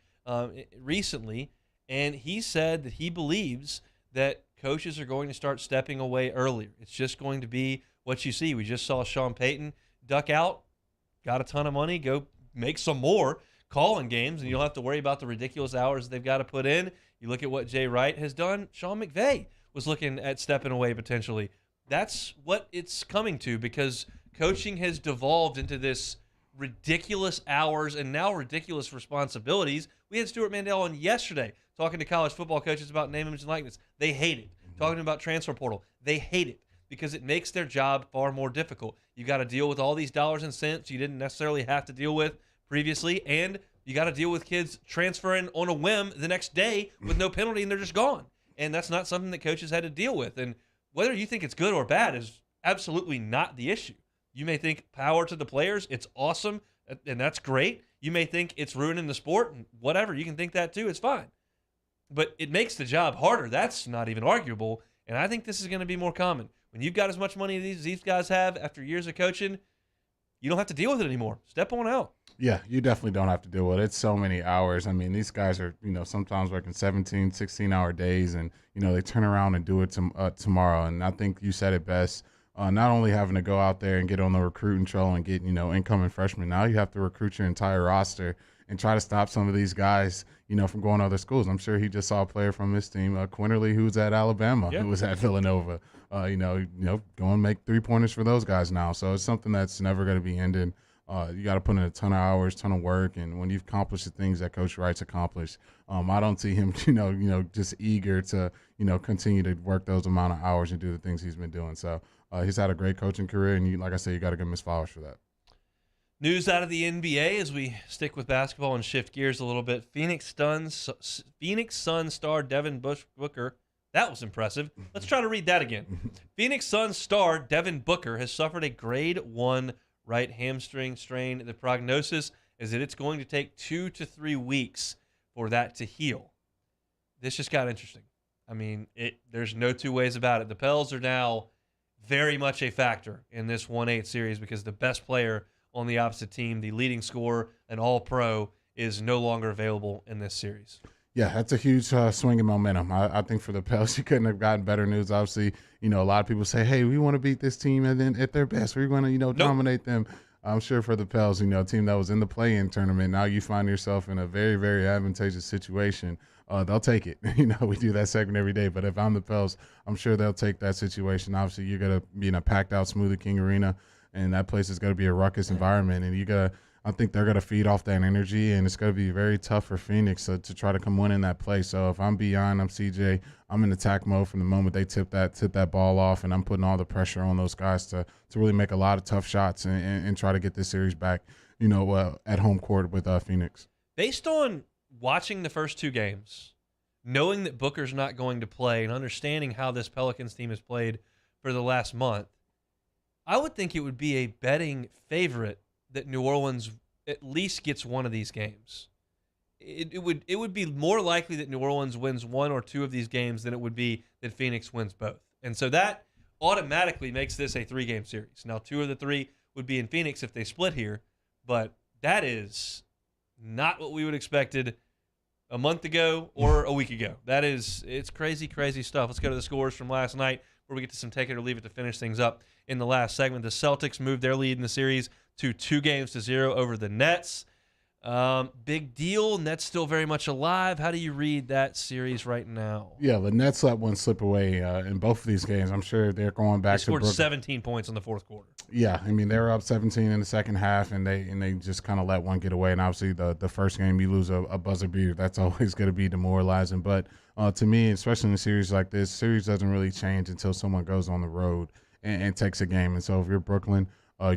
recently, and he said that he believes that coaches are going to start stepping away earlier. It's just going to be what you see. We just saw Sean Payton duck out, got a ton of money, go make some more calling games, and you don't have to worry about the ridiculous hours they've got to put in. You look at what Jay Wright has done. Sean McVay was looking at stepping away potentially. That's what it's coming to, because coaching has devolved into this ridiculous hours and now ridiculous responsibilities. We had Stuart Mandel on yesterday talking to college football coaches about name, image, and likeness. They hate it. Talking about transfer portal. They hate it because it makes their job far more difficult. You got to deal with all these dollars and cents you didn't necessarily have to deal with previously, and you got to deal with kids transferring on a whim the next day with no penalty, and they're just gone. And that's not something that coaches had to deal with. And whether you think it's good or bad is absolutely not the issue. You may think power to the players, it's awesome, and that's great. You may think it's ruining the sport, and whatever. You can think that too. It's fine. But it makes the job harder. That's not even arguable. And I think this is going to be more common. When you've got as much money as these guys have after years of coaching, you don't have to deal with it anymore. Step on out. Yeah, you definitely don't have to deal with it. It's so many hours. I mean, these guys are, sometimes working 17, 16-hour days, and, they turn around and do it tomorrow. And I think you said it best. Not only having to go out there and get on the recruiting trail and get, incoming freshmen, now you have to recruit your entire roster and try to stop some of these guys, from going to other schools. I'm sure he just saw a player from his team, Quinterly, who's at Alabama, who was at Villanova, go and make three-pointers for those guys now. So it's something that's never going to be ended. You got to put in a ton of hours, ton of work, and when you've accomplished the things that Coach Wright's accomplished, I don't see him, just eager to, continue to work those amount of hours and do the things he's been doing. So he's had a great coaching career, and like I said, you got to give him his flowers for that. News out of the NBA as we stick with basketball and shift gears a little bit. Phoenix Suns star Devin Booker. That was impressive. Let's try to read that again. Phoenix Suns star Devin Booker has suffered a grade 1 right hamstring strain. The prognosis is that it's going to take 2 to 3 weeks for that to heal. This just got interesting. I mean, there's no two ways about it. The Pels are now very much a factor in this 1-8 series because the best player on the opposite team, the leading scorer, an all-pro, is no longer available in this series. Yeah, that's a huge swing in momentum. I think for the Pels, you couldn't have gotten better news. Obviously, a lot of people say, hey, we want to beat this team and then at their best. We're going to, dominate them. I'm sure for the Pels, a team that was in the play-in tournament, now you find yourself in a very, very advantageous situation. They'll take it. We do that segment every day. But if I'm the Pels, I'm sure they'll take that situation. Obviously, you're going to be in a packed-out Smoothie King Arena, and that place is going to be a ruckus environment. And I think they're going to feed off that energy, and it's going to be very tough for Phoenix to try to come win in that place. So if I'm Beyond, I'm CJ, I'm in attack mode from the moment they tip that ball off, and I'm putting all the pressure on those guys to really make a lot of tough shots and try to get this series back, at home court with Phoenix. Based on watching the first two games, knowing that Booker's not going to play, and understanding how this Pelicans team has played for the last month, I would think it would be a betting favorite that New Orleans at least gets one of these games. It would be more likely that New Orleans wins one or two of these games than it would be that Phoenix wins both. And so that automatically makes this a 3-game series. Now, 2 of the 3 would be in Phoenix if they split here, but that is not what we would have expected a month ago or a week ago. It's crazy, crazy stuff. Let's go to the scores from last night where we get to some take it or leave it to finish things up in the last segment. The Celtics moved their lead in the series to 2-0 over the Nets. Big deal. Nets still very much alive. How do you read that series right now? Yeah, the Nets let one slip away in both of these games. I'm sure they're going back to Brooklyn. They scored 17 points in the fourth quarter. Yeah, I mean, they were up 17 in the second half, and they just kind of let one get away. And obviously, the first game, you lose a buzzer beater. That's always going to be demoralizing. But to me, especially in a series like this, series doesn't really change until someone goes on the road and takes a game. And so if you're Brooklyn,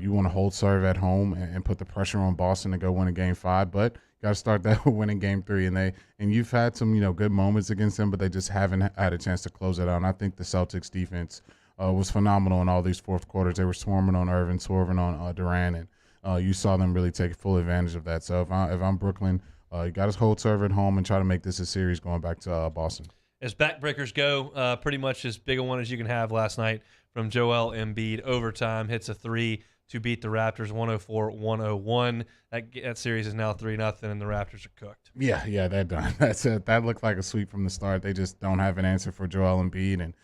you want to hold serve at home and put the pressure on Boston to go win a Game 5, but you got to start that with winning Game 3. And you've had some good moments against them, but they just haven't had a chance to close it out. And I think the Celtics defense was phenomenal in all these fourth quarters. They were swarming on Irvin, swarming on Durant, and you saw them really take full advantage of that. So if I'm Brooklyn, you got to hold serve at home and try to make this a series going back to Boston. As backbreakers go, pretty much as big a one as you can have last night from Joel Embiid. Overtime, hits a 3 to beat the Raptors 104-101. That series is now 3-0, and the Raptors are cooked. Yeah, they're done. That's it. That looked like a sweep from the start. They just don't have an answer for Joel Embiid, and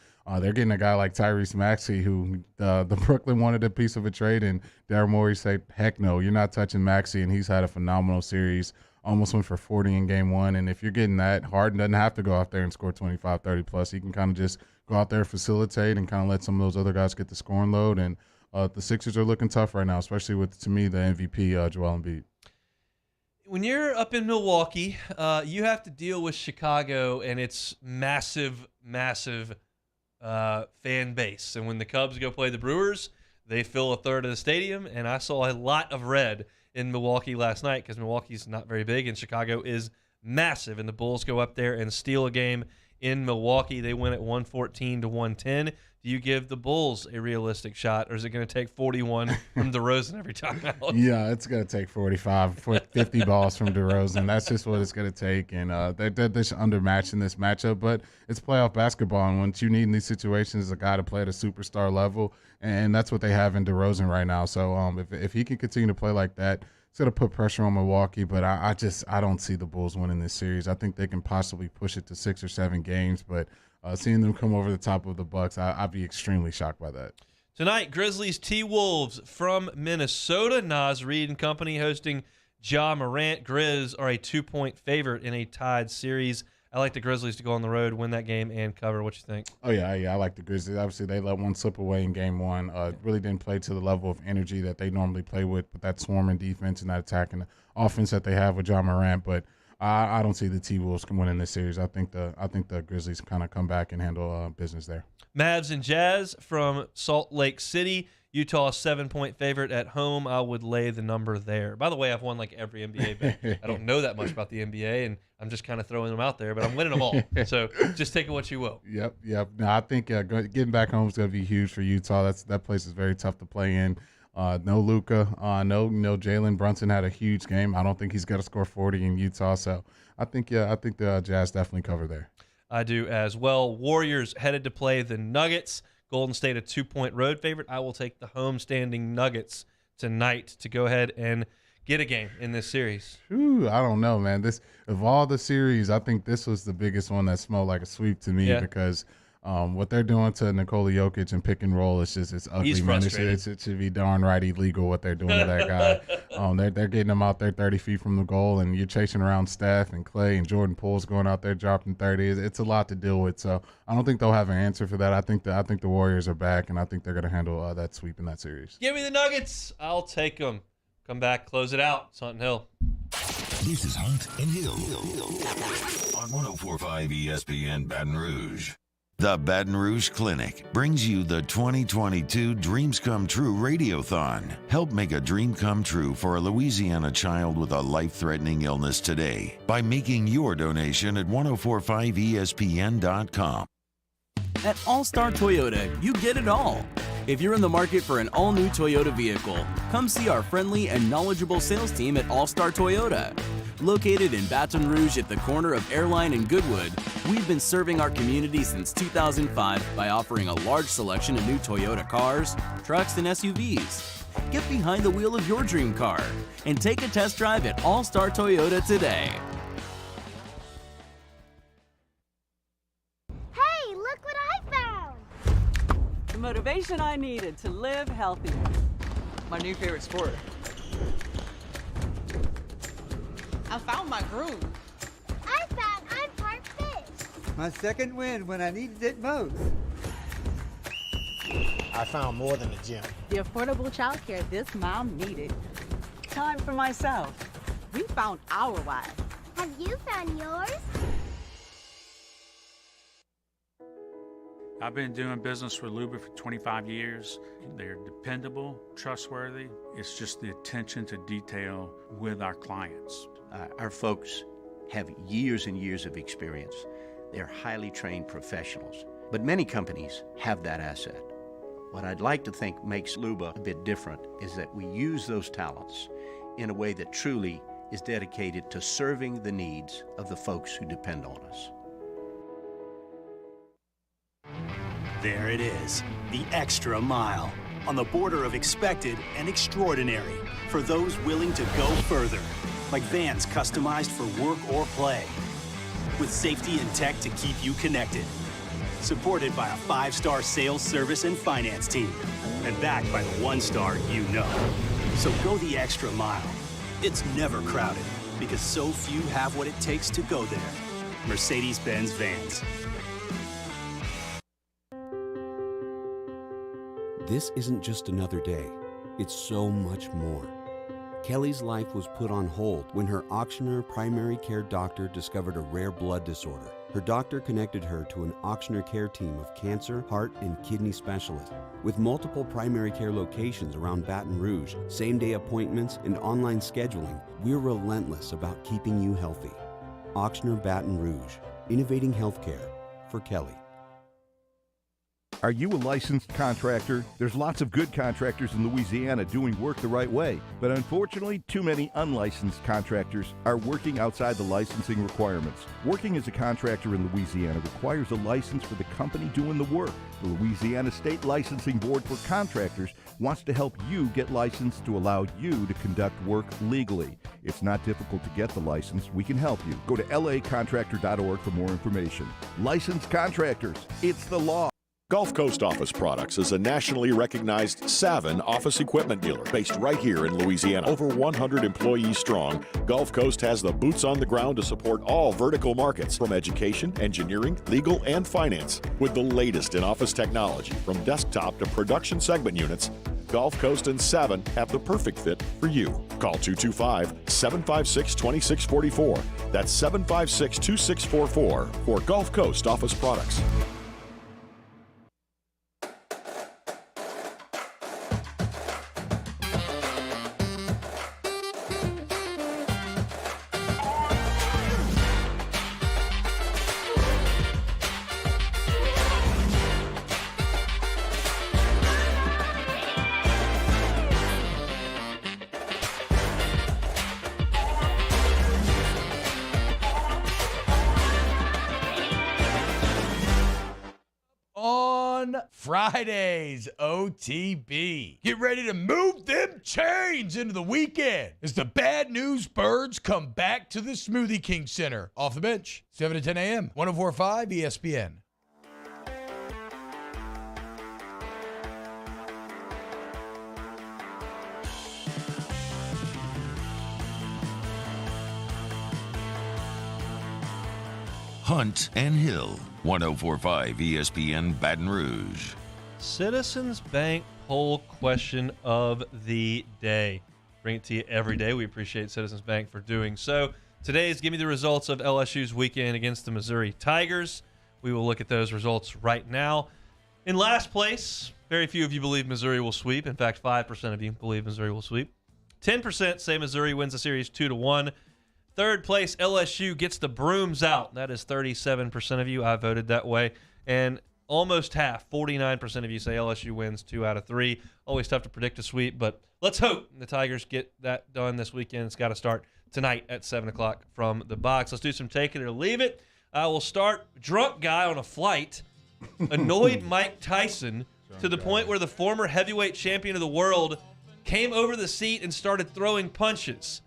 they're getting a guy like Tyrese Maxey, who the Brooklyn wanted a piece of a trade, and Daryl Morey said, heck no, you're not touching Maxey, and he's had a phenomenal series. Almost went for 40 in Game 1, and if you're getting that, Harden doesn't have to go out there and score 25, 30-plus. He can kind of just go out there, facilitate, and kind of let some of those other guys get the scoring load, and the Sixers are looking tough right now, especially with, to me, the MVP, Joel Embiid. When you're up in Milwaukee, you have to deal with Chicago and its massive, massive fan base. And when the Cubs go play the Brewers, they fill a third of the stadium. And I saw a lot of red in Milwaukee last night because Milwaukee's not very big and Chicago is massive. And the Bulls go up there and steal a game in Milwaukee. They win at 114-110. Do you give the Bulls a realistic shot, or is it going to take 41 from DeRozan every time out? Yeah, it's going to take 45, 50 balls from DeRozan. That's just what it's going to take. And they're just undermatched in this matchup. But it's playoff basketball, and what you need in these situations is a guy to play at a superstar level, and that's what they have in DeRozan right now. So if he can continue to play like that, it's going to put pressure on Milwaukee. But I don't see the Bulls winning this series. I think they can possibly push it to 6 or 7 games, but seeing them come over the top of the Bucks, I'd be extremely shocked by that. Tonight, Grizzlies T-Wolves from Minnesota. Naz Reid and company hosting Ja Morant. Grizz are a 2-point favorite in a tied series. I like the Grizzlies to go on the road, win that game, and cover. What you think? Oh, yeah, I like the Grizzlies. Obviously, they let one slip away in game one. Really didn't play to the level of energy that they normally play with that swarming defense and that attacking offense that they have with Ja Morant. But I don't see the T-Wolves winning this series. I think the Grizzlies kind of come back and handle business there. Mavs and Jazz from Salt Lake City. Utah 7-point favorite at home. I would lay the number there. By the way, I've won like every NBA bet. I don't know that much about the NBA, and I'm just kind of throwing them out there, but I'm winning them all. So just take it what you will. Yep. No, I think getting back home is going to be huge for Utah. That place is very tough to play in. No Luka, no Jalen Brunson had a huge game. I don't think he's going to score 40 in Utah. So I think the Jazz definitely cover there. I do as well. Warriors headed to play the Nuggets. Golden State a 2-point road favorite. I will take the home-standing Nuggets tonight to go ahead and get a game in this series. Ooh, I don't know, man. Of all the series, I think this was the biggest one that smelled like a sweep to me because what they're doing to Nikola Jokic and pick and roll is just it's ugly. He's man. frustrated. It should be darn right illegal what they're doing to that guy. They're getting him out there 30 feet from the goal, and you're chasing around Steph and Clay and Jordan Poole's going out there dropping 30. It's a lot to deal with. So I don't think they'll have an answer for that. I think the Warriors are back, and I think they're going to handle that sweep in that series. Give me the Nuggets. I'll take them. Come back, close it out. It's Hunt and Hill. This is Hunt and Hill on 104.5 ESPN Baton Rouge. The Baton Rouge Clinic brings you the 2022 Dreams Come True Radiothon. Help make a dream come true for a Louisiana child with a life-threatening illness today by making your donation at 1045ESPN.com. At All Star Toyota, you get it all. If you're in the market for an all-new Toyota vehicle, come see our friendly and knowledgeable sales team at All Star Toyota. Located in Baton Rouge at the corner of Airline and Goodwood, we've been serving our community since 2005 by offering a large selection of new Toyota cars, trucks, and SUVs. Get behind the wheel of your dream car and take a test drive at All Star Toyota today. Hey, look what I found! The motivation I needed to live healthy. My new favorite sport. I found my groove. I found I'm part fish. My second win when I needed it most. I found more than a gym. The affordable childcare this mom needed. Time for myself. We found our why. Have you found yours? I've been doing business with Luba for 25 years. They're dependable, trustworthy. It's just the attention to detail with our clients. Our folks have years and years of experience. They're highly trained professionals, but many companies have that asset. What I'd like to think makes Luba a bit different is that we use those talents in a way that truly is dedicated to serving the needs of the folks who depend on us. There it is, the extra mile, on the border of expected and extraordinary for those willing to go further, like vans customized for work or play, with safety and tech to keep you connected, supported by a 5-star sales, service, and finance team, and backed by the 1-star you know. So go the extra mile. It's never crowded, because so few have what it takes to go there. Mercedes-Benz Vans. This isn't just another day. It's so much more. Kelly's life was put on hold when her auctioneer primary care doctor discovered a rare blood disorder. Her doctor connected her to an auctioneer care team of cancer, heart, and kidney specialists. With multiple primary care locations around Baton Rouge, same-day appointments, and online scheduling, we're relentless about keeping you healthy. Auctioneer Baton Rouge, innovating healthcare, for Kelly. Are you a licensed contractor? There's lots of good contractors in Louisiana doing work the right way, but unfortunately, too many unlicensed contractors are working outside the licensing requirements. Working as a contractor in Louisiana requires a license for the company doing the work. The Louisiana State Licensing Board for Contractors wants to help you get licensed to allow you to conduct work legally. It's not difficult to get the license. We can help you. Go to lacontractor.org for more information. Licensed contractors, it's the law. Gulf Coast Office Products is a nationally recognized Savin office equipment dealer based right here in Louisiana. Over 100 employees strong, Gulf Coast has the boots on the ground to support all vertical markets, from education, engineering, legal, and finance. With the latest in office technology, from desktop to production segment units, Gulf Coast and Savin have the perfect fit for you. Call 225-756-2644. That's 756-2644 for Gulf Coast Office Products. Friday's OTB. Get ready to move them chains into the weekend as the Bad News Birds come back to the Smoothie King Center. Off the bench, 7 to 10 a.m., 104.5 ESPN. Hunt and Hill, 104.5 ESPN Baton Rouge. Citizens Bank poll question of the day. Bring it to you every day. We appreciate Citizens Bank for doing so. Today's give me the results of LSU's weekend against the Missouri Tigers. We will look at those results right now. In last place, very few of you believe Missouri will sweep. In fact, 5% of you believe Missouri will sweep. 10% say Missouri wins the series 2-1. Third place, LSU gets the brooms out. That is 37% of you. I voted that way. And almost half, 49% of you say LSU wins 2 out of 3. Always tough to predict a sweep, but let's hope the Tigers get that done this weekend. It's got to start tonight at 7 o'clock from the box. Let's do some take it or leave it. I will start. Drunk guy on a flight annoyed Mike Tyson to the point where the former heavyweight champion of the world came over the seat and started throwing punches.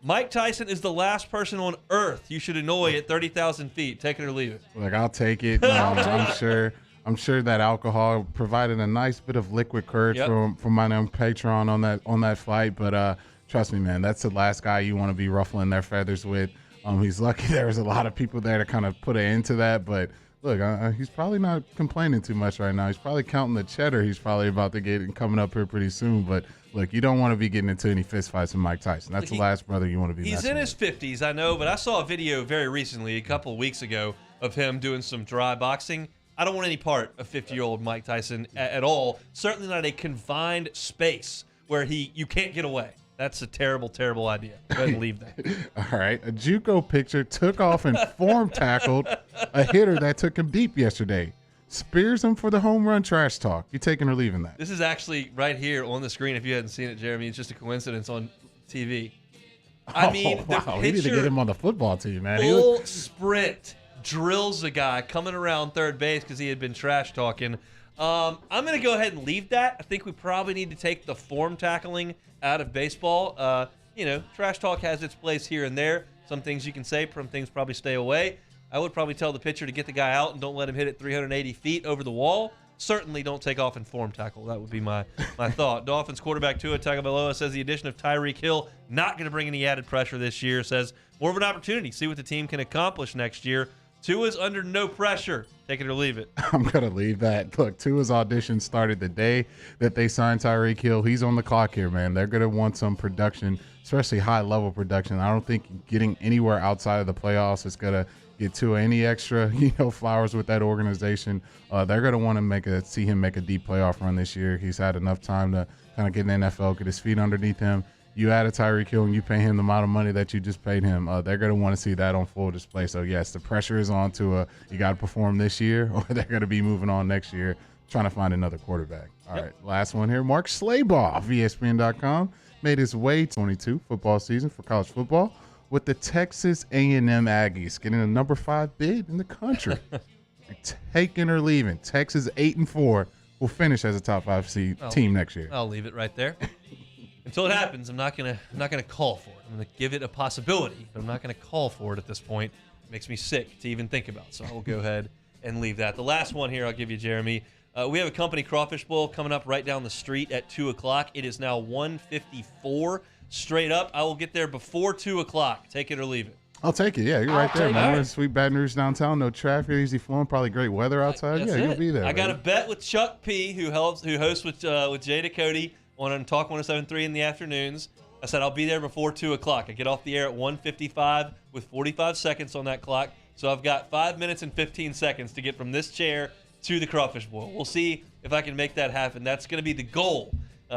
Mike Tyson is the last person on earth you should annoy at 30,000 feet. Take it or leave it. Like, I'll take it. I'm sure that alcohol provided a nice bit of liquid courage from my own Patreon on that flight. But trust me, man, that's the last guy you want to be ruffling their feathers with. He's lucky there was a lot of people there to kind of put an end to that. But look, he's probably not complaining too much right now. He's probably counting the cheddar he's probably about to get and coming up here pretty soon. But look, you don't want to be getting into any fistfights with Mike Tyson. That's the last brother you want to be He's in his 50s, I know, but I saw a video very recently, a couple of weeks ago, of him doing some dry boxing. I don't want any part of 50-year-old Mike Tyson at all. Certainly not a confined space where you can't get away. That's a terrible, terrible idea. Go ahead and leave that. All right. A JUCO pitcher took off and form tackled a hitter that took him deep yesterday. Spears him for the home run trash talk. You taking or leaving that? This is actually right here on the screen. If you hadn't seen it, Jeremy, it's just a coincidence on TV. I mean, wow. The We need to get him on the football team, man. Full sprint drills the guy coming around third base because he had been trash talking. I'm going to go ahead and leave that. I think we probably need to take the form tackling out of baseball. Trash talk has its place here and there. Some things you can say, some things probably stay away. I would probably tell the pitcher to get the guy out and don't let him hit it 380 feet over the wall. Certainly don't take off and form tackle. That would be my thought. Dolphins quarterback Tua Tagovailoa says the addition of Tyreek Hill not going to bring any added pressure this year. Says more of an opportunity. See what the team can accomplish next year. Tua's under no pressure. Take it or leave it. I'm going to leave that. Look, Tua's audition started the day that they signed Tyreek Hill. He's on the clock here, man. They're going to want some production, especially high-level production. I don't think getting anywhere outside of the playoffs is going to get Tua any extra, flowers with that organization. They're going to want to see him make a deep playoff run this year. He's had enough time to kind of get in the NFL, get his feet underneath him. You add a Tyreek Hill and you pay him the amount of money that you just paid him. They're going to want to see that on full display. So, yes, the pressure is on to you got to perform this year or they're going to be moving on next year trying to find another quarterback. All right, last one here. Mark Schlabach of ESPN.com made his way to 22 football season for college football with the Texas A&M Aggies getting a number 5 bid in the country. Taking or leaving. Texas 8-4 will finish as a top 5 seed team next year. I'll leave it right there. Until it happens, I'm not gonna call for it. I'm gonna give it a possibility, but I'm not gonna call for it at this point. It makes me sick to even think about. So I will go ahead and leave that. The last one here I'll give you, Jeremy. We have a company crawfish bowl coming up right down the street at 2 o'clock. It is now 1:54 straight up. I will get there before 2 o'clock. Take it or leave it. I'll take it. Yeah, you're right there, man. We're in sweet Baton Rouge downtown. No traffic, easy flowing. Probably great weather outside. Yeah, you'll be there. I got a bet with Chuck P, who hosts with Jada Cody on Talk 107.3 in the afternoons. I said I'll be there before 2 o'clock. I get off the air at 1:55 with 45 seconds on that clock. So I've got 5 minutes and 15 seconds to get from this chair to the crawfish bowl. We'll see if I can make that happen. That's going to be the goal.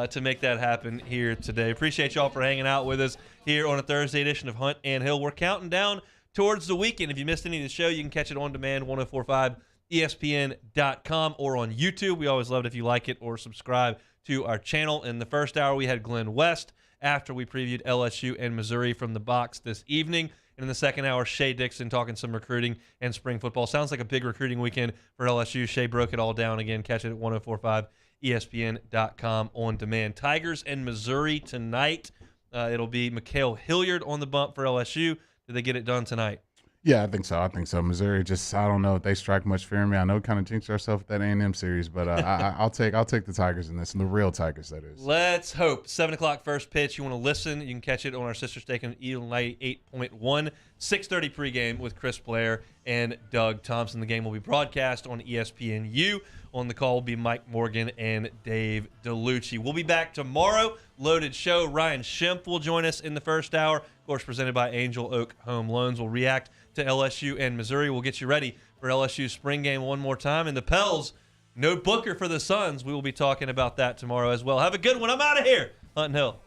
To make that happen here today. Appreciate y'all for hanging out with us here on a Thursday edition of Hunt and Hill. We're counting down towards the weekend. If you missed any of the show, you can catch it on demand, 1045ESPN.com or on YouTube. We always love it if you like it or subscribe to our channel. In the first hour, we had Glenn West after we previewed LSU and Missouri from the box this evening. And in the second hour, Shea Dixon talking some recruiting and spring football. Sounds like a big recruiting weekend for LSU. Shea broke it all down again. Catch it at 1045ESPN.com on demand. Tigers and Missouri tonight. It'll be Mikhail Hilliard on the bump for LSU. Did they get it done tonight? Yeah, I think so. Missouri I don't know if they strike much fear in me. I know we kind of jinxed ourselves with that A&M series, but I'll take the Tigers in this, and the real Tigers, that is. Let's hope. 7 o'clock first pitch. You want to listen, you can catch it on our sister station, Eagle 98.1, 6:30 pregame with Chris Blair and Doug Thompson. The game will be broadcast on ESPNU. On the call will be Mike Morgan and Dave DeLucci. We'll be back tomorrow. Loaded show. Ryan Schimpf will join us in the first hour. Of course, presented by Angel Oak Home Loans. We'll react to LSU and Missouri. We'll get you ready for LSU's spring game one more time. And the Pels, no Booker for the Suns. We will be talking about that tomorrow as well. Have a good one. I'm out of here. Hunt and Hill.